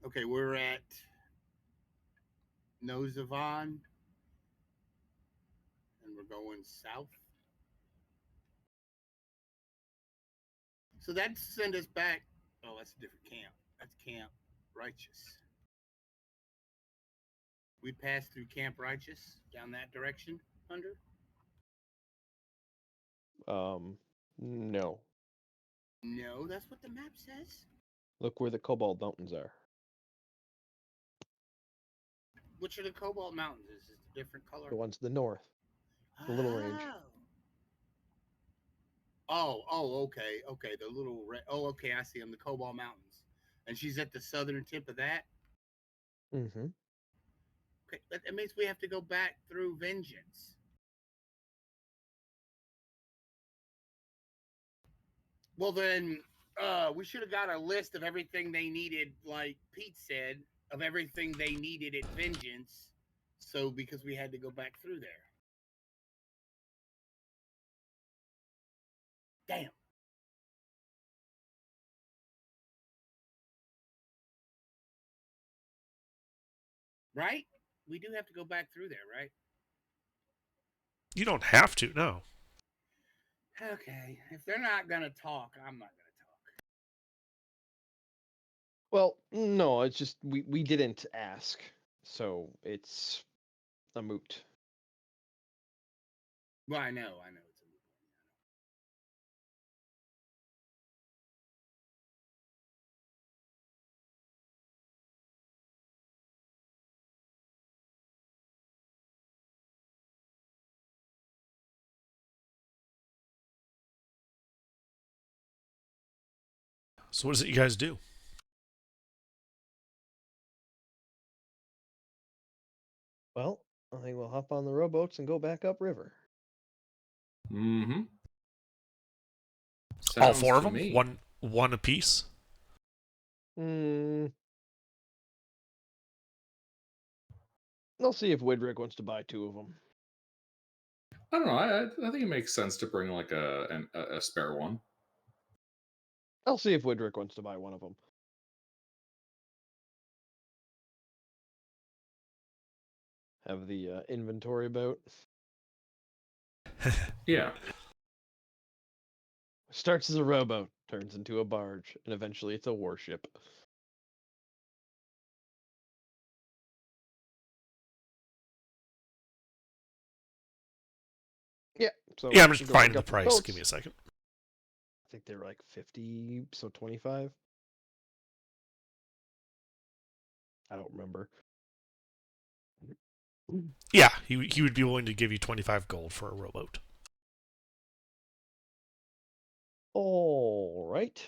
Okay, we're at Nozavan, and we're going south. So that'd send us back. Oh, that's a different camp. That's Camp Righteous. We passed through Camp Righteous down that direction, Hunter? No. No, that's what the map says. Look where the Cobalt Mountains are. Which are the Cobalt Mountains? Is it a different color? The ones to the north. The little range. Okay. The little okay, I see them. The Cobalt Mountains, and she's at the southern tip of that. Mm-hmm. Okay, that means we have to go back through Vengeance. Well, then we should have got a list of everything they needed, like Pete said, of everything they needed at Vengeance. So because we had to go back through there. Damn. Right? We do have to go back through there, right? You don't have to, no. Okay. If they're not going to talk, I'm not going to talk. Well, no, it's just we didn't ask, so it's a moot. Well, I know it's a moot point. So what is it you guys do? Well, I think we'll hop on the rowboats and go back upriver. Mm-hmm. All four of them? Me. One apiece? I'll see if Widrick wants to buy 2 of them. I don't know. I think it makes sense to bring like a spare one. I'll see if Widrick wants to buy one of them. Have the inventory boat. Yeah. Starts as a rowboat, turns into a barge, and eventually it's a warship. Yeah, So Yeah, I'm we just can go finding look the up price. boats. Give me a second. I think they're like 50, so 25. I don't remember. Yeah, he would be willing to give you 25 gold for a rowboat. All right.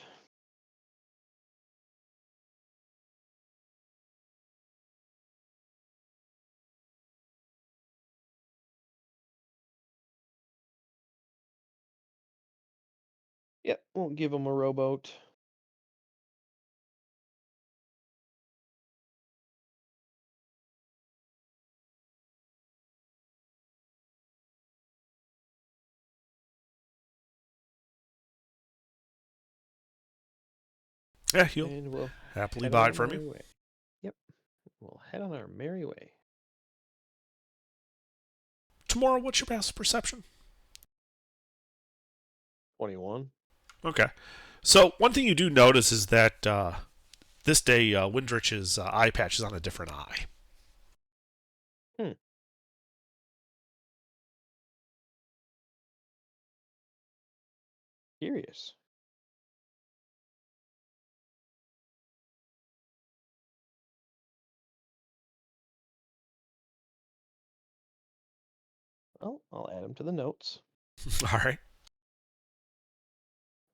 Yep, we'll give him a rowboat. Yeah, he'll And we'll happily head buy on it our from merry you. way. Yep. We'll head on our merry way. Tomorrow, what's your best perception? 21. Okay. So one thing you do notice is that this day Windrich's eye patch is on a different eye. Curious. Well, I'll add him to the notes. All right.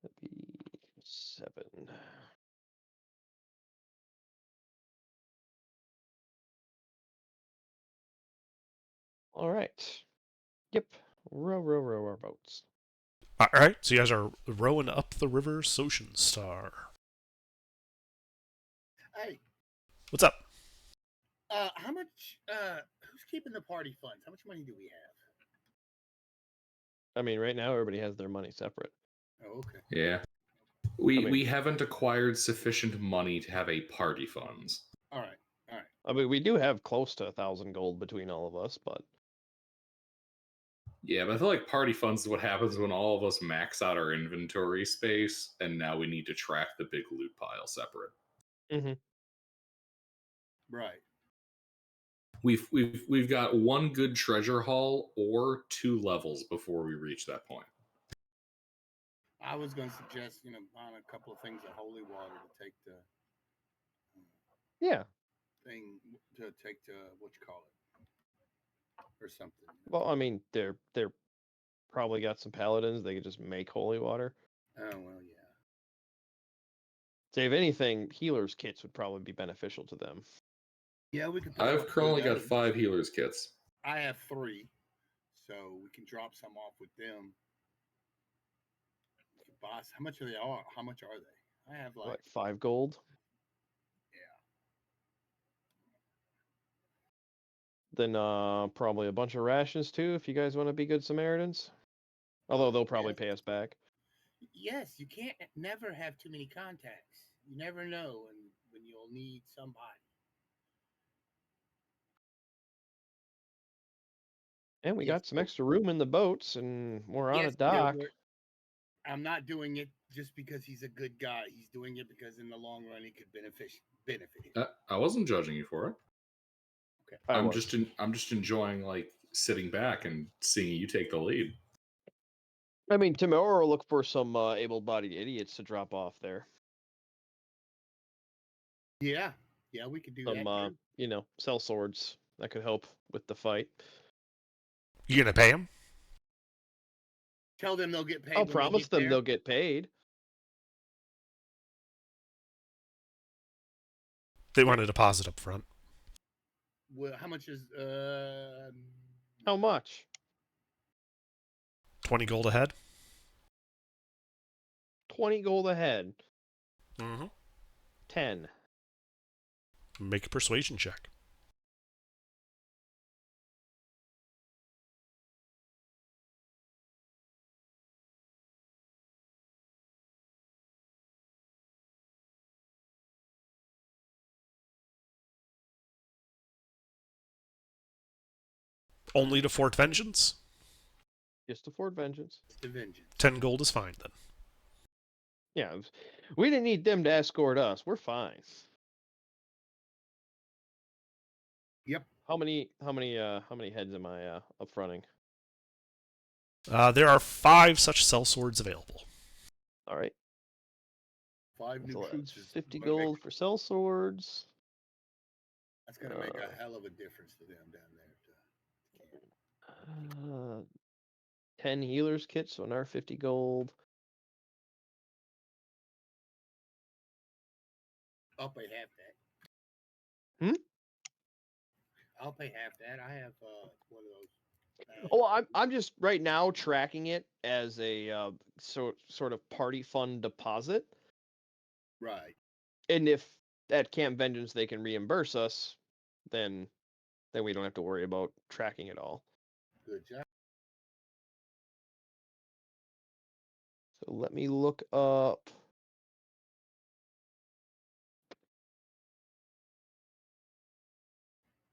That'd be 7. All right. Yep. Row our boats. All right. So you guys are rowing up the river Soshin Star. Hey, What's up? how much? Who's keeping the party funds? How much money do we have? I mean, right now everybody has their money separate. Oh, okay. Yeah. We mean- we haven't acquired sufficient money to have a party funds. All right. I mean, we do have close to 1,000 gold between all of us, but Yeah, but I feel like party funds is what happens when all of us max out our inventory space, and now we need to track the big loot pile separate. Right. We've got one good treasure haul or 2 levels before we reach that point. I was going to suggest, buying a couple of things of holy water to take the yeah. thing to take to what you call it or something. Well, I mean, they're probably got some paladins. They could just make holy water. Oh well, yeah. So if anything, healers kits would probably be beneficial to them. Yeah, we could. pick up I've two of currently got those. 5 healers kits. I have 3, so we can drop some off with them. Boss, how much are they? How much are they? I have like What, 5 gold? Then probably a bunch of rations too, if you guys want to be good Samaritans. Although they'll probably yes. pay us back. Yes, you can't never have too many contacts. You never know when you'll need somebody. And we Yes, got some but- extra room in the boats, and we're on a Yes, yeah, dock. I'm not doing it just because he's a good guy. He's doing it because in the long run it could benefit him. I wasn't judging you for it. Okay. I'm just enjoying like sitting back and seeing you take the lead. I mean, tomorrow we'll look for some able-bodied idiots to drop off there. Yeah, we could do Some, that. Too. Sell swords. That could help with the fight. You gonna pay him? Tell them they'll get paid. I'll when they promise get them there. they'll get paid. They want a deposit up front. Well, how much is How much? 20 gold ahead. 20 gold ahead. Mm-hmm. 10. Make a persuasion check. Only to Fort Vengeance? Just to Fort Vengeance. the vengeance? 10 gold is fine then. Yeah, we didn't need them to escort us. We're fine. Yep. How many heads am I up fronting? There are 5 such sellswords available. All right. 5 That's, new troops that's is 50 gonna make- gold for cell swords. That's gonna make a Uh, hell of a difference to them down there. 10 healers kits, so another 50 gold. I'll pay half that. Hmm? I'll pay half that. I have one of those. Oh, I'm just right now tracking it as a sort of party fund deposit. Right. And if at Camp Vengeance they can reimburse us, then we don't have to worry about tracking it all. Good job. So let me look up.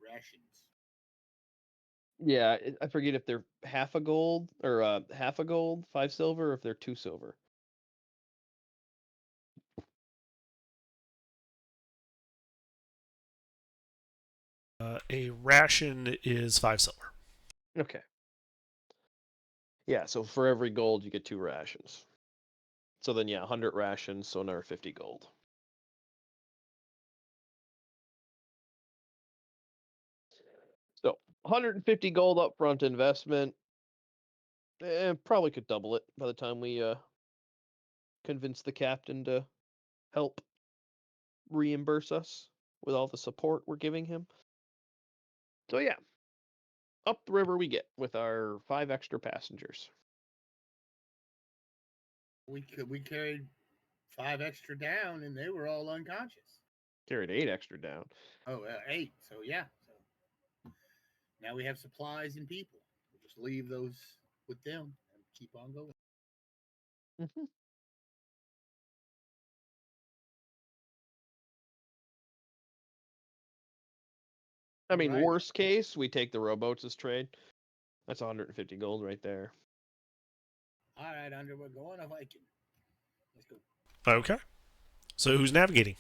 Rations. Yeah, I forget if they're half a gold or half a gold, 5 silver, or if they're 2 silver. A ration is 5 silver. Okay. Yeah, so for every gold you get 2 rations. So then, yeah, 100 rations, so another 50 gold. So 150 gold upfront investment. Probably could double it by the time we convince the captain to help reimburse us with all the support we're giving him. So yeah, up the river we get with our 5 extra passengers. We carried 5 extra down, and they were all unconscious. Carried 8 extra down. Oh, 8. So yeah. So now we have supplies and people. We'll just leave those with them and keep on going. Mm-hmm. I mean, Right. worst case, we take the rowboats as trade. That's 150 gold right there. All right, Under, we're going a Viking. Let's go. Okay. So who's navigating?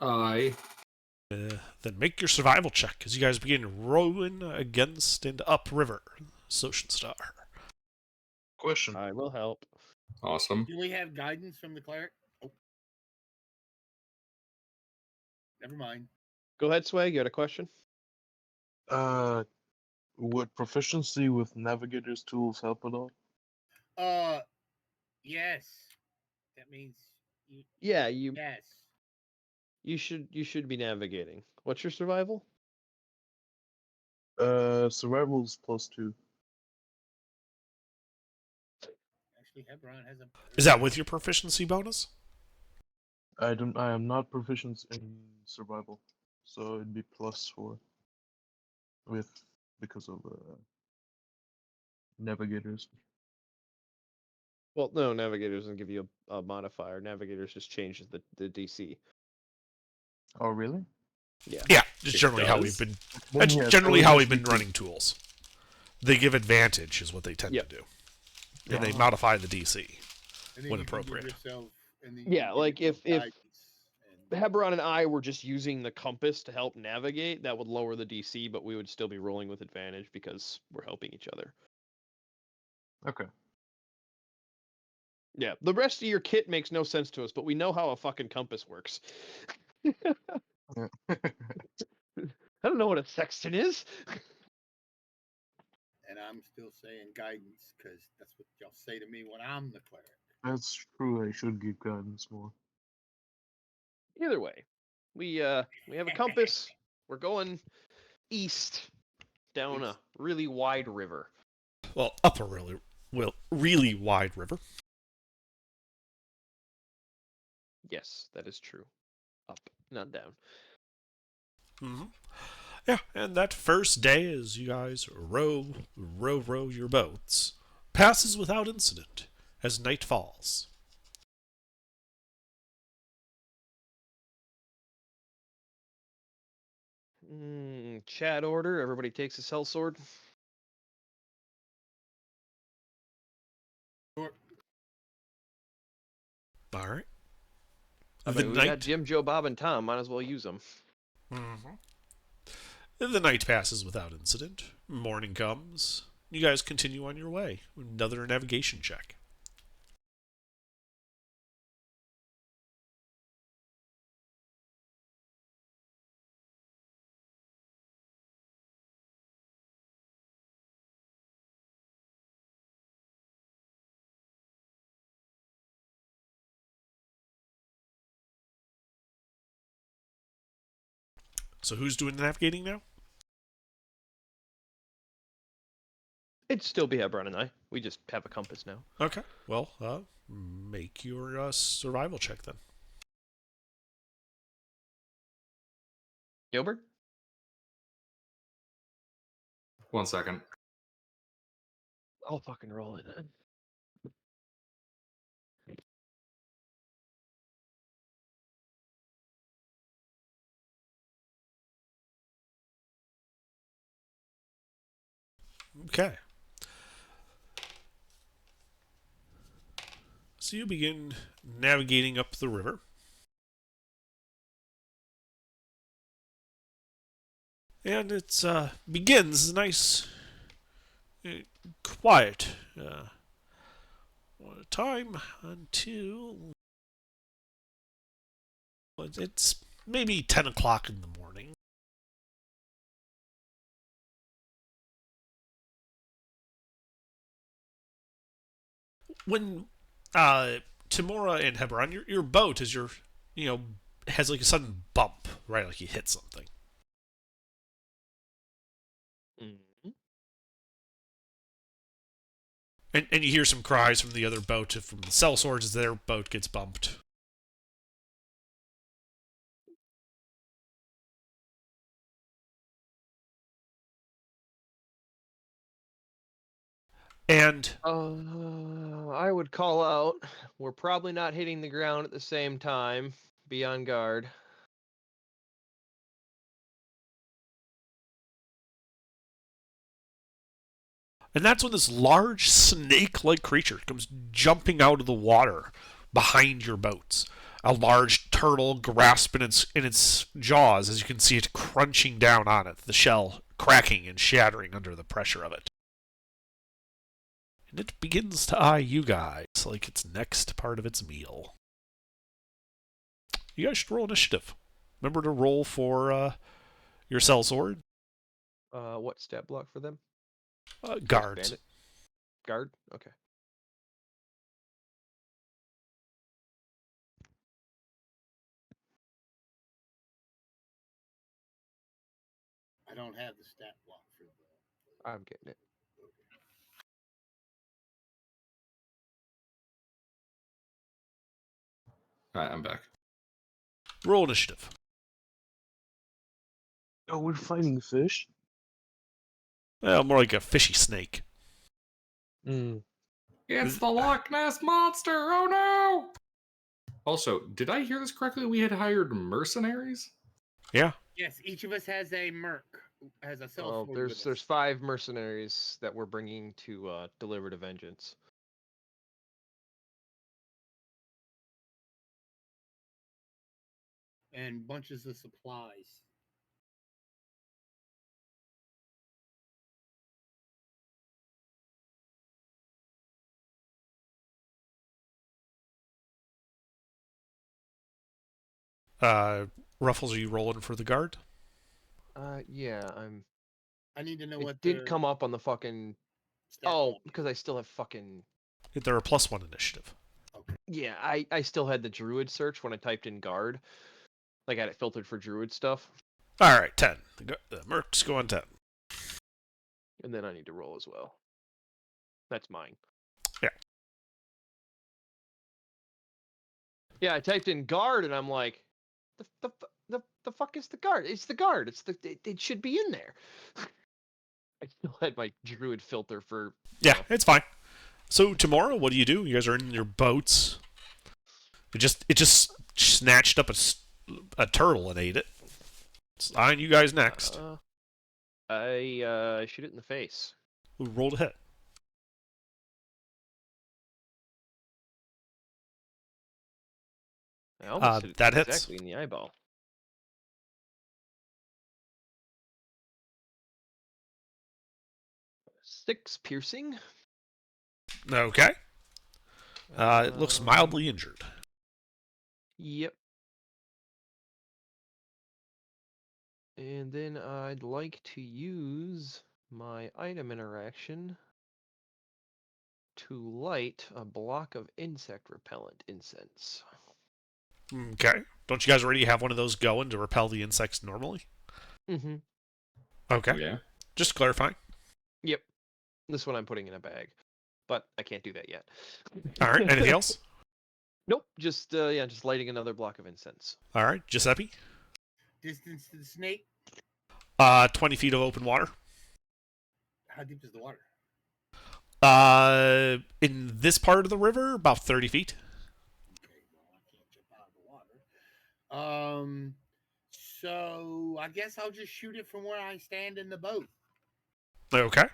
I Then make your survival check as you guys begin rowing against and upriver Ocean Star. Question. I will help. awesome. Do we have guidance from the cleric? Oh. Never mind. Go ahead, Swag. You had a question? Would proficiency with navigator's tools help at all? Yes. That means you. Yeah, you Yes. should be navigating. What's your survival? Survival's +2. Actually, Hebron has a. Is that with your proficiency bonus? I am not proficient in survival, so it'd be +4 because of navigators. Well, no, navigator doesn't give you a modifier. Navigators just changes the DC. Oh, really? Yeah. Yeah, just It generally how does? we've been. Then, That's yeah, generally so it how must we've be been two. running tools. They give advantage, is what they tend Yep. to do, and they Ah. modify the DC. And then when you can give appropriate. yourself- and then you Yeah, can give like yourself if guidance and- Hebron and I were just using the compass to help navigate, that would lower the DC, but we would still be rolling with advantage because we're helping each other. Okay. Yeah, the rest of your kit makes no sense to us, but we know how a fucking compass works. Yeah. I don't know what a sextant is. and I'm still saying guidance because that's what y'all say to me when I'm the cleric. That's true. I should give guidance more. Either way, we have a compass. We're going east down a really wide river. Well, up a really wide river. Yes, that is true. Up, not down. Mm-hmm. Yeah, and that first day, as you guys row your boats, passes without incident as night falls. Chat order. Everybody takes a sellsword. Sure. All right. I The mean, we got night. Jim, Joe, Bob, and Tom. Might as well use them. Mm-hmm. The night passes without incident. Morning comes. You guys continue on your way. Another navigation check. So who's doing the navigating now? It'd still be Hebron and I. We just have a compass now. Okay. Well, make your survival check then. Gilbert? 1 second. I'll fucking roll it then. Okay. So you begin navigating up the river. And it begins nice, quiet time until it's maybe 10 o'clock in the morning. When Timora and Hebron, your boat is has like a sudden bump, right? Like you hit something. Mm-hmm. And you hear some cries from the other boat, from the sellswords, as their boat gets bumped. And I would call out. We're probably not hitting the ground at the same time. Be on guard. that's when this large snake-like creature comes jumping out of the water behind your boats. A large turtle grasping in its jaws as you can see it crunching down on it, the shell cracking and shattering under the pressure of it. And it begins to eye you guys like it's next part of its meal. You guys should roll initiative. Remember to roll for your sellsword. What stat block for them? Guards. Bandit? Guard? Okay. I don't have the stat block for the. I'm getting it. Alright, I'm back. Roll initiative. Oh, we're fighting fish? Well, more like a fishy snake. Mm. It's the Loch Ness Monster! Oh no! Also, did I hear this correctly? We had hired mercenaries? Yeah. Yes, each of us has a merc, has a cell Well, phone. there's 5 mercenaries that we're bringing to deliver to vengeance. And bunches of supplies. Ruffles, are you rolling for the guard? Yeah, I need to know It what did the come up on the fucking. stat Oh, block is. because I still have fucking. They're a +1 initiative. Yeah, I still had the druid search when I typed in guard. Like I had it filtered for druid stuff, All right, 10. The mercs go on 10. and then I need to roll as well. That's mine. Yeah. Yeah, I typed in guard, and I'm like, the fuck is the guard? It's the guard. It should be in there. I still had my druid filter for. Yeah, it's fine. So tomorrow, what do? You guys are in your boats. It just snatched up a turtle and ate it. It's on you guys next. I shoot it in the face. Who rolled a hit? I almost hit it that hits. exactly in the eyeball. 6 piercing. Okay. It looks mildly injured. Yep. And then I'd like to use my item interaction to light a block of insect repellent incense. Okay. Don't you guys already have one of those going to repel the insects normally? Mm-hmm. Okay. Yeah. Just clarifying. Yep. This one I'm putting in a bag, but I can't do that yet. All right. Anything else? Nope. Just just lighting another block of incense. All right. Giuseppe? Distance to the snake. 20 feet of open water. How deep is the water? In this part of the river, about 30 feet. Okay, well, I can't jump out of the water. So I guess I'll just shoot it from where I stand in the boat. Okay.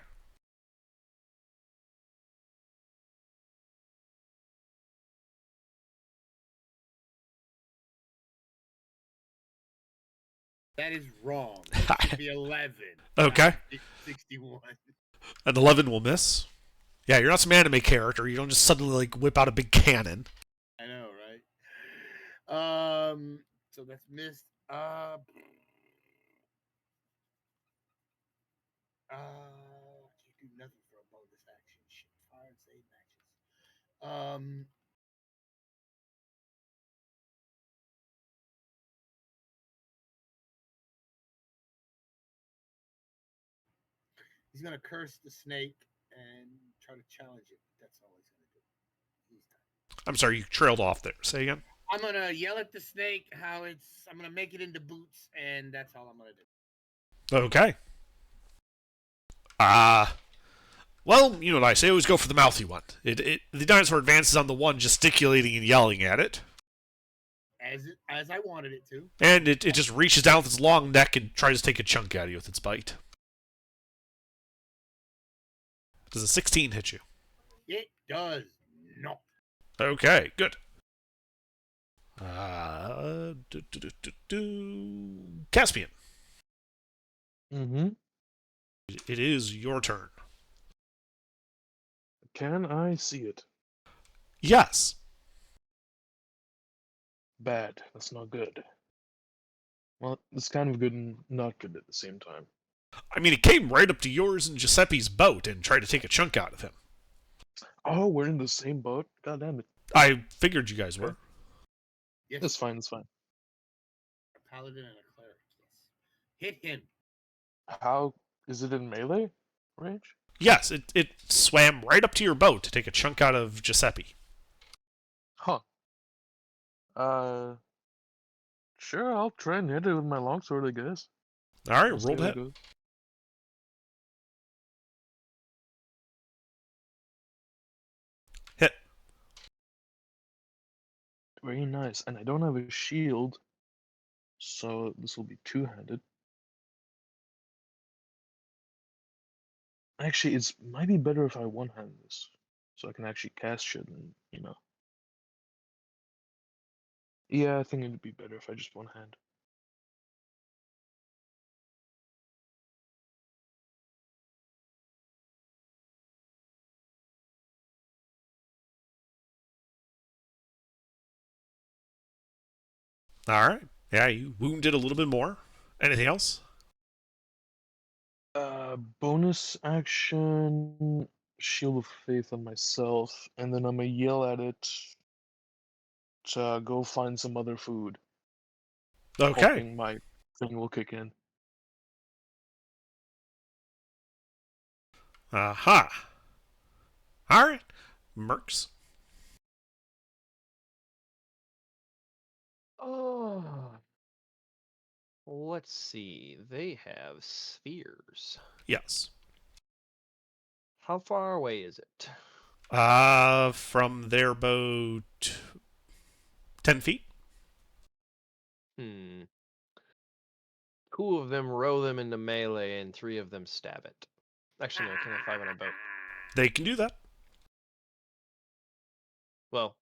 That is wrong. It should be 11. Okay. 61. An 11 will miss. Yeah, you're not some anime character. You don't just suddenly like whip out a big cannon. I know, right? So that's missed. Can't do nothing for a bonus action. Shit, fire and save matches. He's gonna curse the snake and try to challenge it. That's all he's gonna do. He's done. I'm sorry, you trailed off there. Say again. I'm gonna yell at the snake how it's. I'm gonna make it into boots, and that's all I'm gonna do. Okay. Well, you know what I say. Always go for the mouthy one. The dinosaur advances on the one, gesticulating and yelling at it. As I wanted it to. And it just reaches down with its long neck and tries to take a chunk out of you with its bite. Does a 16 hit you? It does not. Okay, good. Caspian, Mm-hmm. it is your turn. Can I see it? Yes. Bad. That's not good. Well, it's kind of good and not good at the same time. I mean, it came right up to yours and Giuseppe's boat and tried to take a chunk out of him. Oh, we're in the same boat? God damn it. I figured you guys were. Yes. That's fine, that's fine. A paladin and a cleric. Yes. Hit him. How is it in melee range? Yes, it swam right up to your boat to take a chunk out of Giuseppe. Huh. Sure, I'll try and hit it with my longsword, I guess. Alright, We'll see roll how it that. goes. Hit. Very nice. And I don't have a shield, so this will be two-handed. Actually, it might be better if I one-hand this, so I can actually cast shit and, you know. Yeah, I think it'd be better if I just one-hand. Alright. Yeah, you wounded a little bit more. Anything else? Bonus action, Shield of Faith on myself, and then I'm gonna yell at it to go find some other food. Okay. Hoping my thing will kick in. Aha. Alright. Mercs. Oh. Let's see. They have spheres. Yes. How far away is it? From their boat, 10 feet? Hmm. 2 of them row them into melee and 3 of them stab it. Actually, no, I can't have 5 on a boat. They can do that. Well,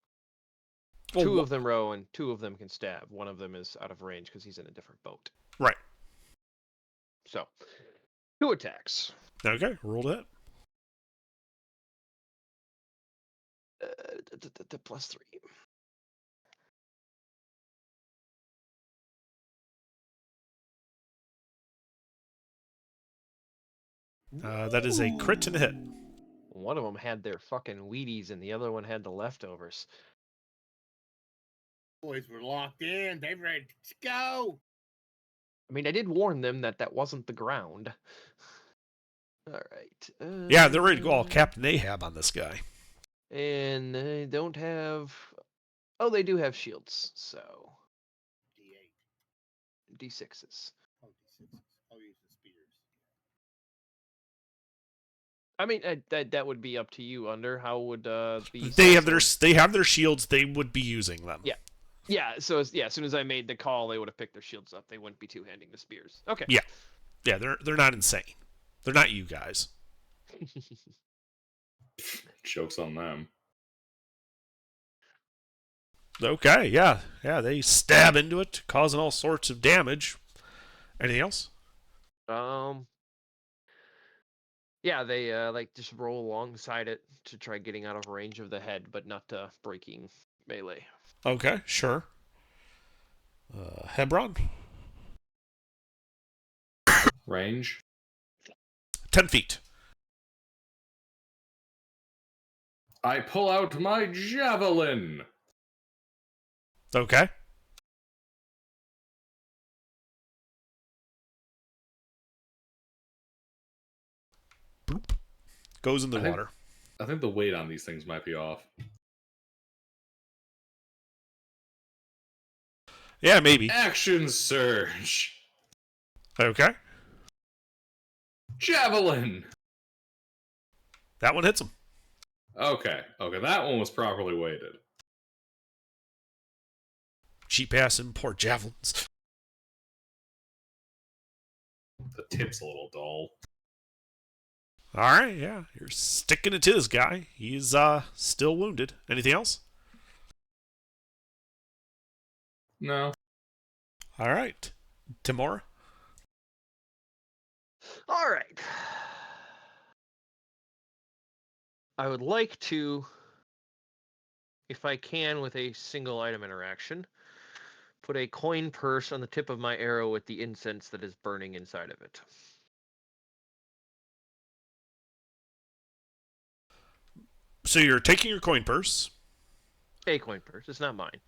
Well, 2 of them row and 2 of them can stab. One of them is out of range because he's in a different boat. Right. So, 2 attacks. Okay, roll that. +3. That is a crit and a hit. One of them had their fucking Wheaties, and the other one had the leftovers. Boys were locked in. They ready to go. I mean, I did warn them that that wasn't the ground. All right. Yeah, they're ready to go all Captain Ahab on this guy. And they don't have. Oh, they do have shields. So D8. D6s. Oh, D6s. I'll use the spears. I mean, that would be up to you. Under how would the They have their shields. They would be using them. Yeah. Yeah. So as soon as I made the call, they would have picked their shields up. They wouldn't be two-handing the spears. Okay. Yeah. Yeah, they're not insane. They're not you guys. Joke's on them. Okay, yeah. They stab into it, causing all sorts of damage. Anything else? Yeah, they like just roll alongside it to try getting out of range of the head, but not breaking melee. Okay, sure. Hebron? Range. 10 feet. I pull out my javelin. Okay. Boop. Goes in the water. I think the weight on these things might be off. Yeah, maybe. Action surge. Okay. Javelin. That one hits him. Okay, that one was properly weighted. Cheap ass import javelins. The tip's a little dull. Alright, yeah. You're sticking it to this guy. He's still wounded. Anything else? No. Alright. Timor? All right. I would like to, if I can, with a single item interaction, put a coin purse on the tip of my arrow with the incense that is burning inside of it. So you're taking your coin purse. A coin purse. It's not mine.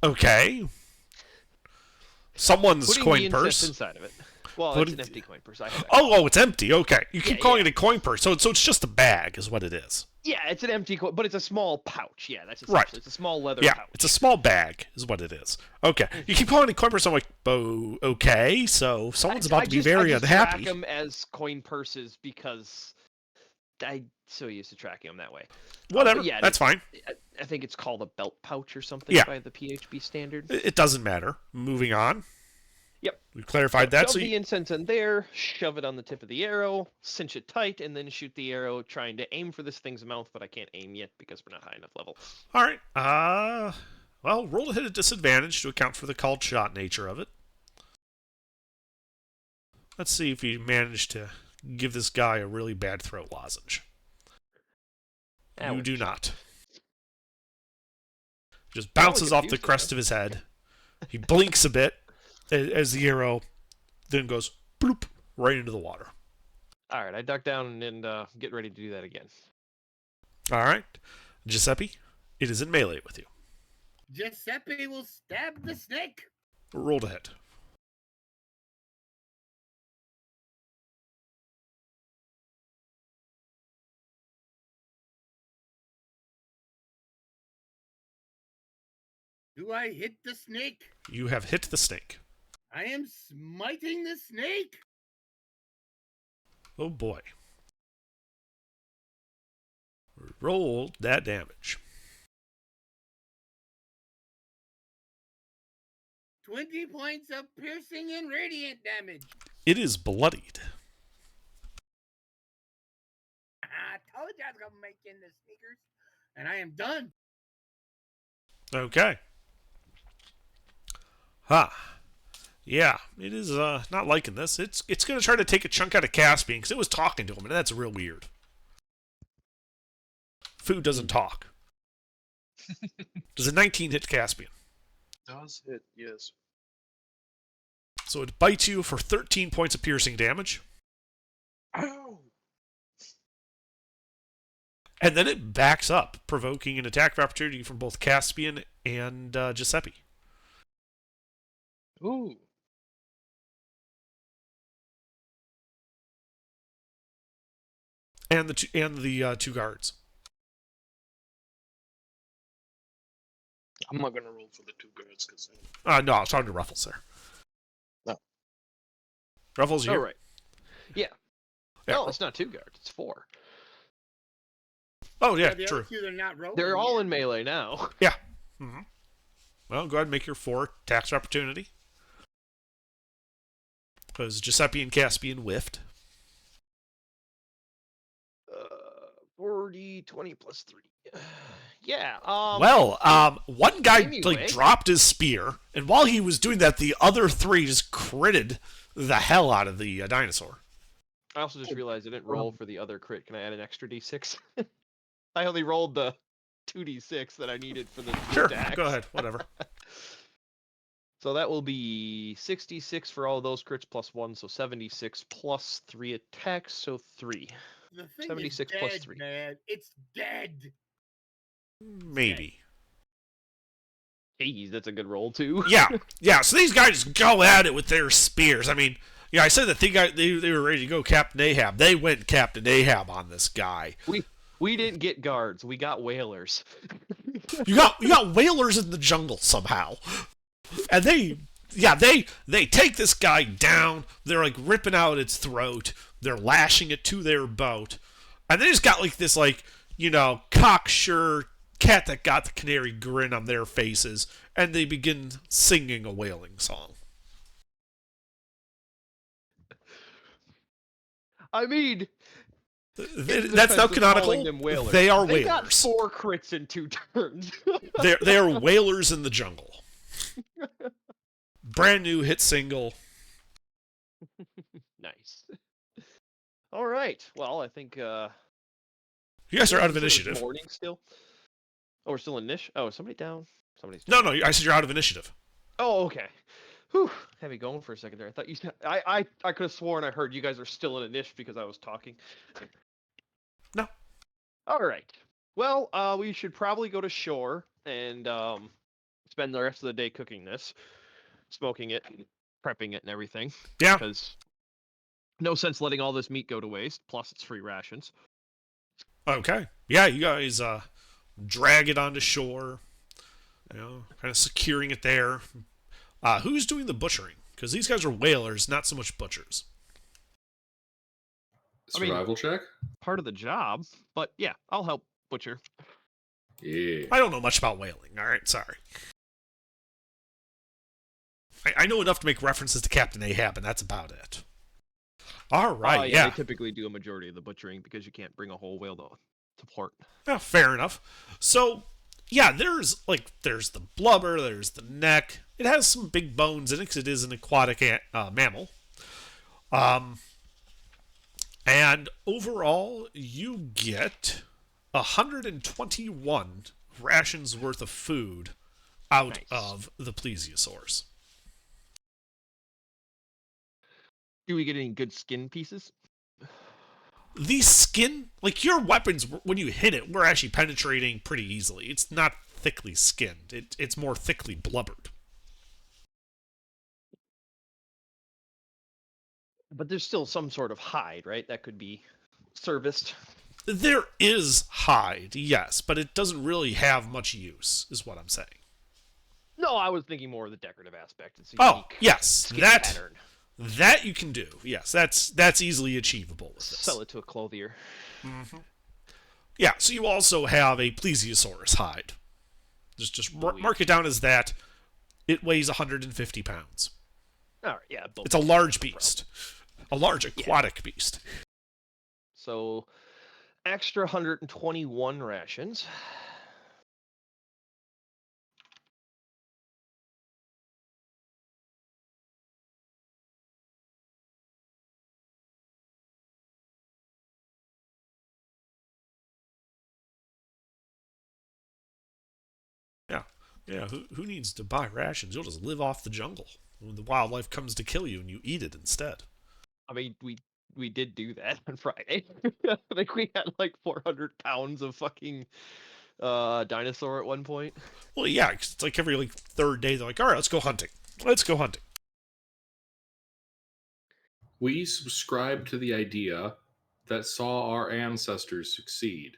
Okay. Someone's Putting coin the incense purse. inside of it. Well, Put it's an it- empty coin purse. I have Oh, it's empty. Okay. You keep Yeah, calling yeah. it a coin purse. So it's just a bag is what it is. Yeah, it's an empty coin, but it's a small pouch. Yeah, that's Right. essentially. It's a small leather Yeah, pouch. it's a small bag is what it is. Okay. You keep calling it coin purse. I'm like, oh, okay. So someone's about to be very I unhappy. track them as coin purses because I'm so used to tracking them that way. Whatever. yeah, That's fine. I think it's called a belt pouch or something Yeah. by the PHB standard. It doesn't matter. Moving on. Yep. We clarified that. Shove So the you, incense in there, shove it on the tip of the arrow, cinch it tight, and then shoot the arrow, trying to aim for this thing's mouth, but I can't aim yet because we're not high enough level. all right. Well, roll to hit at disadvantage to account for the called shot nature of it. Let's see if you manage to give this guy a really bad throat lozenge. That You would do be- not. Just bounces off the confused, crest of his head. He blinks a bit as the arrow then goes bloop right into the water. All right, I duck down and get ready to do that again. All right. Giuseppe, it is in melee with you. Giuseppe will stab the snake. Roll to hit. Do I hit the snake? You have hit the snake. I am smiting the snake. Oh boy. Roll that damage. 20 points of piercing and radiant damage. It is bloodied. I told you I was going to make in the sneakers. And I am done. Okay. Yeah, it is not liking this. It's going to try to take a chunk out of Caspian because it was talking to him, and that's real weird. Food doesn't talk. Does a 19 hit Caspian? Does hit, yes. So it bites you for 13 points of piercing damage. Ow! And then it backs up, provoking an attack of opportunity from both Caspian and Giuseppe. Ooh. And the two guards. I'm not gonna roll for the 2 guards because. No, I was talking to Ruffles there. No. Ruffles, you Oh, here? right. Yeah. Yeah. No, it's not 2 guards. It's 4. Oh, yeah, the true. other 2 they're not rolling. They're all yet. in melee now. Mm-hmm. Well, go ahead and make your 4 attacks of opportunity. Because Giuseppe and Caspian whiffed. 40, 20 plus 3. Yeah. One guy anyway. dropped his spear, and while he was doing that, the other 3 just critted the hell out of the dinosaur. I also just realized I didn't roll for the other crit. Can I add an extra d6? I only rolled the 2d6 that I needed for the Sure, attack. go ahead, whatever. So that will be 66 for all those crits plus 1, so 76 plus 3 attacks, so 3. The thing 76 is plus dead, 3. man. It's dead. Maybe. Hey, that's a good roll too. Yeah. So these guys go at it with their spears. I mean, I said that they were ready to go Captain Ahab. They went Captain Ahab on this guy. We didn't get guards. We got whalers. You got whalers in the jungle somehow, and they take this guy down. They're like ripping out its throat. They're lashing it to their boat, and they just got like this cocksure cat that got the canary grin on their faces, and they begin singing a whaling song. I mean, That's now canonical. They are They whalers. got 4 crits in 2 turns. They are whalers in the jungle. Brand new hit single. Nice. All right. Well, I think You guys are out of it's initiative. morning still. Oh, we're still in niche. Oh, is somebody down? Somebody's No, down. I said you're out of initiative. Oh, okay. Whew. Had me going for a second there. I thought you said I could have sworn I heard you guys are still in a niche because I was talking. No. All right. Well, we should probably go to shore and spend the rest of the day cooking this, smoking it, prepping it, and everything. Yeah. Because no sense letting all this meat go to waste. Plus, it's free rations. Okay. Yeah, you guys drag it onto shore. Kind of securing it there. Who's doing the butchering? Because these guys are whalers, not so much butchers. I mean- Survival check? Part of the job, but yeah, I'll help butcher. Yeah. I don't know much about whaling. All right, sorry. I know enough to make references to Captain Ahab, and that's about it. All right, They typically do a majority of the butchering because you can't bring a whole whale to port. Yeah, fair enough. So, yeah, there's the blubber, there's the neck. It has some big bones in it because it is an aquatic mammal. And overall, you get 121 rations worth of food out Nice. of the plesiosaurs. Do we get any good skin pieces? The skin, like your weapons, when you hit it, we're actually penetrating pretty easily. It's not thickly skinned. It's more thickly blubbered. But there's still some sort of hide, right? That could be serviced. There is hide, yes, but it doesn't really have much use, is what I'm saying. No, I was thinking more of the decorative aspect. It's a Oh, unique yes, skin that pattern. that you can do. Yes, that's easily achievable with this. Sell it to a clothier. Yeah, so you also have a plesiosaurus hide. Just mark it down as that. It weighs 150 pounds. All right, yeah. It's a large beast. A large aquatic beast. So, extra 121 rations. Yeah, who needs to buy rations? You'll just live off the jungle. When the wildlife comes to kill you and you eat it instead. I mean, we did do that on Friday. I think we had like 400 pounds of fucking dinosaur at one point. Well, yeah, 'cause it's like every like third day they're like, all right, let's go hunting. Let's go hunting. We subscribe to the idea that saw our ancestors succeed.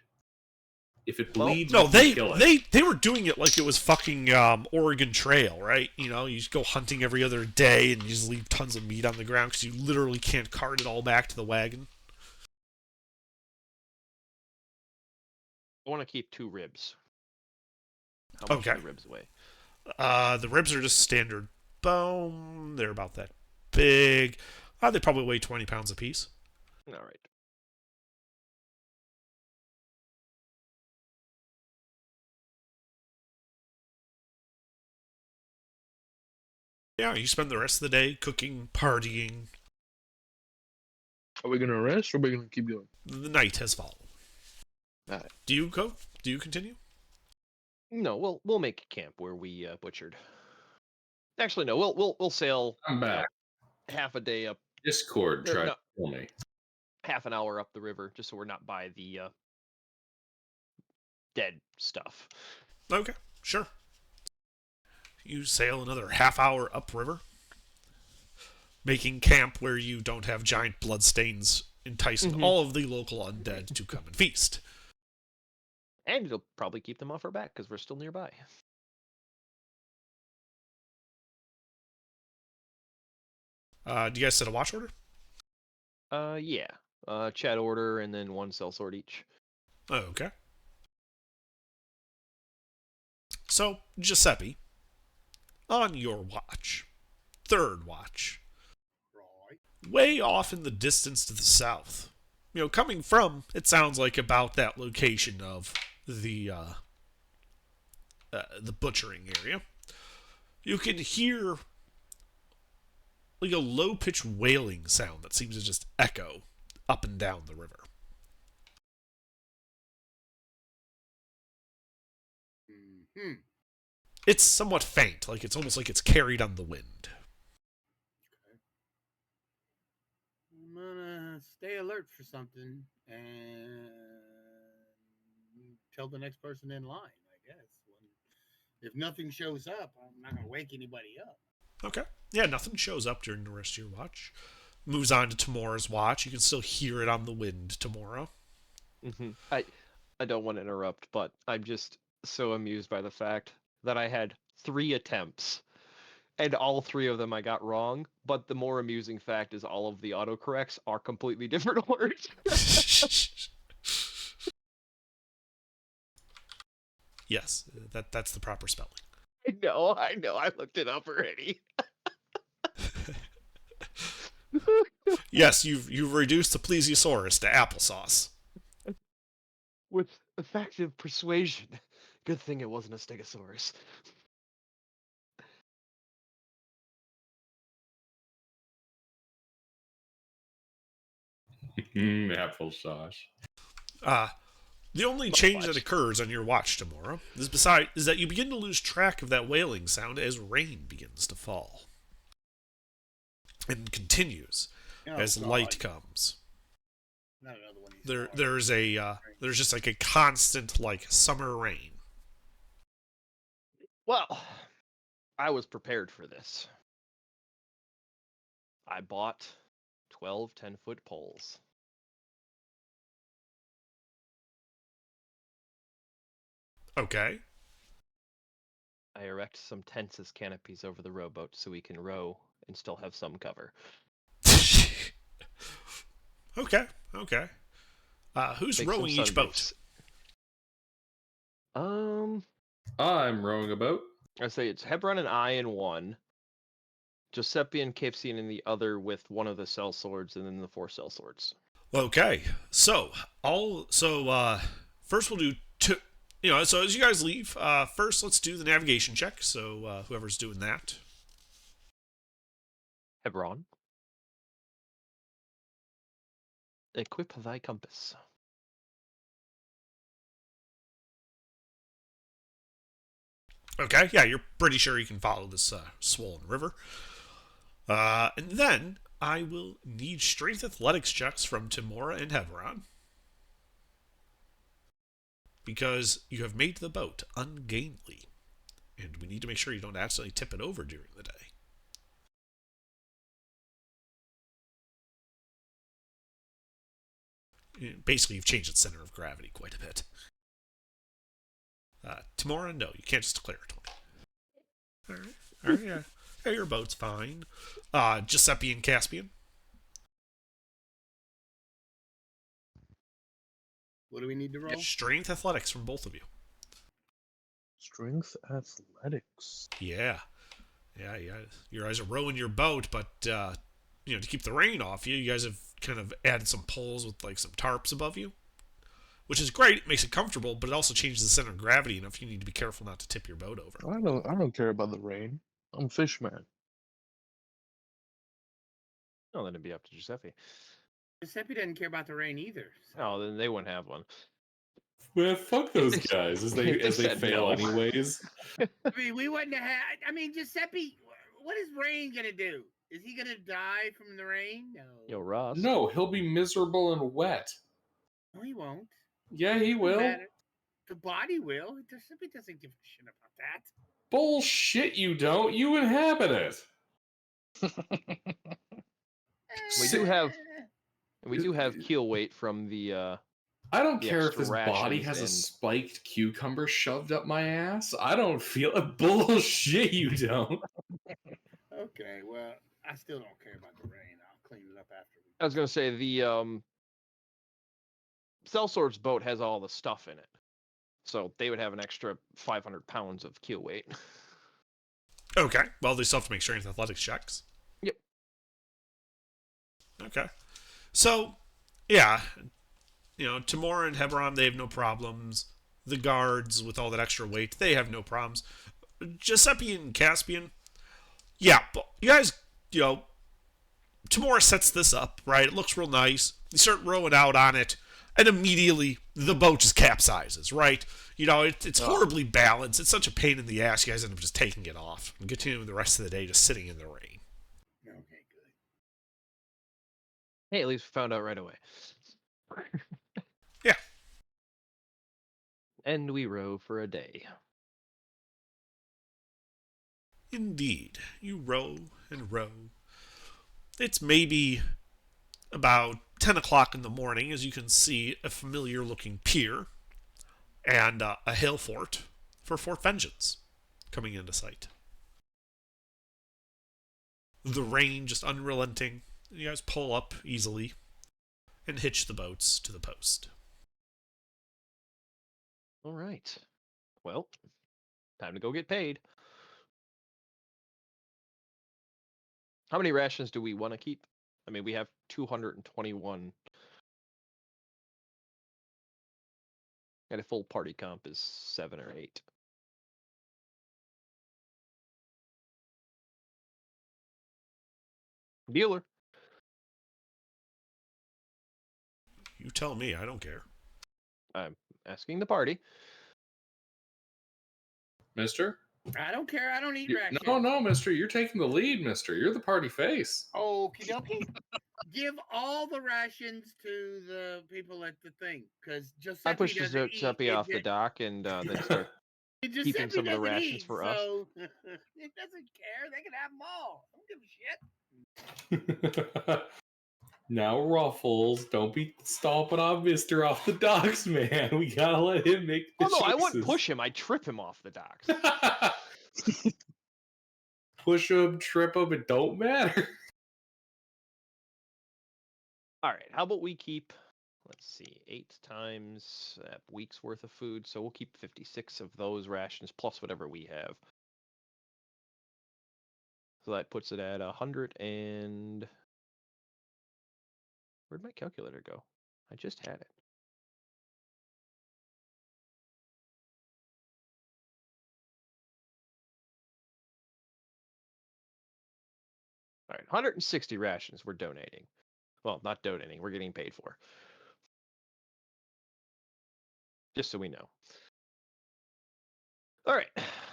If it Well, bleeds, No, we can kill it. they were doing it like it was fucking Oregon Trail, right? You know, you just go hunting every other day and you just leave tons of meat on the ground because you literally can't cart it all back to the wagon. I want to keep 2 ribs. How much Okay. do the ribs weigh? The ribs are just standard bone. They're about that big. They probably weigh 20 pounds apiece. All right. Yeah, you spend the rest of the day cooking, partying. Are we gonna rest or are we gonna keep going? The night has fallen. Alright. Do you go? Do you continue? No, we'll make a camp where we butchered. Actually, no, we'll sail I'm back. half a day up, Discord No, tried no. to kill me. half an hour up the river, just so we're not by the dead stuff. Okay, sure. You sail another half hour upriver, making camp where you don't have giant bloodstains enticing Mhm. all of the local undead to come and feast. And it'll probably keep them off our back because we're still nearby. Do you guys set a watch order? Yeah. Chat order and then 1 sellsword each. Okay. So, Giuseppe, on your watch, third watch, Right. way off in the distance to the south, coming from, it sounds like about that location of the butchering area, you can hear like a low-pitched wailing sound that seems to just echo up and down the river. Hmm. It's somewhat faint, like it's almost like it's carried on the wind. I'm gonna stay alert for something and tell the next person in line. I guess. If nothing shows up, I'm not gonna wake anybody up. Okay. Yeah, nothing shows up during the rest of your watch. Moves on to tomorrow's watch. You can still hear it on the wind tomorrow. I don't want to interrupt, but I'm just so amused by the fact that I had 3 attempts, and all 3 of them I got wrong. But the more amusing fact is all of the autocorrects are completely different words. Yes, that's the proper spelling. I know. I looked it up already. Yes, you've reduced the plesiosaurus to applesauce. With effective persuasion. Good thing it wasn't a stegosaurus. Applesauce. The only Not change that much. occurs on your watch tomorrow is that you begin to lose track of that wailing sound as rain begins to fall. And continues Oh, as God. light comes. Not another one. of these There's just like a constant like summer rain. Well, I was prepared for this. I bought 12 10-foot poles. Okay. I erect some tents as canopies over the rowboat so we can row and still have some cover. Okay. Who's Make some rowing each boat? sunroofs. I'm rowing a boat. I say it's Hebron and I in one, Giuseppe and Capesian in the other, with one of the sellswords and then the 4 sellswords. Okay. So first we'll do two. So as you guys leave, first let's do the navigation check. So whoever's doing that. Hebron, equip thy compass. Okay, yeah, you're pretty sure you can follow this swollen river. And then I will need strength athletics checks from Timora and Hebron because you have made the boat ungainly, and we need to make sure you don't accidentally tip it over during the day. Basically, you've changed its center of gravity quite a bit. Timora, no, you can't just declare a 20. All right, yeah. Yeah, your boat's fine. Giuseppe and Caspian. What do we need to roll? Strength athletics from both of you. Strength athletics. Yeah. Yeah. You guys are rowing your boat, but to keep the rain off you, you guys have kind of added some poles with like some tarps above you, which is great. It makes it comfortable, but it also changes the center of gravity enough. You need to be careful not to tip your boat over. I don't care about the rain. I'm Fishman. Oh, then it'd be up to Giuseppe. Giuseppe doesn't care about the rain either. So. Oh, then they wouldn't have one. Well, fuck those guys as they said fail no. anyways. I mean, we wouldn't have had. I mean, Giuseppe, what is rain gonna do? Is he gonna die from the rain? No. Yo, Ross. No, he'll be miserable and wet. No, he won't. Yeah, he Doesn't will. matter. The body will. Giuseppe doesn't give a shit about that. Bullshit, you don't. You inhabit it. We do have keel weight from the. I don't The care if extra his body rations has a and- spiked cucumber shoved up my ass. I don't feel it. Bullshit, you don't. Okay, well, I still don't care about the rain. I'll clean it up after. I was gonna say the Sellsword's boat has all the stuff in it, so they would have an extra 500 pounds of keel weight. Okay. Well, they still have to make strength athletics checks. Yep. Okay. So, yeah. Timora and Hebron, they have no problems. The guards, with all that extra weight, they have no problems. Giuseppe and Caspian, yeah, but you guys, Timora sets this up, right? It looks real nice. You start rowing out on it, and immediately the boat just capsizes, right? It's horribly balanced. It's such a pain in the ass. You guys end up just taking it off and continuing the rest of the day just sitting in the rain. Okay, good. Hey, at least we found out right away. Yeah. And we row for a day. Indeed. You row and row. It's maybe about 10 o'clock in the morning as you can see a familiar looking pier and a hill fort for Fort Vengeance coming into sight. The rain just unrelenting. You guys pull up easily and hitch the boats to the post. All right. Well, time to go get paid. How many rations do we want to keep? I mean, we have 221. And a full party comp is 7 or 8. Dealer. You tell me, I don't care. I'm asking the party. Mister? I don't care. I don't eat You- rations. No, mister. You're taking the lead, mister. You're the party face. Okie dokie. Give all the rations to the people at the thing, because Giuseppe I pushed doesn't eat. Giuseppe off the dock and then start. Giuseppe keeping some of the doesn't rations eat, for us. so it doesn't care. They can have them all. Don't give a shit. Now, Ruffles, don't be stomping on Mister off the docks, man. We gotta let him make the Oh no, I wouldn't choices. push him. I'd trip him off the docks. Push him, trip him, it don't matter. All right, how about we keep, let's see, 8 times a week's worth of food. So we'll keep 56 of those rations plus whatever we have. So that puts it at 100 and... Where'd my calculator go? I just had it. All right, 160 rations we're donating. Well, not donating, we're getting paid for. Just so we know. All right,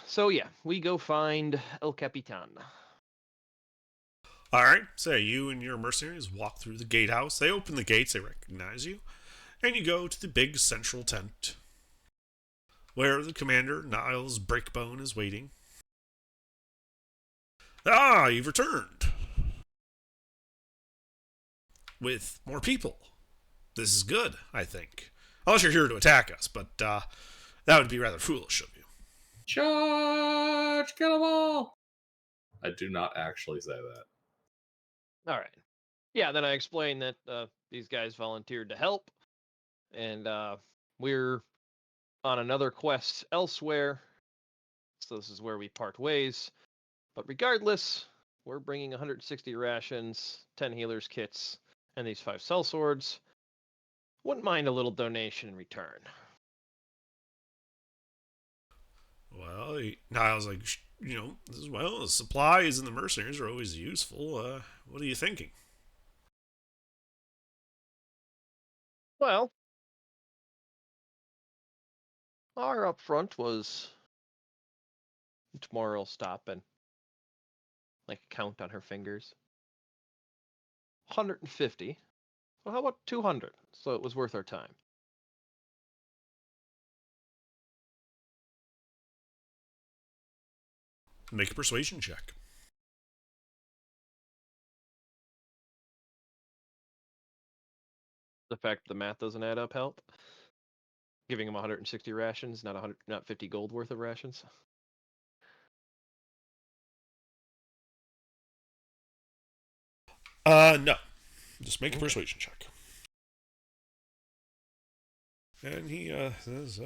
So yeah, we go find El Capitan. All right, so you and your mercenaries walk through the gatehouse. They open the gates, they recognize you, and you go to the big central tent where the commander, Niles Breakbone, is waiting. Ah, you've returned with more people. This is good, I think. Unless you're here to attack us, but that would be rather foolish of you. Charge! Get 'em all! I do not actually say that. All right. Yeah, then I explained that these guys volunteered to help, and we're on another quest elsewhere. So this is where we part ways. But regardless, we're bringing 160 rations, 10 healers kits, and these 5 cell swords. Wouldn't mind a little donation in return. Well, Niles like, the supplies and the mercenaries are always useful. What are you thinking? Well, our upfront was tomorrow. I'll stop and count on her fingers. 150. Well, how about 200? So it was worth our time. Make a persuasion check. The fact the math doesn't add up help. Giving him 160 rations, not 50 gold worth of rations. No. Just make a persuasion check. And he says,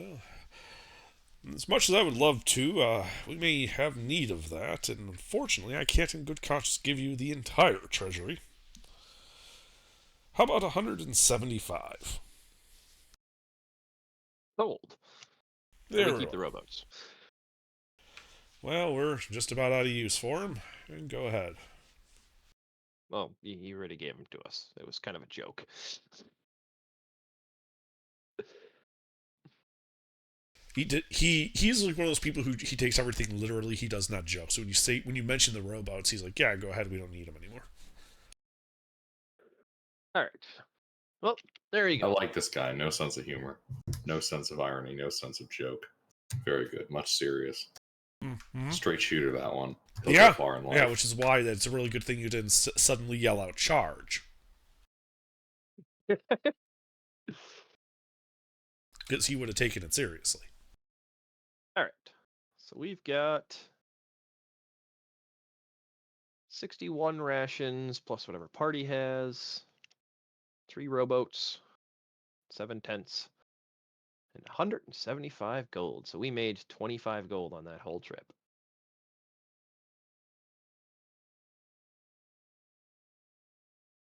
as much as I would love to, we may have need of that, and unfortunately I can't in good conscience give you the entire treasury. How about 175? Sold. There we we keep the are. rowboats. Well, we're just about out of use for him. And go ahead. Well, he already gave them to us. It was kind of a joke. He's like one of those people who he takes everything literally. He does not joke. So when you mention the rowboats, he's like, yeah, go ahead. We don't need them anymore. All right. Well, there you I go. like this guy. No sense of humor. No sense of irony. No sense of joke. Very good. Much serious. Mm-hmm. Straight shooter, that one. He'll Yeah. go far in life. Yeah, which is why it's a really good thing you didn't suddenly yell out charge. Because he would have taken it seriously. All right. So we've got 61 rations plus whatever party has, 3 rowboats, 7 tents, and 175 gold. So we made 25 gold on that whole trip.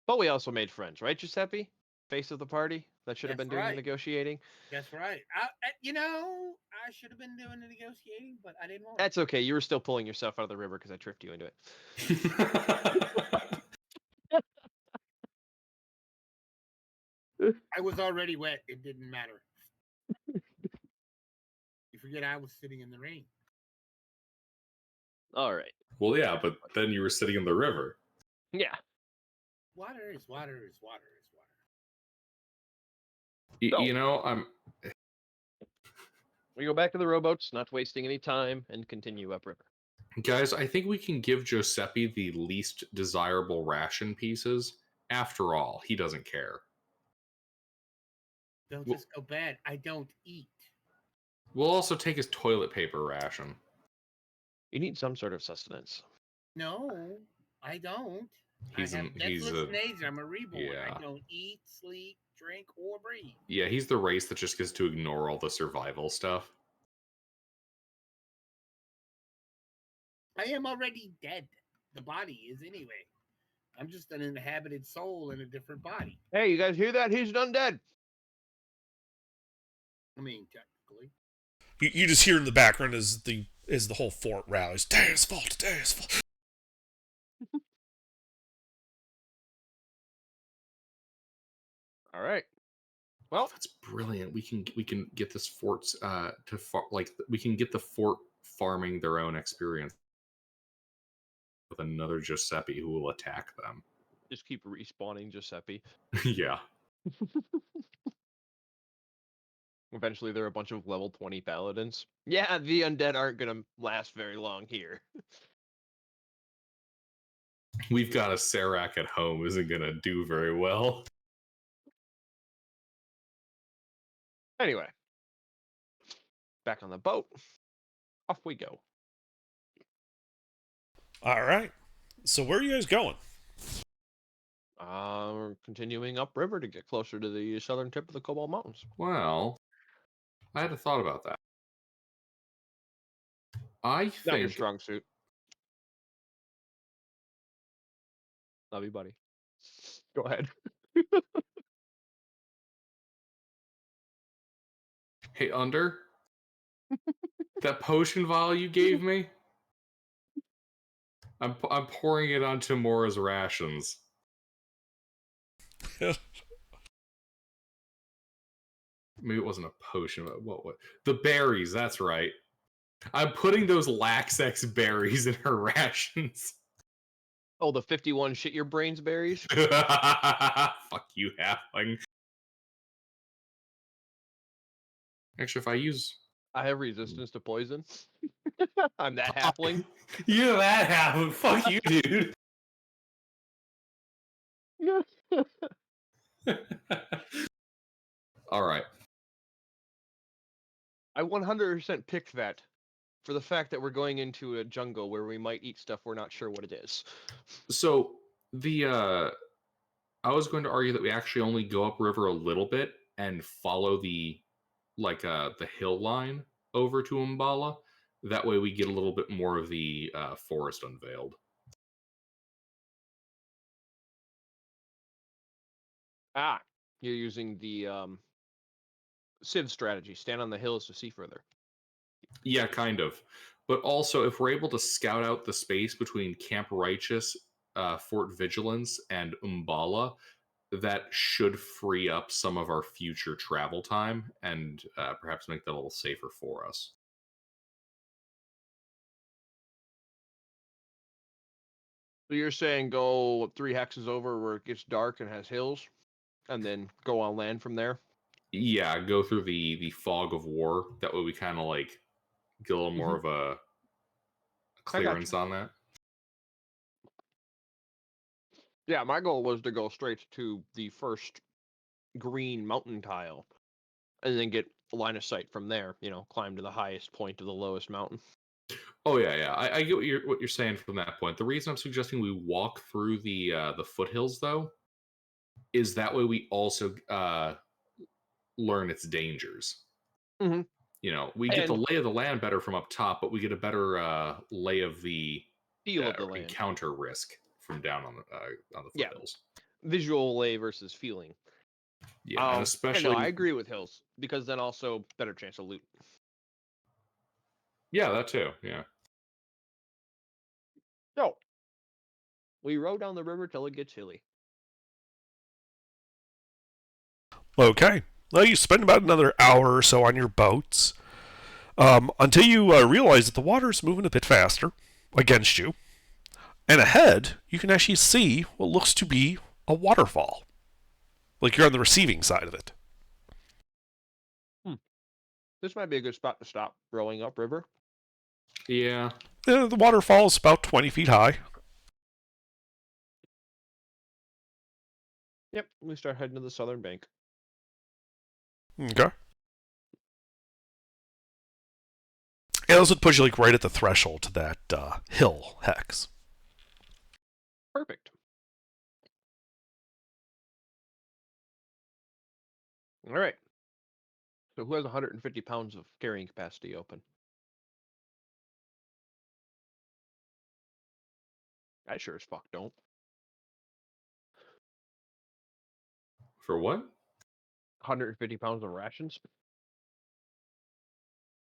But we also made friends, right, Giuseppe? Face of the party that should have been That's doing the right. negotiating. That's right. I should have been doing the negotiating, but I didn't want. That's okay. You were still pulling yourself out of the river because I tricked you into it. I was already wet. It didn't matter. You forget I was sitting in the rain. All right. Well, yeah, but then you were sitting in the river. Yeah. Water is water is water is water. You know, We go back to the rowboats, not wasting any time, and continue upriver. guys, I think we can give Giuseppe the least desirable ration pieces. After all, he doesn't care. They'll Well- just go bad. I don't eat. We'll also take his toilet paper ration. You need some sort of sustenance. No, I don't. He's I a- have he's deathless a- nature. I'm a reborn. yeah. I don't eat, sleep, drink, or breathe. Yeah, he's the race that just gets to ignore all the survival stuff. I am already dead. The body is anyway. I'm just an inhabited soul in a different body. Hey, you guys hear that? He's undead. I mean, technically. You just hear in the background as the whole fort rallies. Deus Vult, Deus Vult. All right. Well, That's brilliant. We can get this forts we can get the fort farming their own experience with another Giuseppe who will attack them. just keep respawning Giuseppe. Yeah. Eventually, there are a bunch of level 20 paladins. Yeah, the undead aren't gonna last very long here. We've got a Serac at home isn't gonna do very well. Anyway, back on the boat. Off we go. All right. So where are you guys going? We're continuing upriver to get closer to the southern tip of the Cobalt Mountains. Well, I had a thought about that. I Not your think strong suit. Love you, buddy. Go ahead. hey Under that potion vial you gave me. I'm pouring it on Timora's rations. Maybe it wasn't a potion. But what? The berries. That's right. I'm putting those Laxex berries in her rations. Oh, the 51 shit your brains berries? Fuck you, halfling. Actually, if I use... I have resistance to poison. I'm that halfling. You're that halfling. Fuck you, dude. All right. I 100% picked that for the fact that we're going into a jungle where we might eat stuff we're not sure what it is. So I was going to argue that we actually only go upriver a little bit and follow the hill line over to Umbala. That way we get a little bit more of the forest unveiled. Ah, you're using the Civ strategy. Stand on the hills to see further. Yeah, kind of. But also, if we're able to scout out the space between Camp Righteous, Fort Vigilance, and Umbala, that should free up some of our future travel time and perhaps make that a little safer for us. So you're saying go 3 hexes over where it gets dark and has hills, and then go on land from there? Yeah, go through the fog of war. That way we kind of like get a little more of a clearance on that. Yeah, my goal was to go straight to the first green mountain tile, and then get a line of sight from there. Climb to the highest point of the lowest mountain. Oh yeah. I get what you're saying from that point. The reason I'm suggesting we walk through the foothills though is that way we also learn its dangers. Mhm. We get the And lay of the land better from up top, but we get a better lay of the feel of the land. encounter risk from down on the Yeah. foothills. Visual lay versus feeling. Yeah, and especially I agree with hills because then also better chance of loot. Yeah, that too. Yeah. So we row down the river till it gets hilly. Okay. Well, you spend about another hour or so on your boats until you realize that the water is moving a bit faster against you. And ahead, you can actually see what looks to be a waterfall. Like you're on the receiving side of it. This might be a good spot to stop rowing upriver. Yeah. The waterfall is about 20 feet high. Yep, we start heading to the southern bank. Okay. And this would put you like right at the threshold to that hill hex. Perfect. All right. So who has 150 pounds of carrying capacity open? I sure as fuck don't. For what? 150 pounds of rations?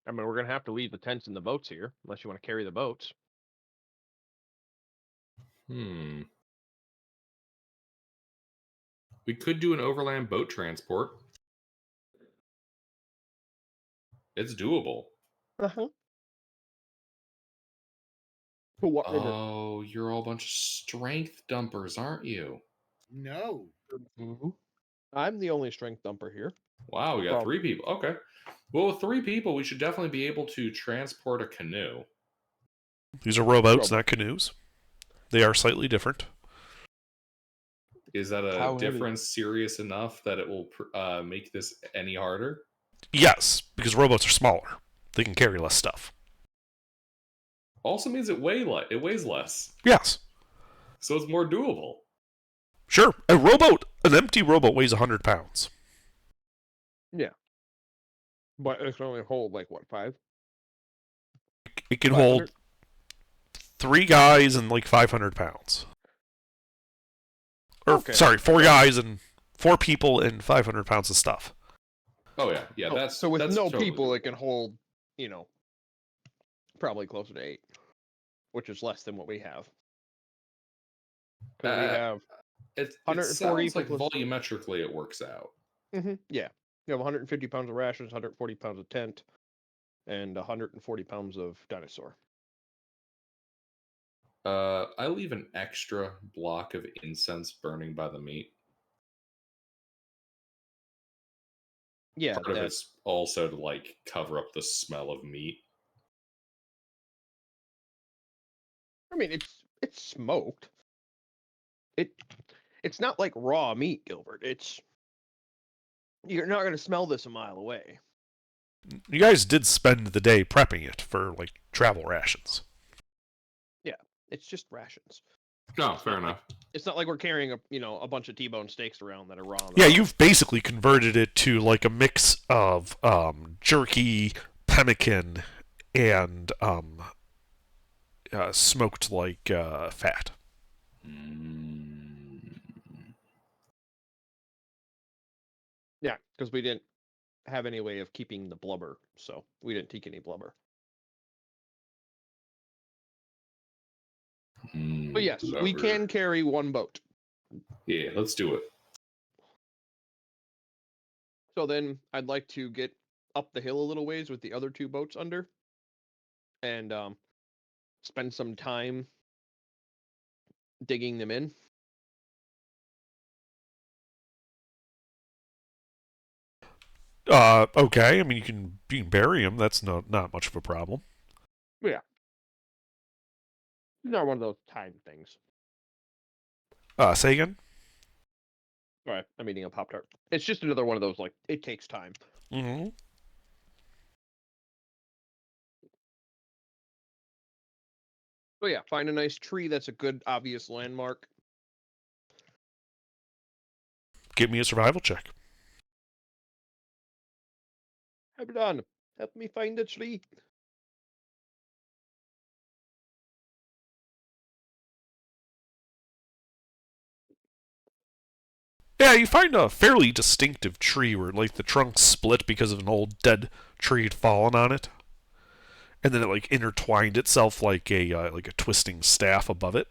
I mean, we're going to have to leave the tents and the boats here, unless you want to carry the boats. We could do an overland boat transport. It's doable. Uh-huh. But what river? Oh, you're all a bunch of strength dumpers, aren't you? No. Mhm. I'm the only strength dumper here. Wow, we got Well- 3 people. Okay. Well, with 3 people, we should definitely be able to transport a canoe. These are rowboats, not canoes. They are slightly different. Is that a How heavy? difference serious enough that it will make this any harder? Yes, because rowboats are smaller. They can carry less stuff. Also means it weighs less, Yes. so it's more doable. Sure. An empty rowboat weighs 100 pounds. But it can only hold, like, what, 5? It can 500? hold 3 guys and like 500 pounds. Or, Okay. sorry, 4 guys and 4 people and 500 pounds of stuff. Oh yeah. That's so with that's no totally people, doable. it can hold, you know, probably closer to 8, which is less than what we have. 'Cause we have, It 140 sounds like for close- volumetrically it works out. yeah, you have 150 pounds of rations, 140 pounds of tent, and 140 pounds of dinosaur. I leave an extra block of incense burning by the meat. Yeah, Part of that, it's also to like cover up the smell of meat. I mean, it's smoked. It's not like raw meat, Gilbert. You're not going to smell this a mile away. You guys did spend the day prepping it for like travel rations. It's just rations. No, fair enough. It's not like we're carrying a bunch of T-bone steaks around that are raw. on the Yeah, road. you've basically converted it to like a mix of jerky, pemmican, and smoked like fat. Yeah, because we didn't have any way of keeping the blubber, so we didn't take any blubber. But yes, we can carry 1 boat. Yeah, let's do it. So then I'd like to get up the hill a little ways with the other 2 boats under, and spend some time digging them in. Okay. I mean, you can bury them. That's not much of a problem. It's not one of those time things. Say again. All right, I'm eating a Pop-Tart. It's just another one of those, like, it takes time. Mm-hmm. So yeah, find a nice tree that's a good, obvious landmark. Give me a survival check. Hold on. Help me find a tree. Yeah, you find a fairly distinctive tree where like the trunk split because of an old dead tree had fallen on it, and then it like intertwined itself like a twisting staff above it,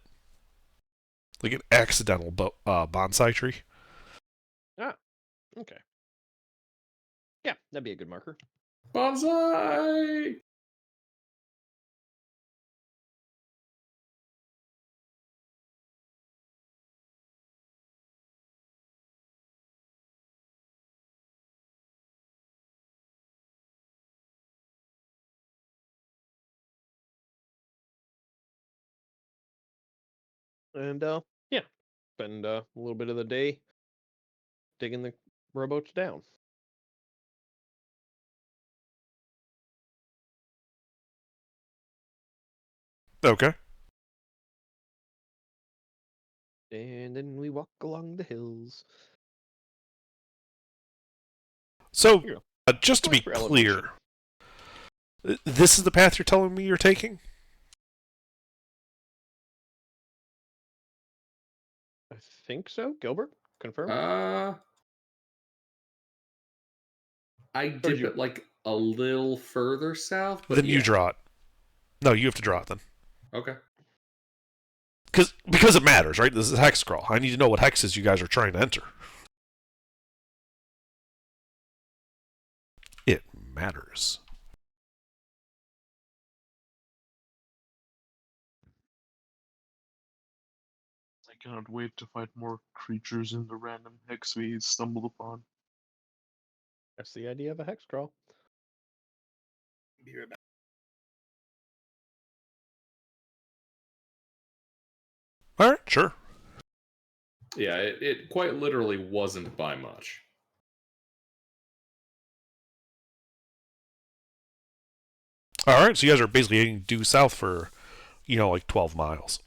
like an accidental bonsai tree. Okay. Yeah, that'd be a good marker. Bonsai! And yeah, spend a little bit of the day digging the rowboats down. Okay. And then we walk along the hills. So, Here you just to be Going for elevation. clear, this is the path you're telling me you're taking? I think so. Gilbert, confirm. I dip you- it like a little further south, but Then you yeah. draw it. No, you have to draw it then. Okay. Because it matters, right? This is hex scroll. I need to know what hexes you guys are trying to enter. It matters. I cannot wait to fight more creatures in the random hex we stumbled upon. That's the idea of a hex crawl. Be right back. All right, sure. Yeah, it quite literally wasn't by much. All right, so you guys are basically heading due south for, like 12 miles.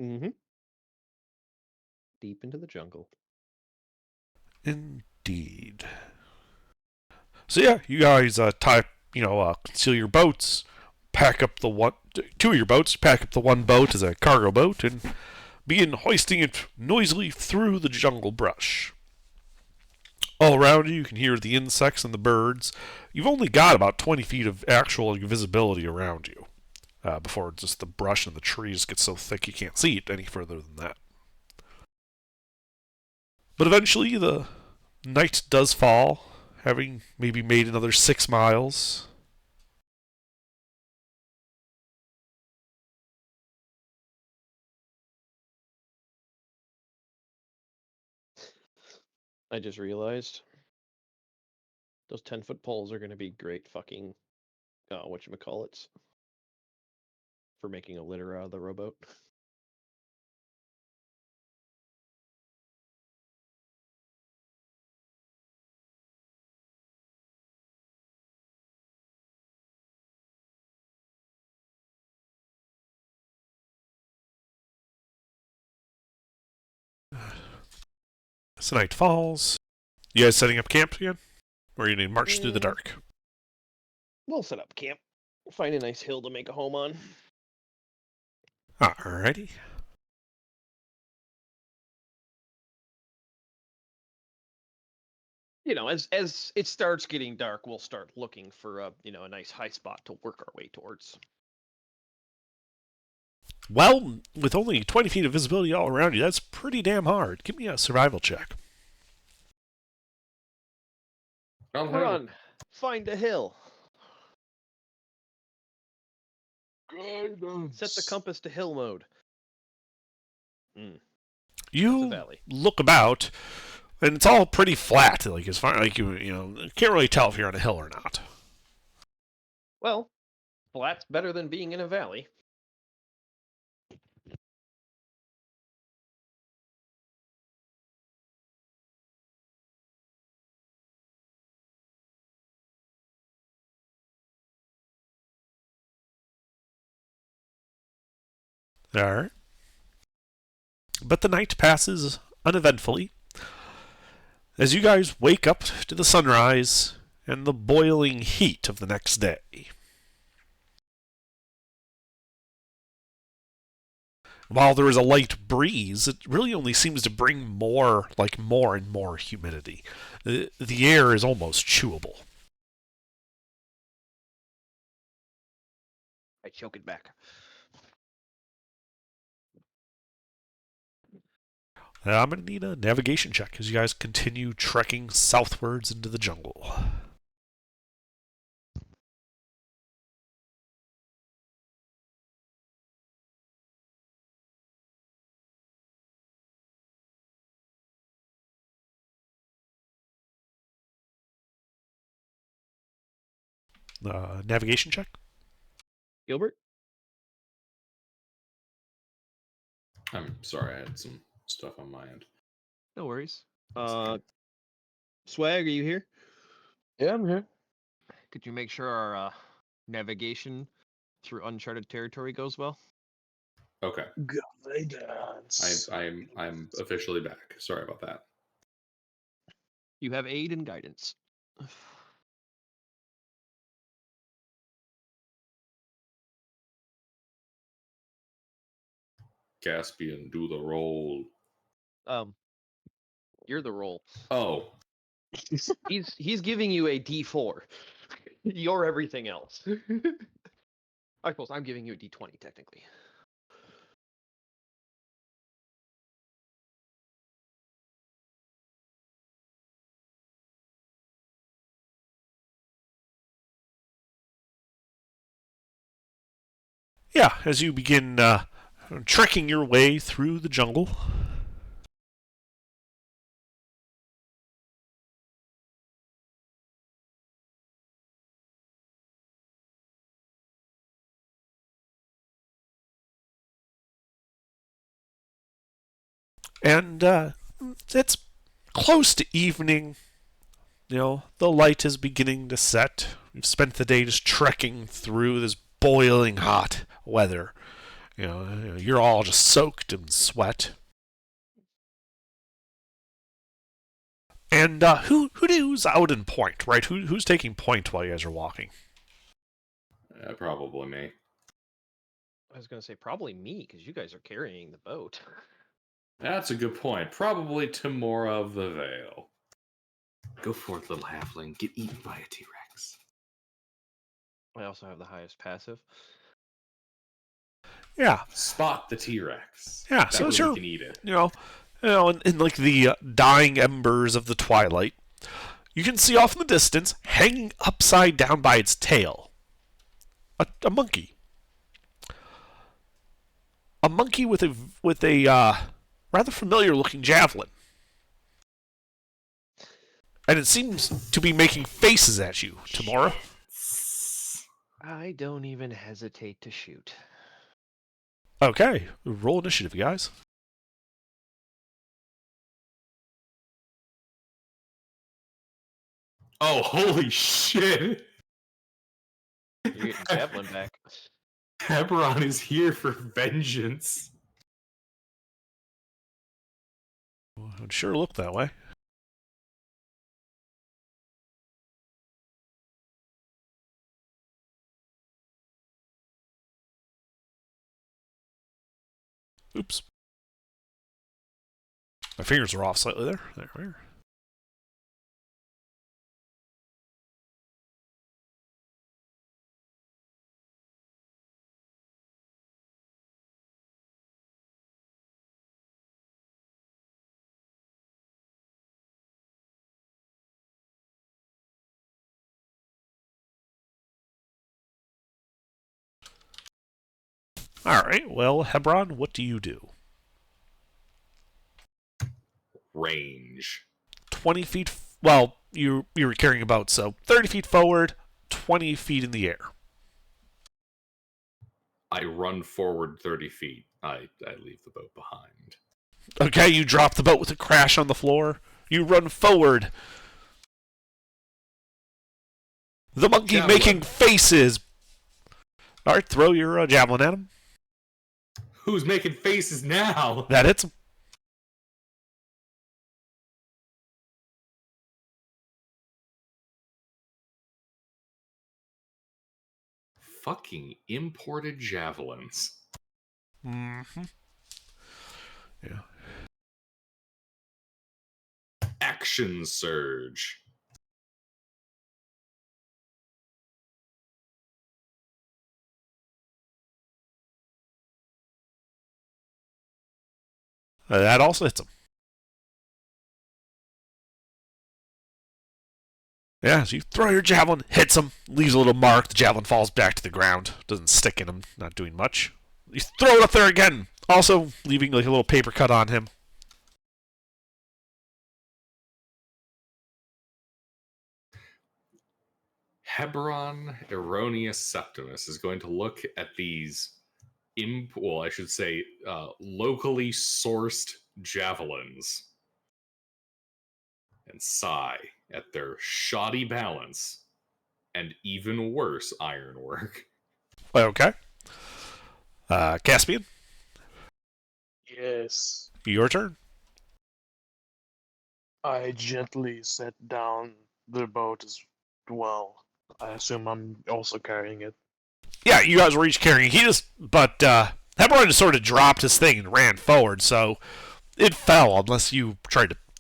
Mm-hmm. Deep into the jungle. Indeed. So yeah, you guys conceal your boats, pack up two of your boats, pack up the one boat as a cargo boat, and begin hoisting it noisily through the jungle brush. All around you can hear the insects and the birds. You've only got about 20 feet of actual visibility around you before just the brush and the trees get so thick you can't see it any further than that. But eventually the night does fall, having maybe made another 6 miles. I just realized those 10-foot poles are going to be great fucking, whatchamacallits, for making a litter out of the rowboat. As the night falls, you guys setting up camp again? Or are you going to march through the dark? We'll set up camp. Find a nice hill to make a home on. Alrighty. As it starts getting dark, we'll start looking for a nice high spot to work our way towards. Well, with only 20 feet of visibility all around you, that's pretty damn hard. Give me a survival check. Run! Find a hill. Guidance. Set the compass to hill mode. It's a You valley. look about, and it's all pretty flat. Like as far like you can't really tell if you're on a hill or not. Well, flat's better than being in a valley. All right. But the night passes uneventfully as you guys wake up to the sunrise and the boiling heat of the next day. While there is a light breeze, it really only seems to bring more and more humidity. The air is almost chewable. I choke it back. I'm going to need a navigation check as you guys continue trekking southwards into the jungle. Navigation check? Gilbert? I'm sorry, I had some stuff on my end. No worries. Swag, are you here? Yeah, I'm here. Could you make sure our navigation through uncharted territory goes well? Okay, Guidance. I'm officially back. Sorry about that. You have aid and guidance. Caspian, do the roll. You're the roll. Oh, He's giving you a D4. You're everything else. I suppose I'm giving you a D20 technically. Yeah, as you begin trekking your way through the jungle. And it's close to evening. You know, the light is beginning to set. We've spent the day just trekking through this boiling hot weather. You know, you're all just soaked in sweat. And who's out in point, right? Who's taking point while you guys are walking? Probably me. I was gonna say probably me because you guys are carrying the boat. That's a good point. Probably Tamora of the Vale. Go forth, little halfling. Get eaten by a T-Rex. I also have the highest passive. Yeah. Spot the T-Rex. Yeah, That so way sure. we can eat it. You know, in like the dying embers of the twilight, you can see off in the distance, hanging upside down by its tail, a monkey. A monkey with a rather familiar-looking javelin, and it seems to be making faces at you, Tamora. I don't even hesitate to shoot. Okay, roll initiative, you guys. Oh, holy shit! You're getting javelin back. Hebron is here for vengeance. Well, it would sure look that way. Oops. My fingers are off slightly there. There we are. Alright, well, Hebron, what do you do? Range. 20 feet... Well, you were carrying a boat, so 30 feet forward, 20 feet in the air. I run forward 30 feet. I leave the boat behind. Okay, you drop the boat with a crash on the floor. You run forward. The monkey Javelin. making faces. Alright, throw your javelin at him. Who's making faces now? That hits him. Fucking imported javelins. Mm-hmm. Yeah. Action surge. That also hits him. Yeah, so you throw your javelin, hits him, leaves a little mark, the javelin falls back to the ground. Doesn't stick in him, not doing much. You throw it up there again, also leaving like a little paper cut on him. Hebron Erroneous Septimus is going to look at these, I should say, locally sourced javelins and sigh at their shoddy balance and even worse ironwork. Okay. Caspian, Yes. your turn. I gently set down the boat as well. I assume I'm also carrying it. Yeah, you guys were each carrying. But Hebron just sort of dropped his thing and ran forward, so it fell unless you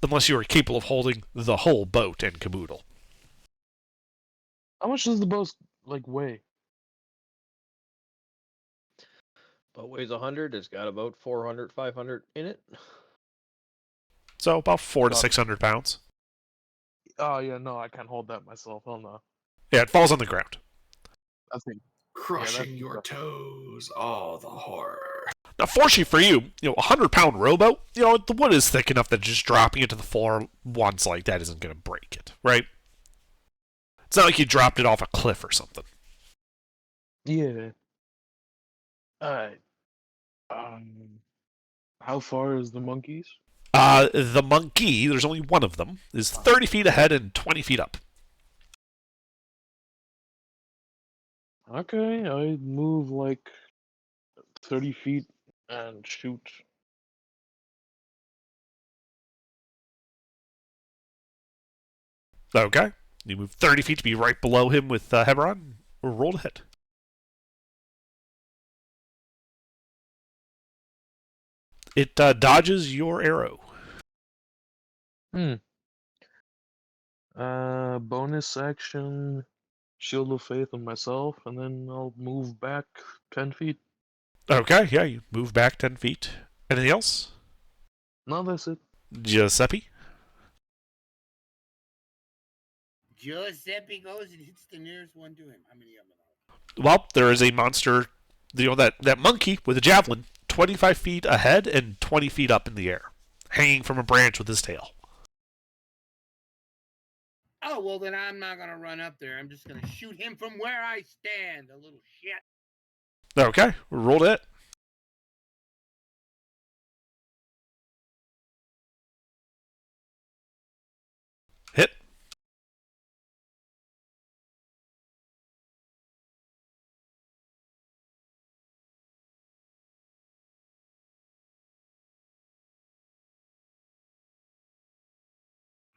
were capable of holding the whole boat and caboodle. How much does the boat weigh? Boat weighs 100. It's got about 400, 500 in it. So about 400 to 600 pounds. Oh yeah, no, I can't hold that myself. Hell no. Yeah, it falls on the ground. I think Crushing that's your rough. toes. Oh, the horror. Now, fortunately for you, 100-pound rowboat, the wood is thick enough that just dropping it to the floor once like that isn't going to break it, right? It's not like you dropped it off a cliff or something. Yeah. Alright. How far is the monkeys? The monkey, there's only one of them, is 30 feet ahead and 20 feet up. Okay, I move like 30 feet and shoot. Okay. You move 30 feet to be right below him with Hebron. Roll to hit. It dodges your arrow. Bonus action, Shield of Faith on myself, and then I'll move back 10 feet. Okay, yeah, you move back 10 feet. Anything else? No, that's it. Giuseppe? Giuseppe goes and hits the nearest one to him. How many of them are Well, there is a monster, that monkey with a javelin, 25 feet ahead and 20 feet up in the air, hanging from a branch with his tail. Oh, well, then I'm not going to run up there. I'm just going to shoot him from where I stand, a little shit. Okay, roll to hit. Hit.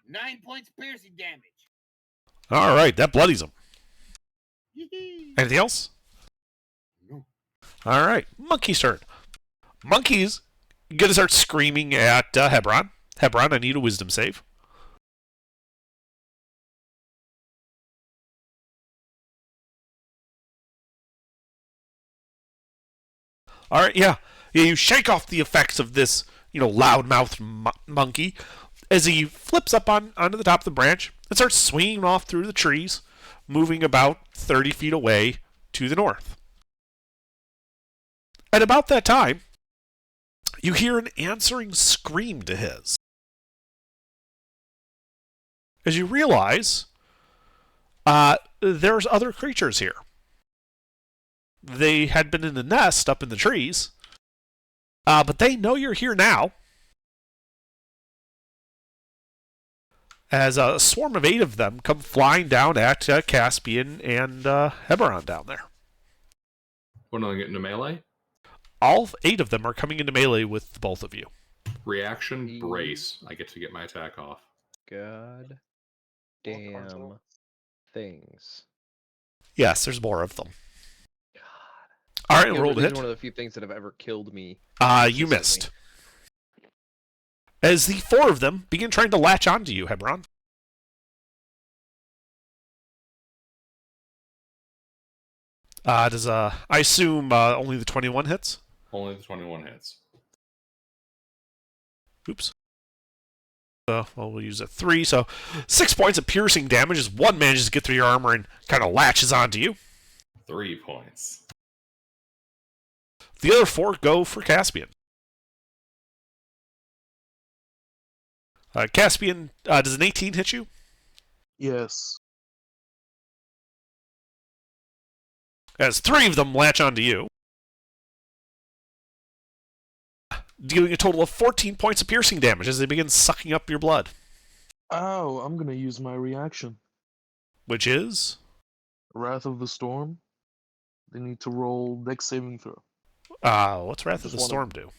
Nine points piercing damage. All right, that bloodies him. Yee-hee. Anything else? No. All right, monkey's turn. Monkey's going to start screaming at Hebron. Hebron, I need a wisdom save. All right, yeah, you shake off the effects of this, loudmouthed monkey as he flips up onto the top of the branch and starts swinging off through the trees, moving about 30 feet away to the north. At about that time, you hear an answering scream to his. As you realize, there's other creatures here. They had been in a nest up in the trees, but they know you're here now. As a swarm of 8 of them come flying down at Caspian and Hebron down there. When do I get into melee? All 8 of them are coming into melee with both of you. Reaction, brace. I get to get my attack off. God damn things. Yes, there's more of them. God. All right, roll to These hit. are one of the few things that have ever killed me. You missed. As the 4 of them begin trying to latch onto you, Hebron. Does I assume only the 21 hits? Only the 21 hits. Oops. We'll use a 3, so 6 points of piercing damage as one manages to get through your armor and kind of latches onto you. 3 points. The other 4 go for Caspian. Caspian, does an 18 hit you? Yes. As 3 of them latch onto you, dealing a total of 14 points of piercing damage as they begin sucking up your blood. Oh, I'm gonna use my reaction. Which is? Wrath of the Storm. They need to roll Dex saving throw. What's Wrath of Just the one Storm do?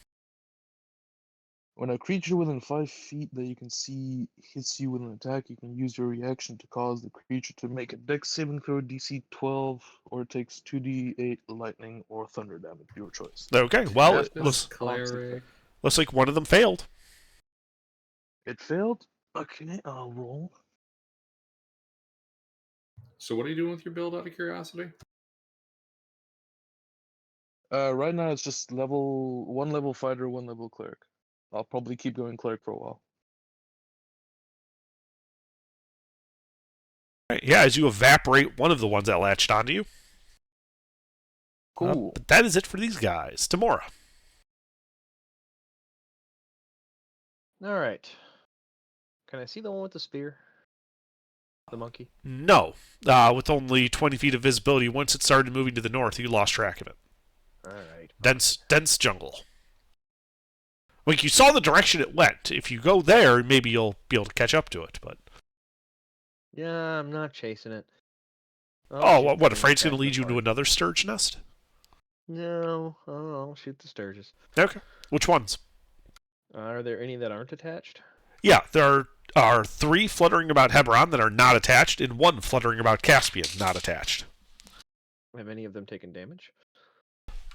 When a creature within 5 feet that you can see hits you with an attack, you can use your reaction to cause the creature to make a Dex saving throw DC 12, or it takes 2d8 lightning or thunder damage, your choice. Okay, well, it Cleric. looks like one of them failed. It failed? Okay, I'll roll. So what are you doing with your build out of curiosity? Right now it's just one level fighter, 1 level cleric. I'll probably keep going cleric for a while. Right, yeah, as you evaporate one of the ones that latched onto you. Cool. But that is it for these guys. Tamora. All right. Can I see the one with the spear? The monkey? No. With only 20 feet of visibility, once it started moving to the north, you lost track of it. All right. Dense jungle. Like, you saw the direction it went. If you go there, maybe you'll be able to catch up to it, but... Yeah, I'm not chasing it. Oh, what, afraid's going to lead you into another sturge nest? No, I'll shoot the sturges. Okay. Which ones? Are there any that aren't attached? Yeah, there are 3 fluttering about Hebron that are not attached, and 1 fluttering about Caspian, not attached. Have any of them taken damage?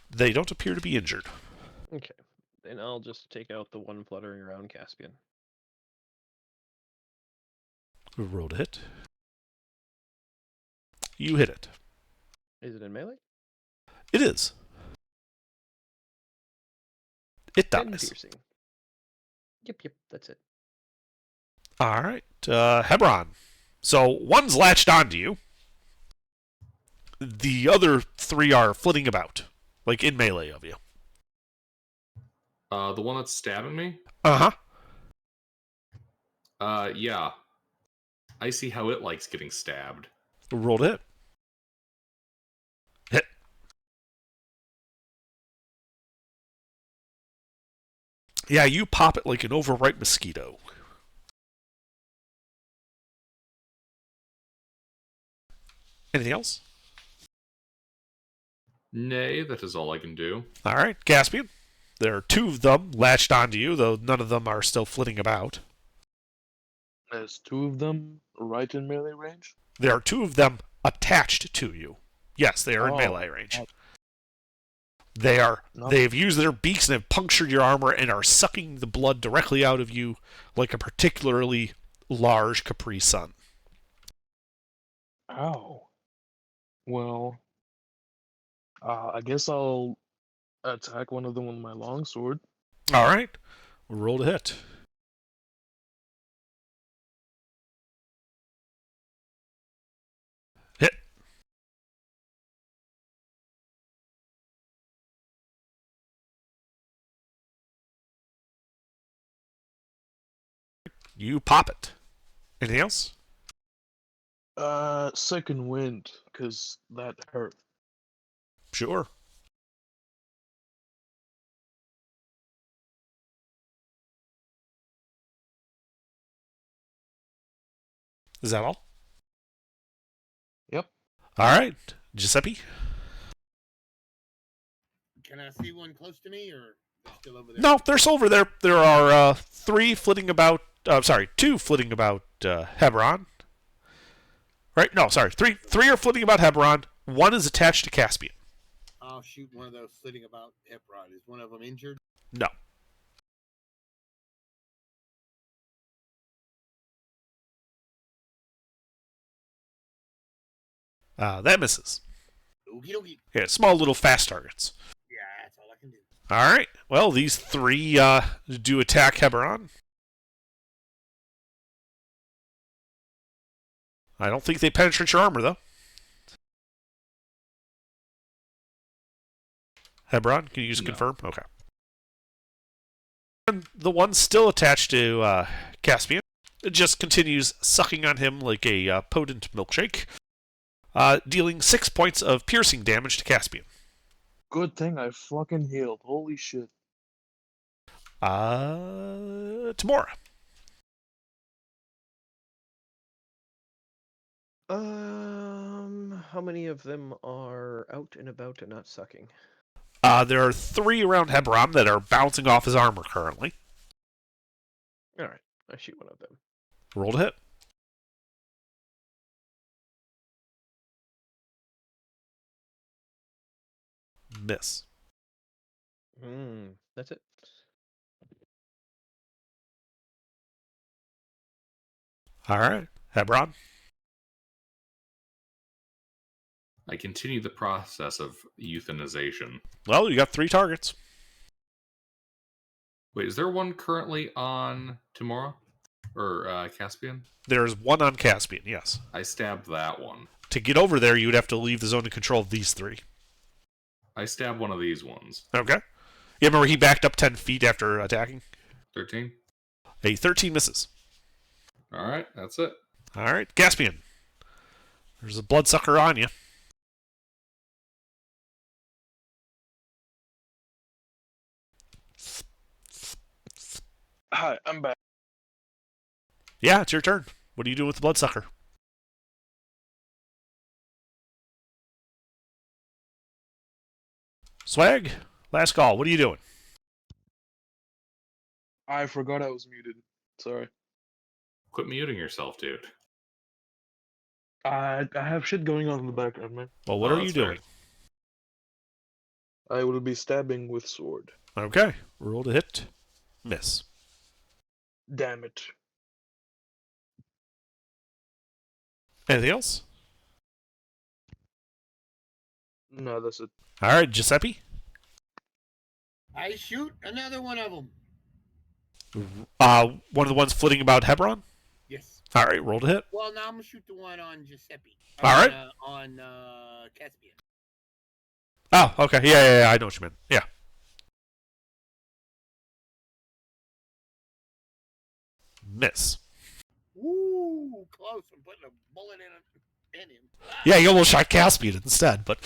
They don't appear to be injured. Okay. Then I'll just take out the one fluttering around Caspian. Roll to hit. You hit it. Is it in melee? It is. It 10 dies. piercing. Yep, that's it. Alright, Hebron. So, one's latched onto you. The other 3 are flitting about. Like, in melee of you. The one that's stabbing me? Uh-huh. Yeah. I see how it likes getting stabbed. Roll to hit. Hit. Yeah, you pop it like an overripe mosquito. Anything else? Nay, that is all I can do. Alright, Caspian. There are 2 of them latched onto you, though none of them are still flitting about. There's 2 of them right in melee range. There are 2 of them attached to you. Yes, they are in Oh, melee range. not- They've used their beaks and have punctured your armor and are sucking the blood directly out of you like a particularly large Capri Sun. Ow. Well, I guess I'll attack one of them with my longsword. Alright. Roll to hit. Hit. You pop it. Anything else? Second wind, because that hurt. Sure. Is that all? Yep. Alright. Giuseppe? Can I see one close to me, or they're still over there? No, they're still over there. There are 3 flitting about... 2 flitting about Hebron. Right? No, sorry. Three are flitting about Hebron. 1 is attached to Caspian. I'll shoot one of those flitting about Hebron. Is one of them injured? No. That misses. Okie dokie. Yeah, small little fast targets. Yeah, that's all I can do. Alright. Well, these 3 do attack Hebron. I don't think they penetrate your armor, though. Hebron, can you just No. confirm? Okay. And the one still attached to Caspian just continues sucking on him like a potent milkshake, dealing 6 points of piercing damage to Caspian. Good thing I fucking healed. Holy shit. Tamora. How many of them are out and about and not sucking? There are 3 around Hebron that are bouncing off his armor currently. Alright, I shoot one of them. Roll to hit. Miss. That's it. Alright. Hebron. I continue the process of euthanization. Well, you got 3 targets. Wait, is there one currently on Tamora? Or Caspian? There's 1 on Caspian, yes. I stabbed that one. To get over there, you would have to leave the zone of control of these 3. I stabbed one of these ones. Okay. Yeah, remember he backed up 10 feet after attacking? 13? A 13 misses. All right, that's it. All right, Caspian. There's a bloodsucker on you. Hi, I'm back. Yeah, it's your turn. What are you doing with the bloodsucker? Swag, last call. What are you doing? I forgot I was muted. Sorry. Quit muting yourself, dude. I have shit going on in the background, man. Well, what Oh, are you that's fair. doing? I will be stabbing with sword. Okay, roll to hit. Miss. Damn it. Anything else? No, that's it. All right, Giuseppe. I shoot another one of them. One of the ones flitting about Hebron. Yes. All right, roll to hit. Well, now I'm gonna shoot the one on Giuseppe. All right. On Caspian. Oh, okay. Yeah, I know what you meant. Yeah. Miss. Woo, close. I'm putting a bullet in him. Yeah, you almost shot Caspian instead, but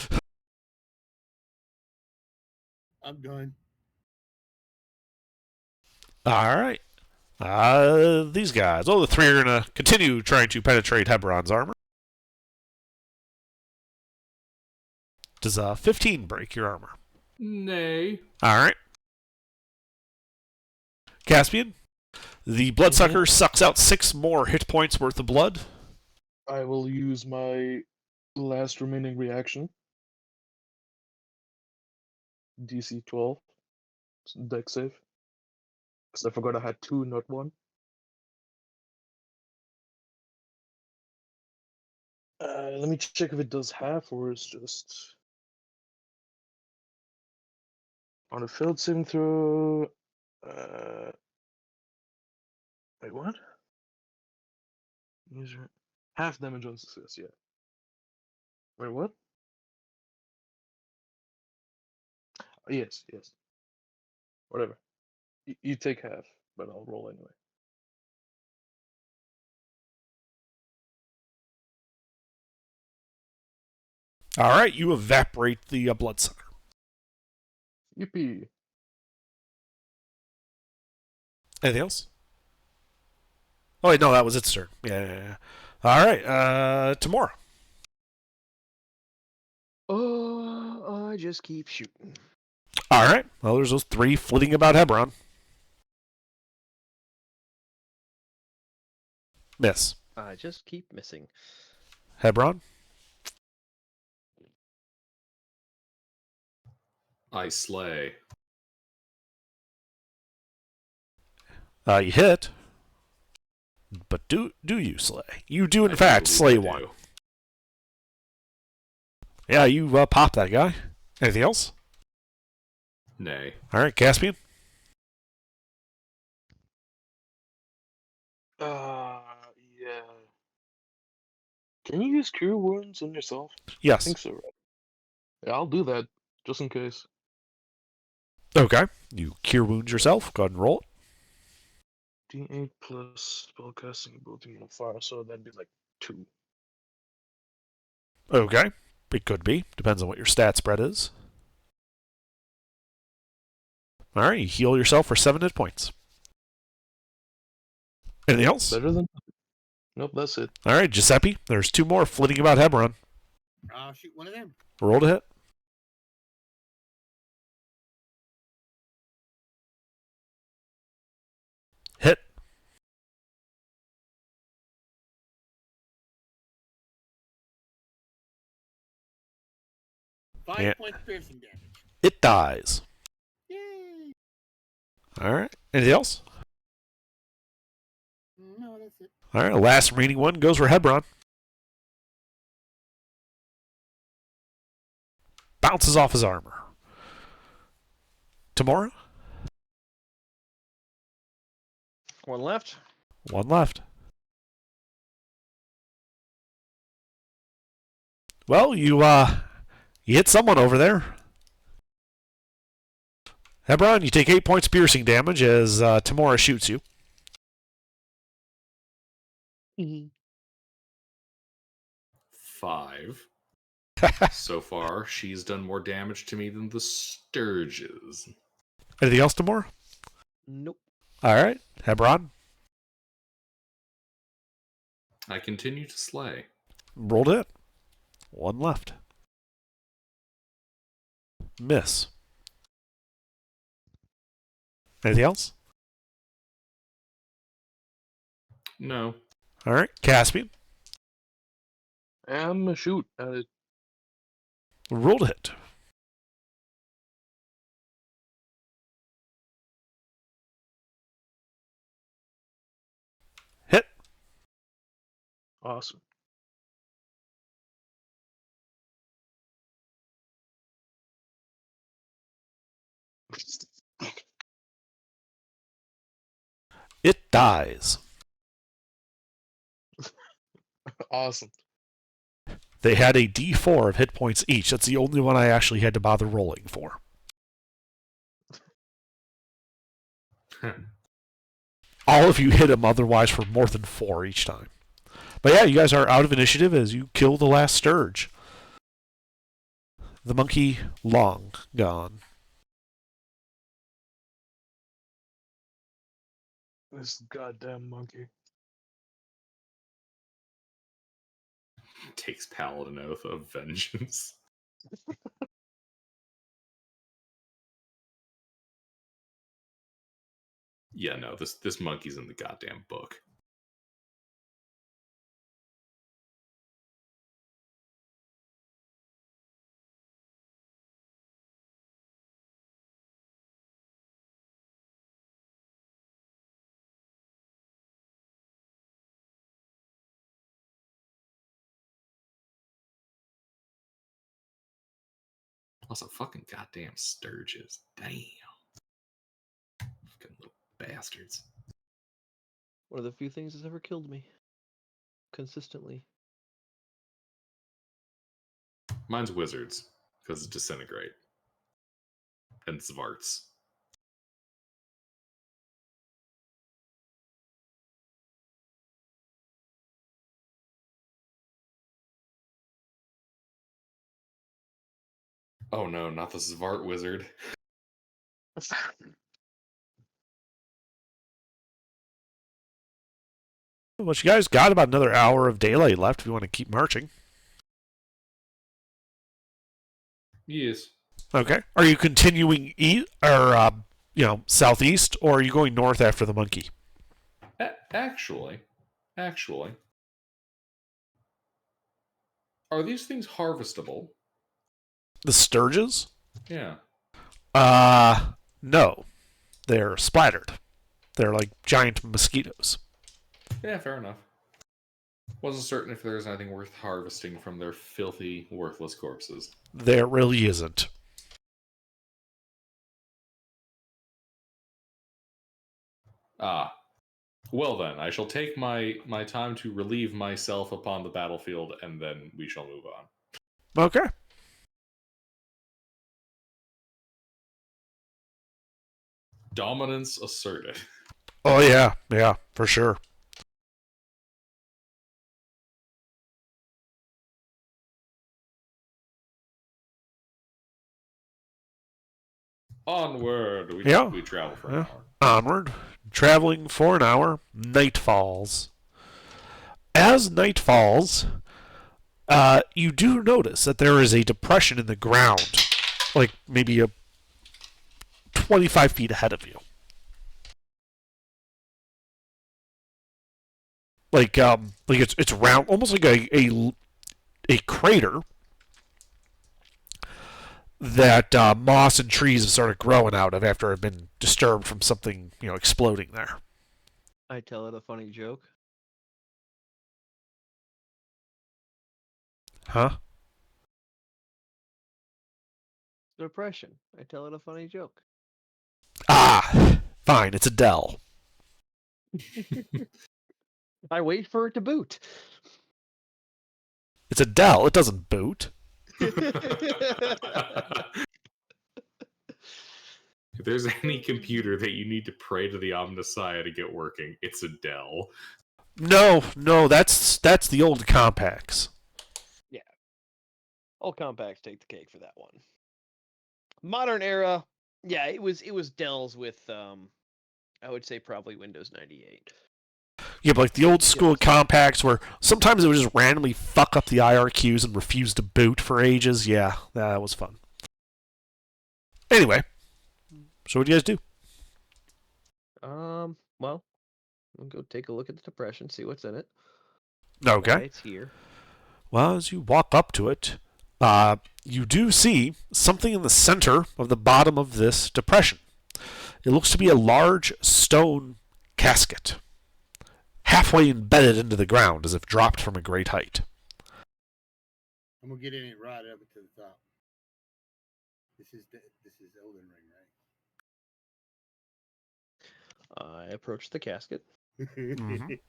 I'm done. all right. These guys. Oh, the three are gonna continue trying to penetrate Hebron's armor. Does 15 break your armor? Nay. All right. Caspian, the bloodsucker sucks out 6 more hit points worth of blood. I will use my last remaining reaction. DC 12. Deck save. Because I forgot I had 2, not 1. Let me check if it does half or it's just... On a failed saving throw... Wait, what? User... Half damage on success, yeah. Wait, what? Yes. Whatever. You take half, but I'll roll anyway. All right, you evaporate the bloodsucker. Yippee. Anything else? Oh, wait, no, that was its turn. Yeah. All right, Tamora. Oh, I just keep shooting. All right, well, there's those 3 flitting about Hebron. Miss. I just keep missing. Hebron. I slay. You hit. But do you slay? You do, in I fact, believe slay I one. do. Yeah, you pop that guy. Anything else? Nay. All right, Caspian. Yeah. Can you use cure wounds on yourself? I Yes. think so, right? Yeah, I'll do that, just in case. Okay. You cure wounds yourself. Go ahead and roll it. D8 plus spellcasting ability modifier, so that'd be like 2. Okay. It could be. Depends on what your stat spread is. All right, you heal yourself for 7 hit points. Anything else? Better than... Nope, that's it. All right, Giuseppe. There's 2 more flitting about Hebron. I'll shoot one of them. Roll to hit. Hit. Five Yeah. points piercing damage. It dies. Yay! All right. Anything else? No, that's it. All right. Last remaining one goes for Hebron. Bounces off his armor. Tamora? One left. 1 left. Well, you hit someone over there. Hebron, you take 8 points piercing damage as Tamora shoots you. 5. So far, she's done more damage to me than the Sturges. Anything else, Demore? Nope. All right, Hebron. I continue to slay. Rolled it. 1 left. Miss. Anything else? No. All right, Caspian. Shoot at it. Rolled a hit. Hit. Awesome. It dies. Awesome. They had a D4 of hit points each. That's the only one I actually had to bother rolling for. All of you hit him otherwise for more than 4 each time. But yeah, you guys are out of initiative as you kill the last Sturge. The monkey long gone. This goddamn monkey. Takes Paladin Oath of Vengeance. Yeah, no, this monkey's in the goddamn book. Also, fucking goddamn Sturges. Damn. Fucking little bastards. One of the few things that's ever killed me. Consistently. Mine's wizards, because it's disintegrate. And Zvarts. Oh no, not the Zvart wizard. Well, you guys got about another hour of daylight left if you want to keep marching. Yes. Okay. Are you continuing southeast, or are you going north after the monkey? Actually, are these things harvestable? The Sturges? Yeah. No. They're splattered. They're like giant mosquitoes. Yeah, fair enough. Wasn't certain if there was anything worth harvesting from their filthy, worthless corpses. There really isn't. Ah. Well then, I shall take my time to relieve myself upon the battlefield, and then we shall move on. Okay. Dominance asserted. Oh, yeah. Yeah, for sure. Onward! We travel for an hour. Onward. Traveling for an hour. Night falls. As night falls, you do notice that there is a depression in the ground, like maybe 25 feet ahead of you. Like it's round, almost like a crater that moss and trees have started growing out of after it had been disturbed from something, exploding there. I tell it a funny joke. Huh? Depression. I tell it a funny joke. Ah, fine. It's a dell. I wait for it to boot. It's a Dell. It doesn't boot. If there's any computer that you need to pray to the Omnissiah to get working, it's a Dell. No, that's the old compacts. All compacts take the cake for that one. Modern era, yeah, it was Dell's with I would say probably Windows 98. Yeah, but like the old school Yes. compacts where sometimes it would just randomly fuck up the IRQs and refuse to boot for ages. Yeah, that was fun. Anyway, so what do you guys do? Well, we'll go take a look at the depression, see what's in it. Okay. Why it's here. Well, as you walk up to it, you do see something in the center of the bottom of this depression. It looks to be a large stone casket, halfway embedded into the ground as if dropped from a great height. I'm gonna get in it right up to the top. This is Elden Ring, I approach the casket. right? Mhm.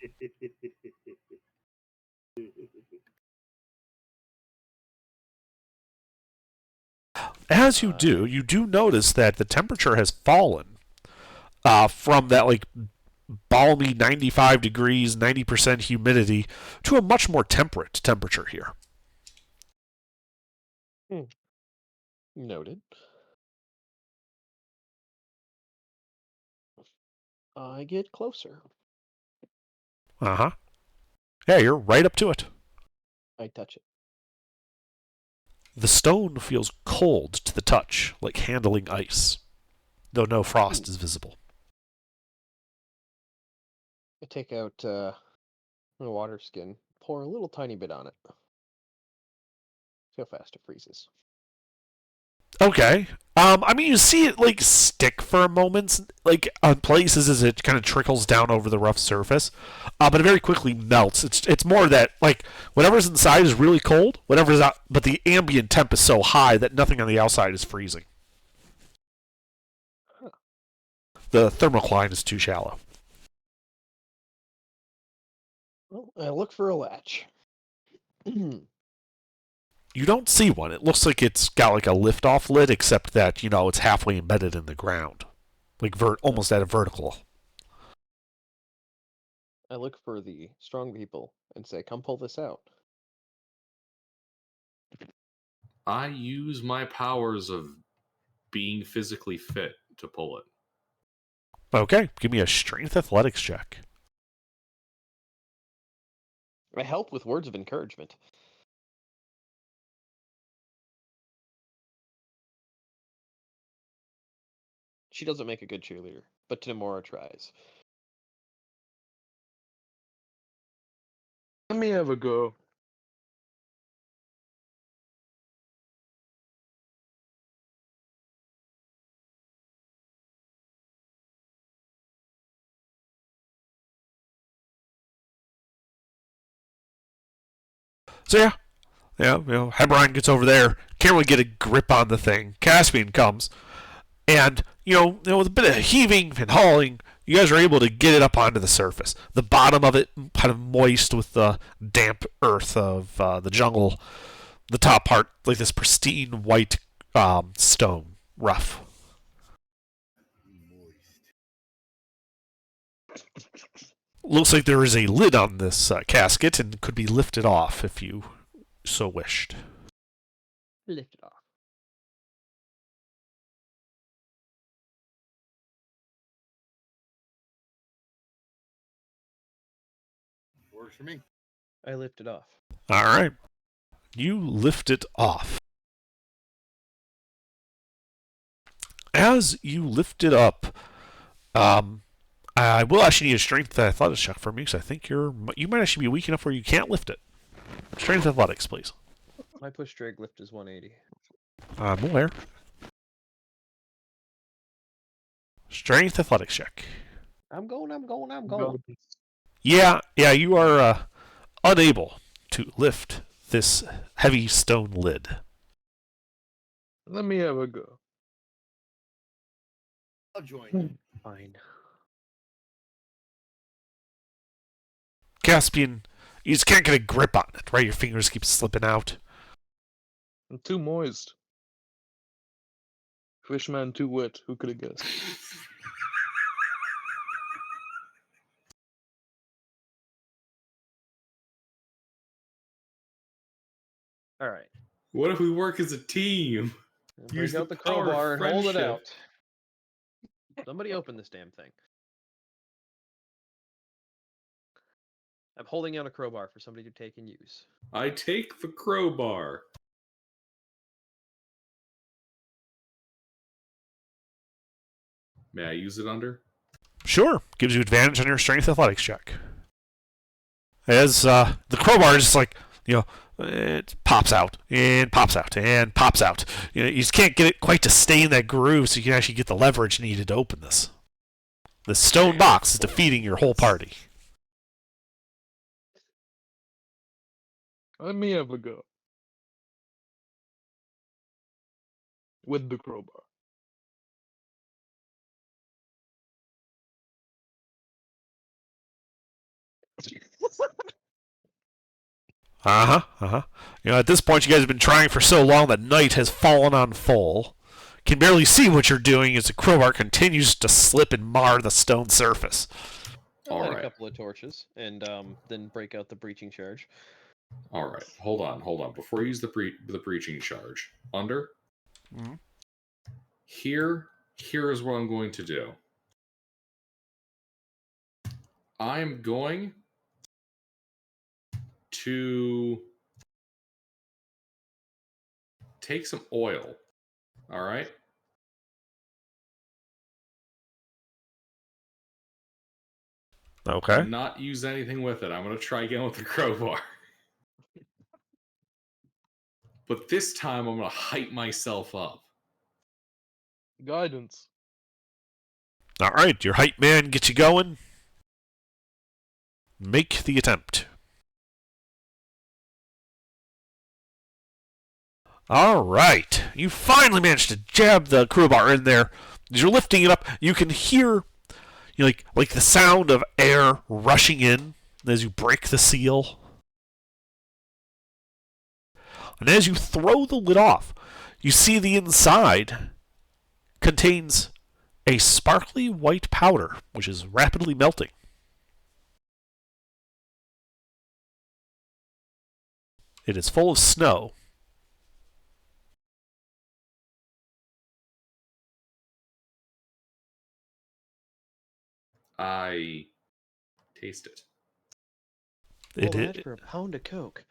As you do notice that the temperature has fallen from that like balmy 95 degrees, 90% humidity to a much more temperate temperature here. Noted. I get closer. Uh huh. Yeah, you're right up to it. I touch it. The stone feels cold to the touch, like handling ice, though no frost is visible. I take out a water skin, pour a little tiny bit on it. See how fast it freezes. Okay. I mean, you see it like stick for a moment, like on places as it kind of trickles down over the rough surface, but it very quickly melts. It's more that like whatever's inside is really cold, whatever's out, but the ambient temp is so high that nothing on the outside is freezing. Huh. The thermocline is too shallow. Well, I look for a latch. You don't see one. It looks like it's got like a lift-off lid, except that it's halfway embedded in the ground, like almost at a vertical. I look for the strong people and say, "Come pull this out." I use my powers of being physically fit to pull it. Okay, give me a strength athletics check. I help with words of encouragement. She doesn't make a good cheerleader, but Tamora tries. Let me have a go. So yeah, Heberon gets over there, can't really get a grip on the thing. Caspian comes, and with a bit of heaving and hauling, you guys are able to get it up onto the surface. The bottom of it kind of moist with the damp earth of the jungle. The top part, like this pristine white stone, rough. Looks like there is a lid on this casket and could be lifted off if you so wished. Lift it off. Works for me. I lift it off. All right. You lift it off. As you lift it up, I will actually need a strength athletics check from you because I think you might actually be weak enough where you can't lift it. Strength athletics, please. My push drag lift is 180. I'm aware. Strength athletics check. I'm going. Gotta be- Yeah, you are unable to lift this heavy stone lid. Let me have a go. I'll join you. Fine. Caspian, you just can't get a grip on it, right? Your fingers keep slipping out. I'm too moist. Fishman too wet. Who could have guessed? All right. What if we work as a team? Use Break out the the power of crowbar and hold it friendship. out. Somebody open this damn thing. I'm holding out a crowbar for somebody to take and use. I take the crowbar. May I use it under? Sure. Gives you advantage on your strength athletics check. As the crowbar is just like, it pops out and pops out and pops out. You just can't get it quite to stay in that groove so you can actually get the leverage needed to open this. The stone box is defeating your whole party. Let me have a go. With the crowbar. At this point, you guys have been trying for so long that night has fallen on full. Can barely see what you're doing as the crowbar continues to slip and mar the stone surface. I'll light Alright. a couple of torches and then break out the breaching charge. All right, hold on. Before you use the breaching charge, under. Mhm. Here is what I'm going to do. I'm going to take some oil. All right. Okay. Not use anything with it. I'm going to try again with the crowbar. But this time I'm going to hype myself up. Guidance. All right, your hype man gets you going. Make the attempt. All right, you finally managed to jab the crowbar in there. As you're lifting it up, you can hear like the sound of air rushing in as you break the seal. And as you throw the lid off, you see the inside contains a sparkly white powder, which is rapidly melting. It is full of snow. I taste it. Well, that for a pound of Coke.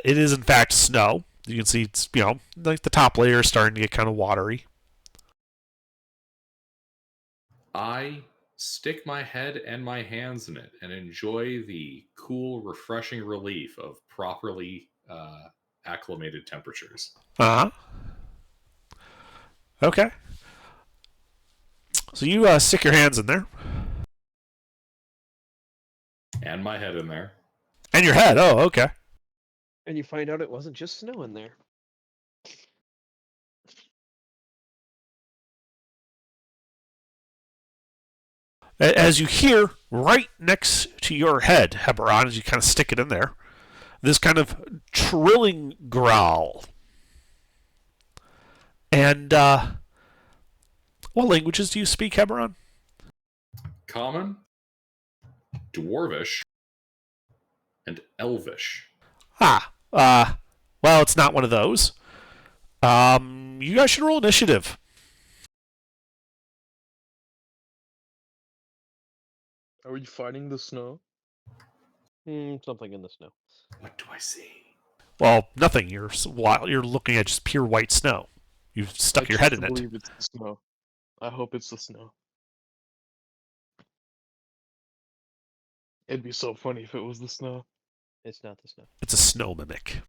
It is in fact snow. You can see it's like the top layer is starting to get kind of watery. I stick my head and my hands in it and enjoy the cool, refreshing relief of properly acclimated temperatures. Okay. So you stick your hands in there. And my head in there. And your head. Oh, okay. And you find out it wasn't just snow in there. As you hear right next to your head, Heberon, as you kind of stick it in there, this kind of trilling growl. And what languages do you speak, Heberon? Common, Dwarvish, and Elvish. Well, it's not one of those. You guys should roll initiative. Are we fighting the snow? Something in the snow. What do I see? Well, nothing. You're looking at just pure white snow. You've stuck your head in I it. believe it's the snow. I hope it's the snow. It'd be so funny if it was the snow. It's not the snow. It's a snow mimic.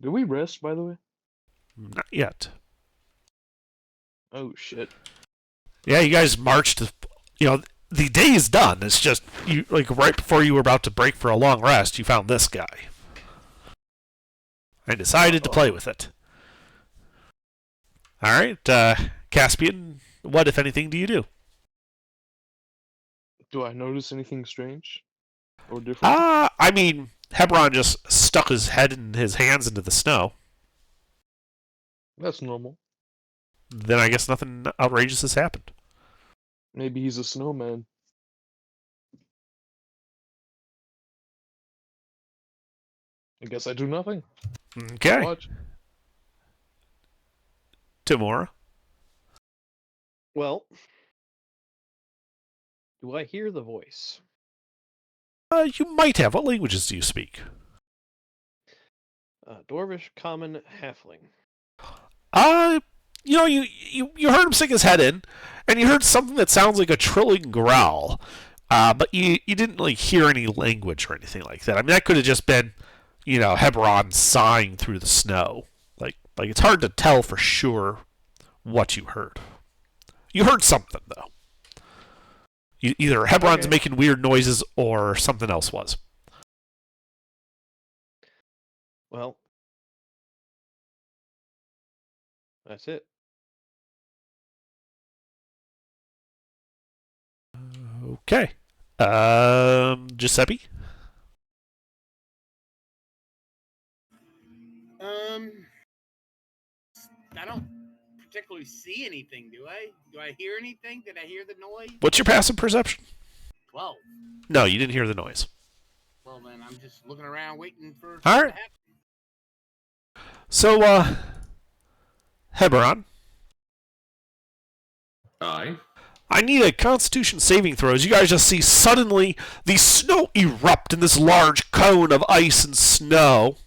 Did we rest, by the way? Not yet. Oh shit. Yeah, you guys marched. The day is done. It's just you right before you were about to break for a long rest, you found this guy. I decided to play with it. All right, Caspian. What, if anything, do you do? Do I notice anything strange? Or different? I mean, Hebron just stuck his head and his hands into the snow. That's normal. Then I guess nothing outrageous has happened. Maybe he's a snowman. I guess I do nothing. Okay. Watch. Tamora. Well, do I hear the voice? You might have. What languages do you speak? Dwarvish, Common, Halfling. You heard him stick his head in, and you heard something that sounds like a trilling growl. But you didn't like hear any language or anything like that. I mean, that could have just been, Hebron sighing through the snow. Like it's hard to tell for sure what you heard. You heard something though. Either Hebron's Okay. making weird noises or something else was. Well, that's it. Okay. Giuseppe. I don't particularly see anything, do I? Do I hear anything? Did I hear the noise? What's your passive perception? 12. No, you didn't hear the noise. Well, then I'm just looking around waiting for All something right. to happen. So, Hebron, Aye. I need a Constitution saving throw. As you guys just see suddenly the snow erupt in this large cone of ice and snow.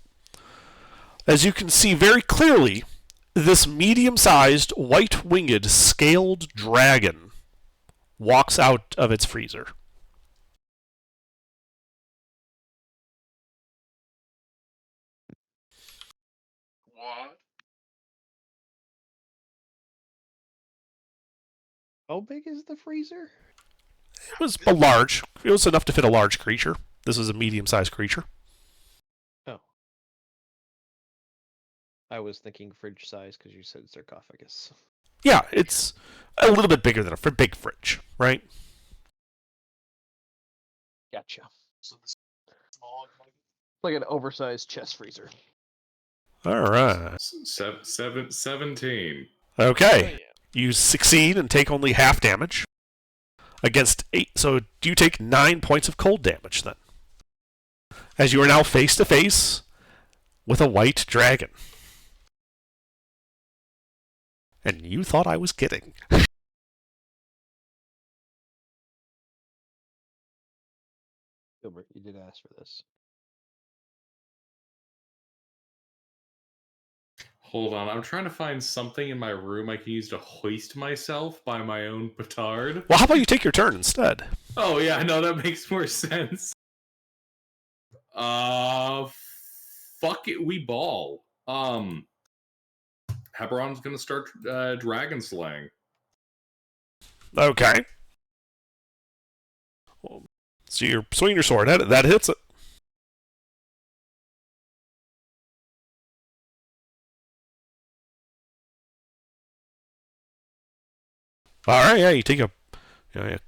As you can see very clearly, this medium-sized, white-winged, scaled dragon walks out of its freezer. What? How big is the freezer? It was a large. It was enough to fit a large creature. This was a medium-sized creature. Oh. I was thinking fridge size because you said sarcophagus. Yeah, it's a little bit bigger than a big fridge, right? Gotcha. So this small. Like an oversized chest freezer. All right. 17. Okay. You succeed and take only half damage against 8. So do you take 9 points of cold damage then? As you are now face to face with a white dragon. And you thought I was kidding. Gilbert, you did ask for this. Hold on, I'm trying to find something in my room I can use to hoist myself by my own petard. Well, how about you take your turn instead? Oh yeah, no, that makes more sense. Fuck it, we ball. Hebron's gonna start dragon slaying. Okay. So you're swinging your sword. That hits it. All right, yeah, you take you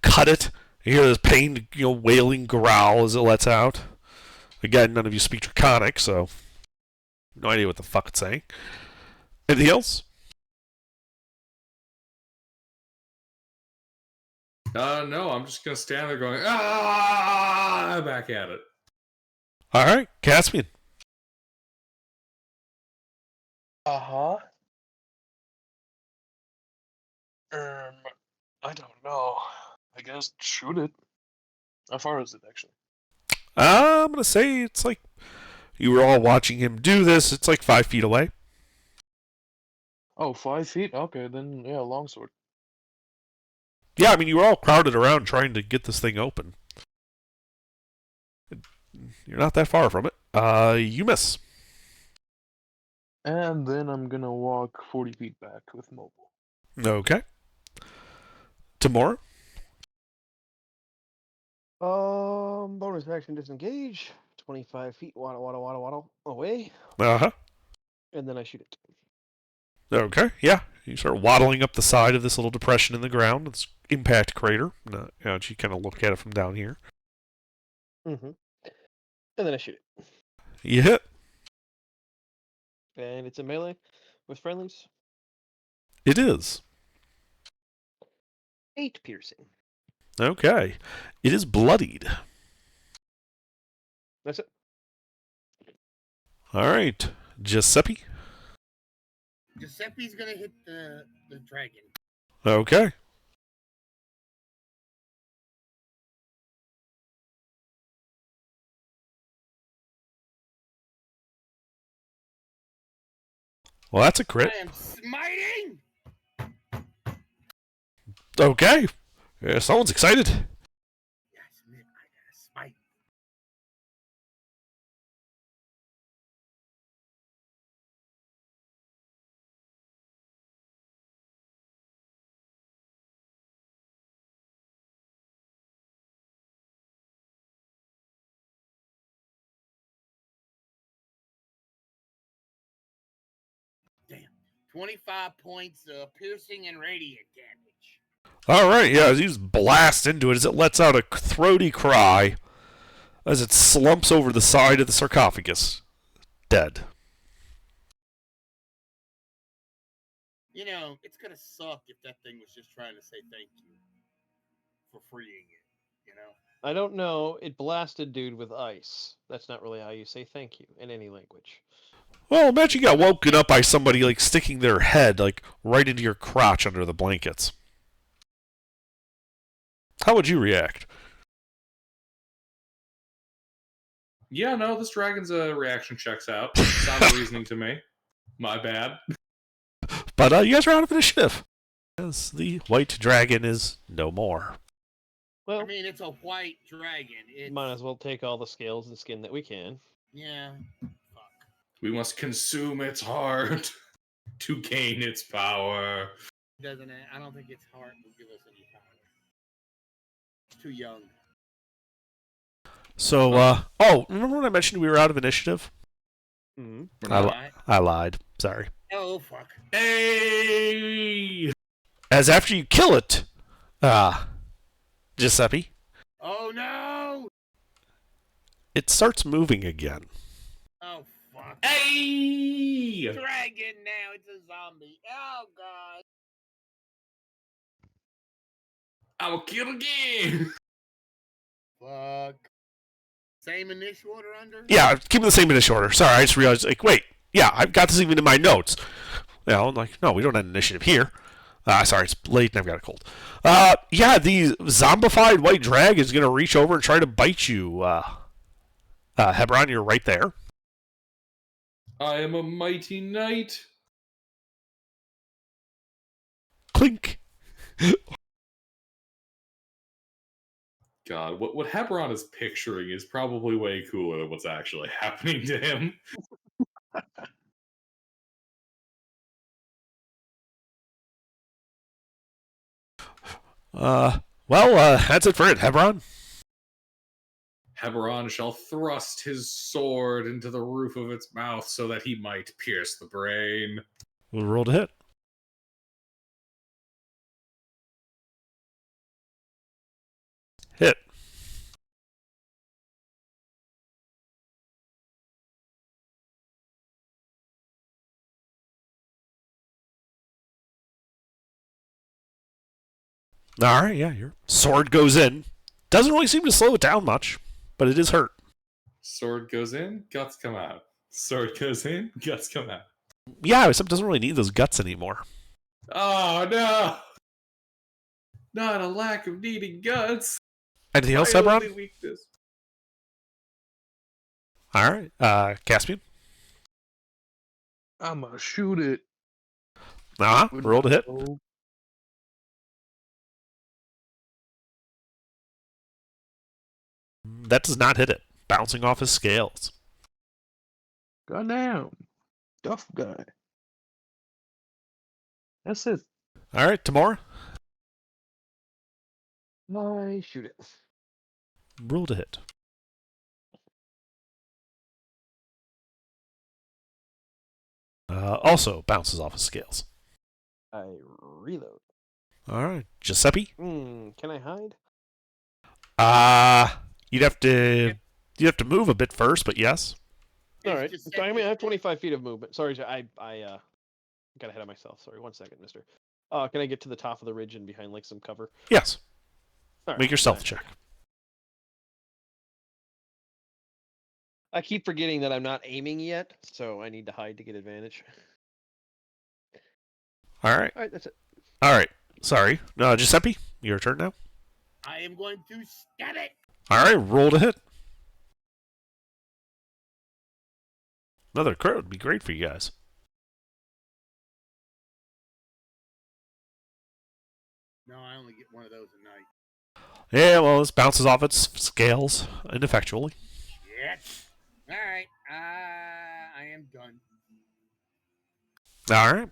cut it. You hear this pained, wailing growl as it lets out. Again, none of you speak Draconic, so no idea what the fuck it's saying. Anything else? No, I'm just gonna stand there going, back at it. All right, Caspian. Uh-huh. I don't know. I guess shoot it. How far is it, actually? I'm gonna say it's like you were all watching him do this. It's like 5 feet away. Oh, 5 feet? Okay, then, yeah, longsword. Yeah, I mean you were all crowded around trying to get this thing open. You're not that far from it. You miss. And then I'm gonna walk 40 feet back with mobile. Okay. Tamora. Bonus action disengage. 25 feet, waddle away. Uh-huh. And then I shoot it. Okay, yeah. You start waddling up the side of this little depression in the ground. It's impact crater. You kind of look at it from down here. Mm-hmm. And then I shoot it. You hit. And it's a melee with friendlies. It is. 8 piercing. Okay. It is bloodied. That's it. All right. Giuseppe. Giuseppe's gonna hit the dragon. Okay. Well, that's a crit. I am smiting. Okay. Yeah, someone's excited. Yes, man, I gotta smite. Damn. 25 points of piercing and radiant damage. All right. Yeah, you just blast into it as it lets out a throaty cry as it slumps over the side of the sarcophagus. Dead. You know, it's gonna suck if that thing was just trying to say thank you for freeing it, you know? I don't know. It blasted dude with ice. That's not really how you say thank you in any language. Well, imagine you got woken up by somebody like sticking their head like right into your crotch under the blankets. How would you react? Yeah, no, this dragon's reaction checks out. Sound reasoning to me. My bad. But you guys are out of initiative. Yes, the white dragon is no more. Well, I mean, it's a white dragon. It's, might as well take all the scales and skin that we can. yeah. Fuck. We must consume its heart to gain its power. Doesn't it? I don't think its heart will give us any power. It's too young. So, remember when I mentioned we were out of initiative? Mm-hmm. I lied. Sorry. Oh, fuck. Hey! As after you kill it, Giuseppe, Oh, no! it starts moving again. Oh, fuck. Hey! Dragon now, it's a zombie. Oh, God. I will kill again! Fuck. Same initial order under? Yeah, keep it the same initial order. Sorry, I just realized, like, wait, yeah, I've got this even in my notes. Well, I'm like, no, we don't have initiative here. Sorry, it's late and I've got a cold. Yeah, the zombified white dragon is going to reach over and try to bite you. Hebron, you're right there. I am a mighty knight. Clink. God, what Hebron is picturing is probably way cooler than what's actually happening to him. That's it for it, Hebron. Hebron shall thrust his sword into the roof of its mouth so that he might pierce the brain. We'll roll to hit. Hit. All right, yeah, your sword goes in. Doesn't really seem to slow it down much, but it is hurt. Sword goes in, guts come out. Sword goes in, guts come out. Yeah, except it doesn't really need those guts anymore. Oh no! Not a lack of needing guts. Anything else, My Hebron? only weakness. All right, Caspian. I'ma shoot it. Roll to hit. Oh, That does not hit it. Bouncing off his scales. goddamn. Duff guy. That's it. All right, Tamora. I shoot it. Roll to hit. Also bounces off his scales. I reload. All right, Giuseppe. Can I hide? You'd have to move a bit first, but yes. All It's right. just So I mean, I have Giuseppe- 25 feet of movement. Sorry, I got ahead of myself. Sorry, 1 second, Mister. Can I get to the top of the ridge and behind like some cover? Yes. All right, Make your stealth fine. check. I keep forgetting that I'm not aiming yet, so I need to hide to get advantage. All right. All right, that's it. All right. Sorry. Giuseppe, your turn now. I am going to stab it. All right. Roll to hit. Another crit would be great for you guys. No, I only get one of those a night. Yeah, well, this bounces off its scales ineffectually. Shit. All right. I am done. All right.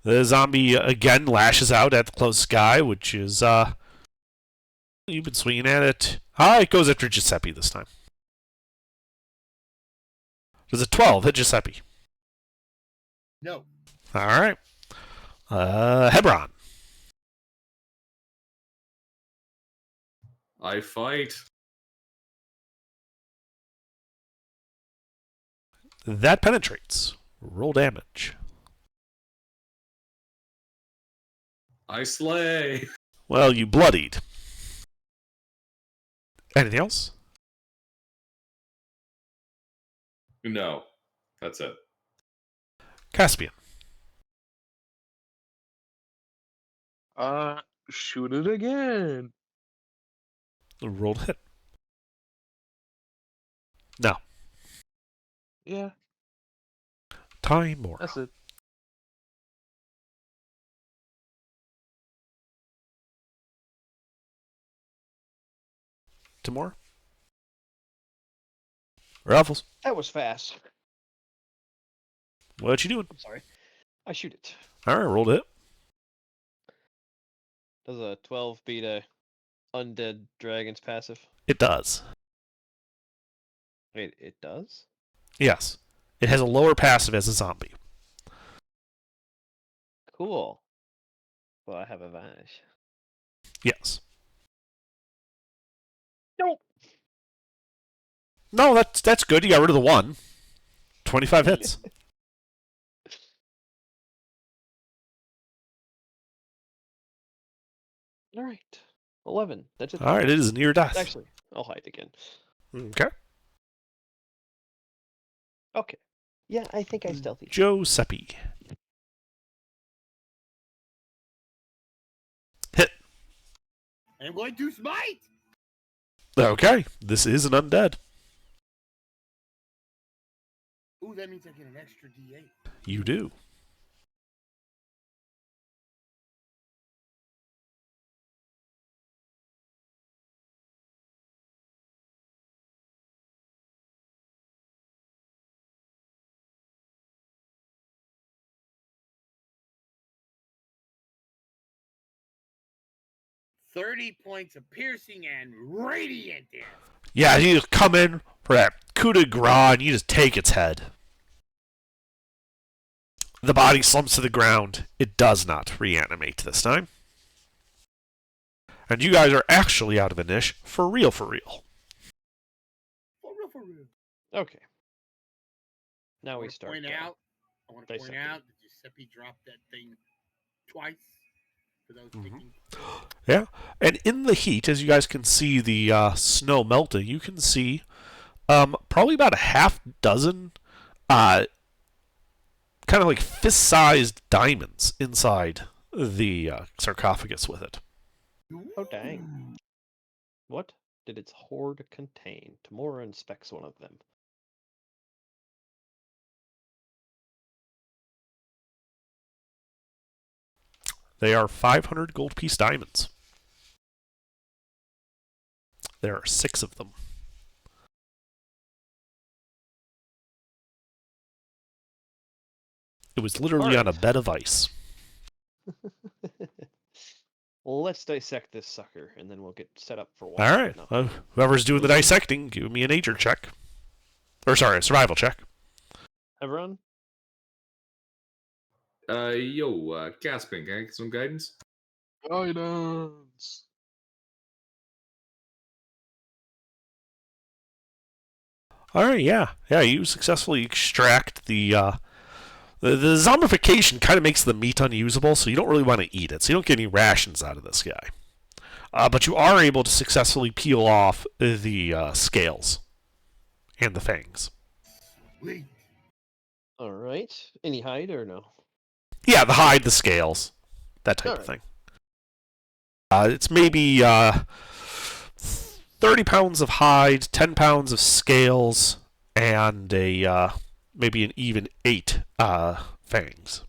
The zombie again lashes out at the closest guy, which is, you've been swinging at it. It goes after Giuseppe this time. Does a 12 hit Giuseppe? No. All right. Hebron. I fight. That penetrates. Roll damage. I slay. Well, you bloodied. Anything else? No, that's it. Caspian. Shoot it again. Roll to hit. No. Yeah, Time more. that's it. Timor. Ruffles. That was fast. What you doing? I'm sorry. I shoot it. All right, roll to hit. Does a 12 beat a undead dragon's passive? It does. Wait, it does? Yes. It has a lower passive as a zombie. Cool. Well, I have advantage. Yes. Nope. No, that's good. You got rid of the 1. 25 hits. All right. 11. That's it. All right, it is near death. Actually, I'll hide again. Okay. Okay. Yeah, I think I stealthy. Giuseppe. Hit. I am going to smite. Okay, this is an undead. Ooh, that means I get an extra D8. You do. $30 points of piercing and radiant damage. Yeah, you just come in for that coup de grace and you just take its head. The body slumps to the ground. It does not reanimate this time. And you guys are actually out of a niche for real, for real. For real, for real. Okay. Now I we want to start. point out. I want to point dissecting. out that Giuseppe dropped that thing twice for those Mhm. sticking. Yeah, and in the heat, as you guys can see the snow melting, you can see probably about a half dozen kind of like fist-sized diamonds inside the sarcophagus with it. Oh, dang. What did its hoard contain? Tamora inspects one of them. They are 500 gold piece diamonds. There are 6 of them. It was literally on a bed of ice. Well, let's dissect this sucker, and then we'll get set up for one. All right. Whoever's doing the dissecting, give me a nature check. Or sorry, a survival check. Everyone? Caspian, can I get some guidance? Guidance. All right, yeah. You successfully extract the zombification kind of makes the meat unusable, so you don't really want to eat it. So you don't get any rations out of this guy. But you are able to successfully peel off the scales and the fangs. Sweet. All right. Any hide or no? Yeah, the hide, the scales, that type of thing. It's maybe 30 pounds of hide, 10 pounds of scales, and maybe an even 8 fangs.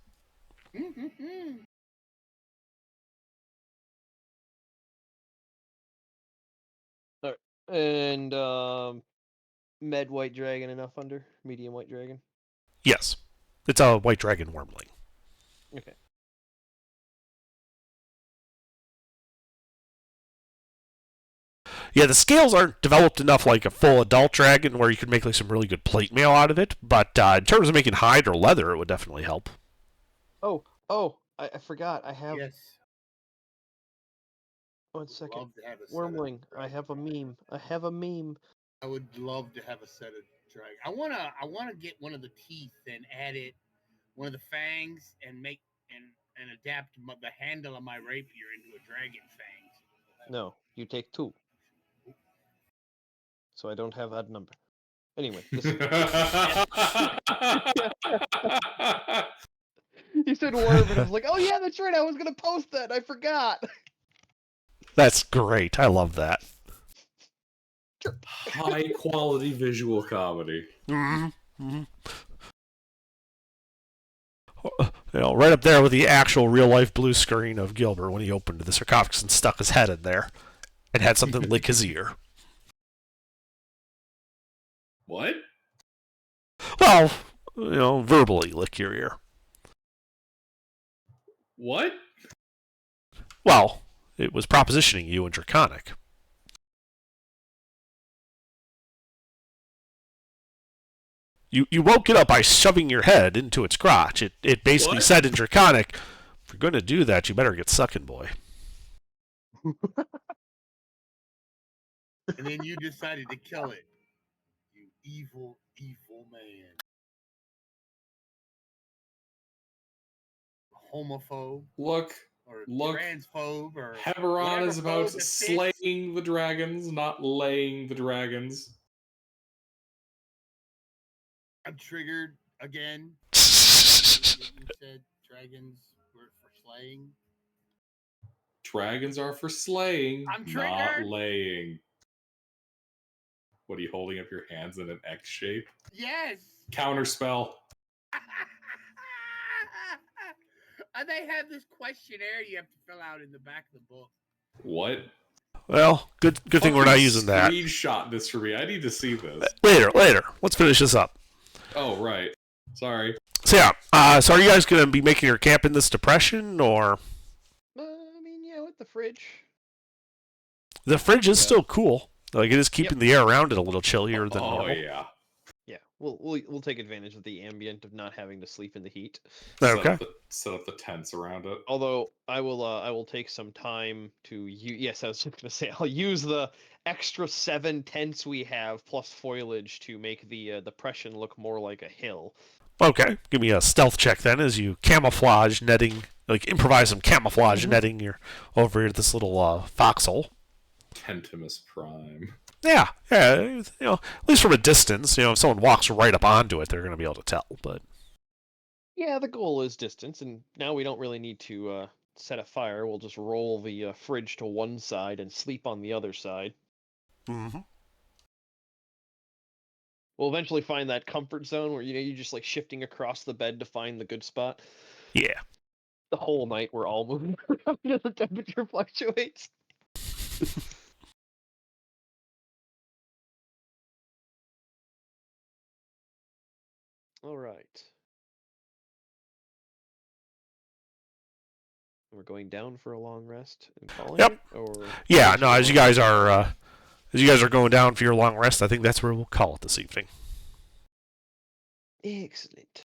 And med white dragon enough under? Medium white dragon? Yes. It's a white dragon wormling. Okay. Yeah, the scales aren't developed enough like a full adult dragon where you could make like some really good plate mail out of it, but in terms of making hide or leather, it would definitely help. Oh, I forgot. I have Yes. 1 second. Love to have a set of Wormling. I have a dragon. meme. I would love to have a set of dragon. I wanna get one of the teeth and add it, one of the fangs, and make and adapt the handle of my rapier into a dragon fangs. No, you take 2. So I don't have that number. Anyway, this you said worm, and I was like, oh yeah, that's right. I was gonna post that. I forgot. That's great. I love that. High quality visual comedy. Mm-hmm. Right up there with the actual real life blue screen of Gilbert when he opened the sarcophagus and stuck his head in there and had something lick his ear. What? Well, verbally lick your ear. What? Well, it was propositioning you in Draconic. You woke it up by shoving your head into its crotch. It basically said in Draconic, if you're going to do that, you better get sucking, boy. And then you decided to kill it. You evil, evil man. Homophobe. Look, Or Look, transphobe. Or Heberon whatever is about phobe that fits. slaying the dragons, not laying the dragons. I'm triggered again. You said dragons were for slaying. Dragons are for slaying, I'm not triggered. laying. What are you holding up your hands in an X shape? Yes. Counterspell. They have this questionnaire you have to fill out in the back of the book. What? Well, good thing we're not using that. Screenshot this for me. I need to see this. Later. Let's finish this up. Oh, right. Sorry. So yeah, so are you guys going to be making your camp in this depression, or? I mean, yeah, with the fridge. The fridge is still cool. Like, it is keeping the air around it a little chillier than Oh, normal. yeah. Yeah, we'll take advantage of the ambient of not having to sleep in the heat. Okay. Set up the tents around it. Although I will take some time to yes, I was just gonna say I'll use the extra 7 tents we have plus foliage to make the depression look more like a hill. Okay, give me a stealth check then as you camouflage netting, like improvise some camouflage netting. You're over here at this little foxhole. Tentimus Prime. Yeah, at least from a distance, if someone walks right up onto it, they're going to be able to tell. But yeah, the goal is distance, and now we don't really need to set a fire. We'll just roll the fridge to one side and sleep on the other side. Mm-hmm. We'll eventually find that comfort zone where you're just like shifting across the bed to find the good spot. Yeah. The whole night we're all moving around as the temperature fluctuates. All right. We're going down for a long rest and calling Yep. it, or Yeah. No, as you guys are going down for your long rest, I think that's where we'll call it this evening. excellent.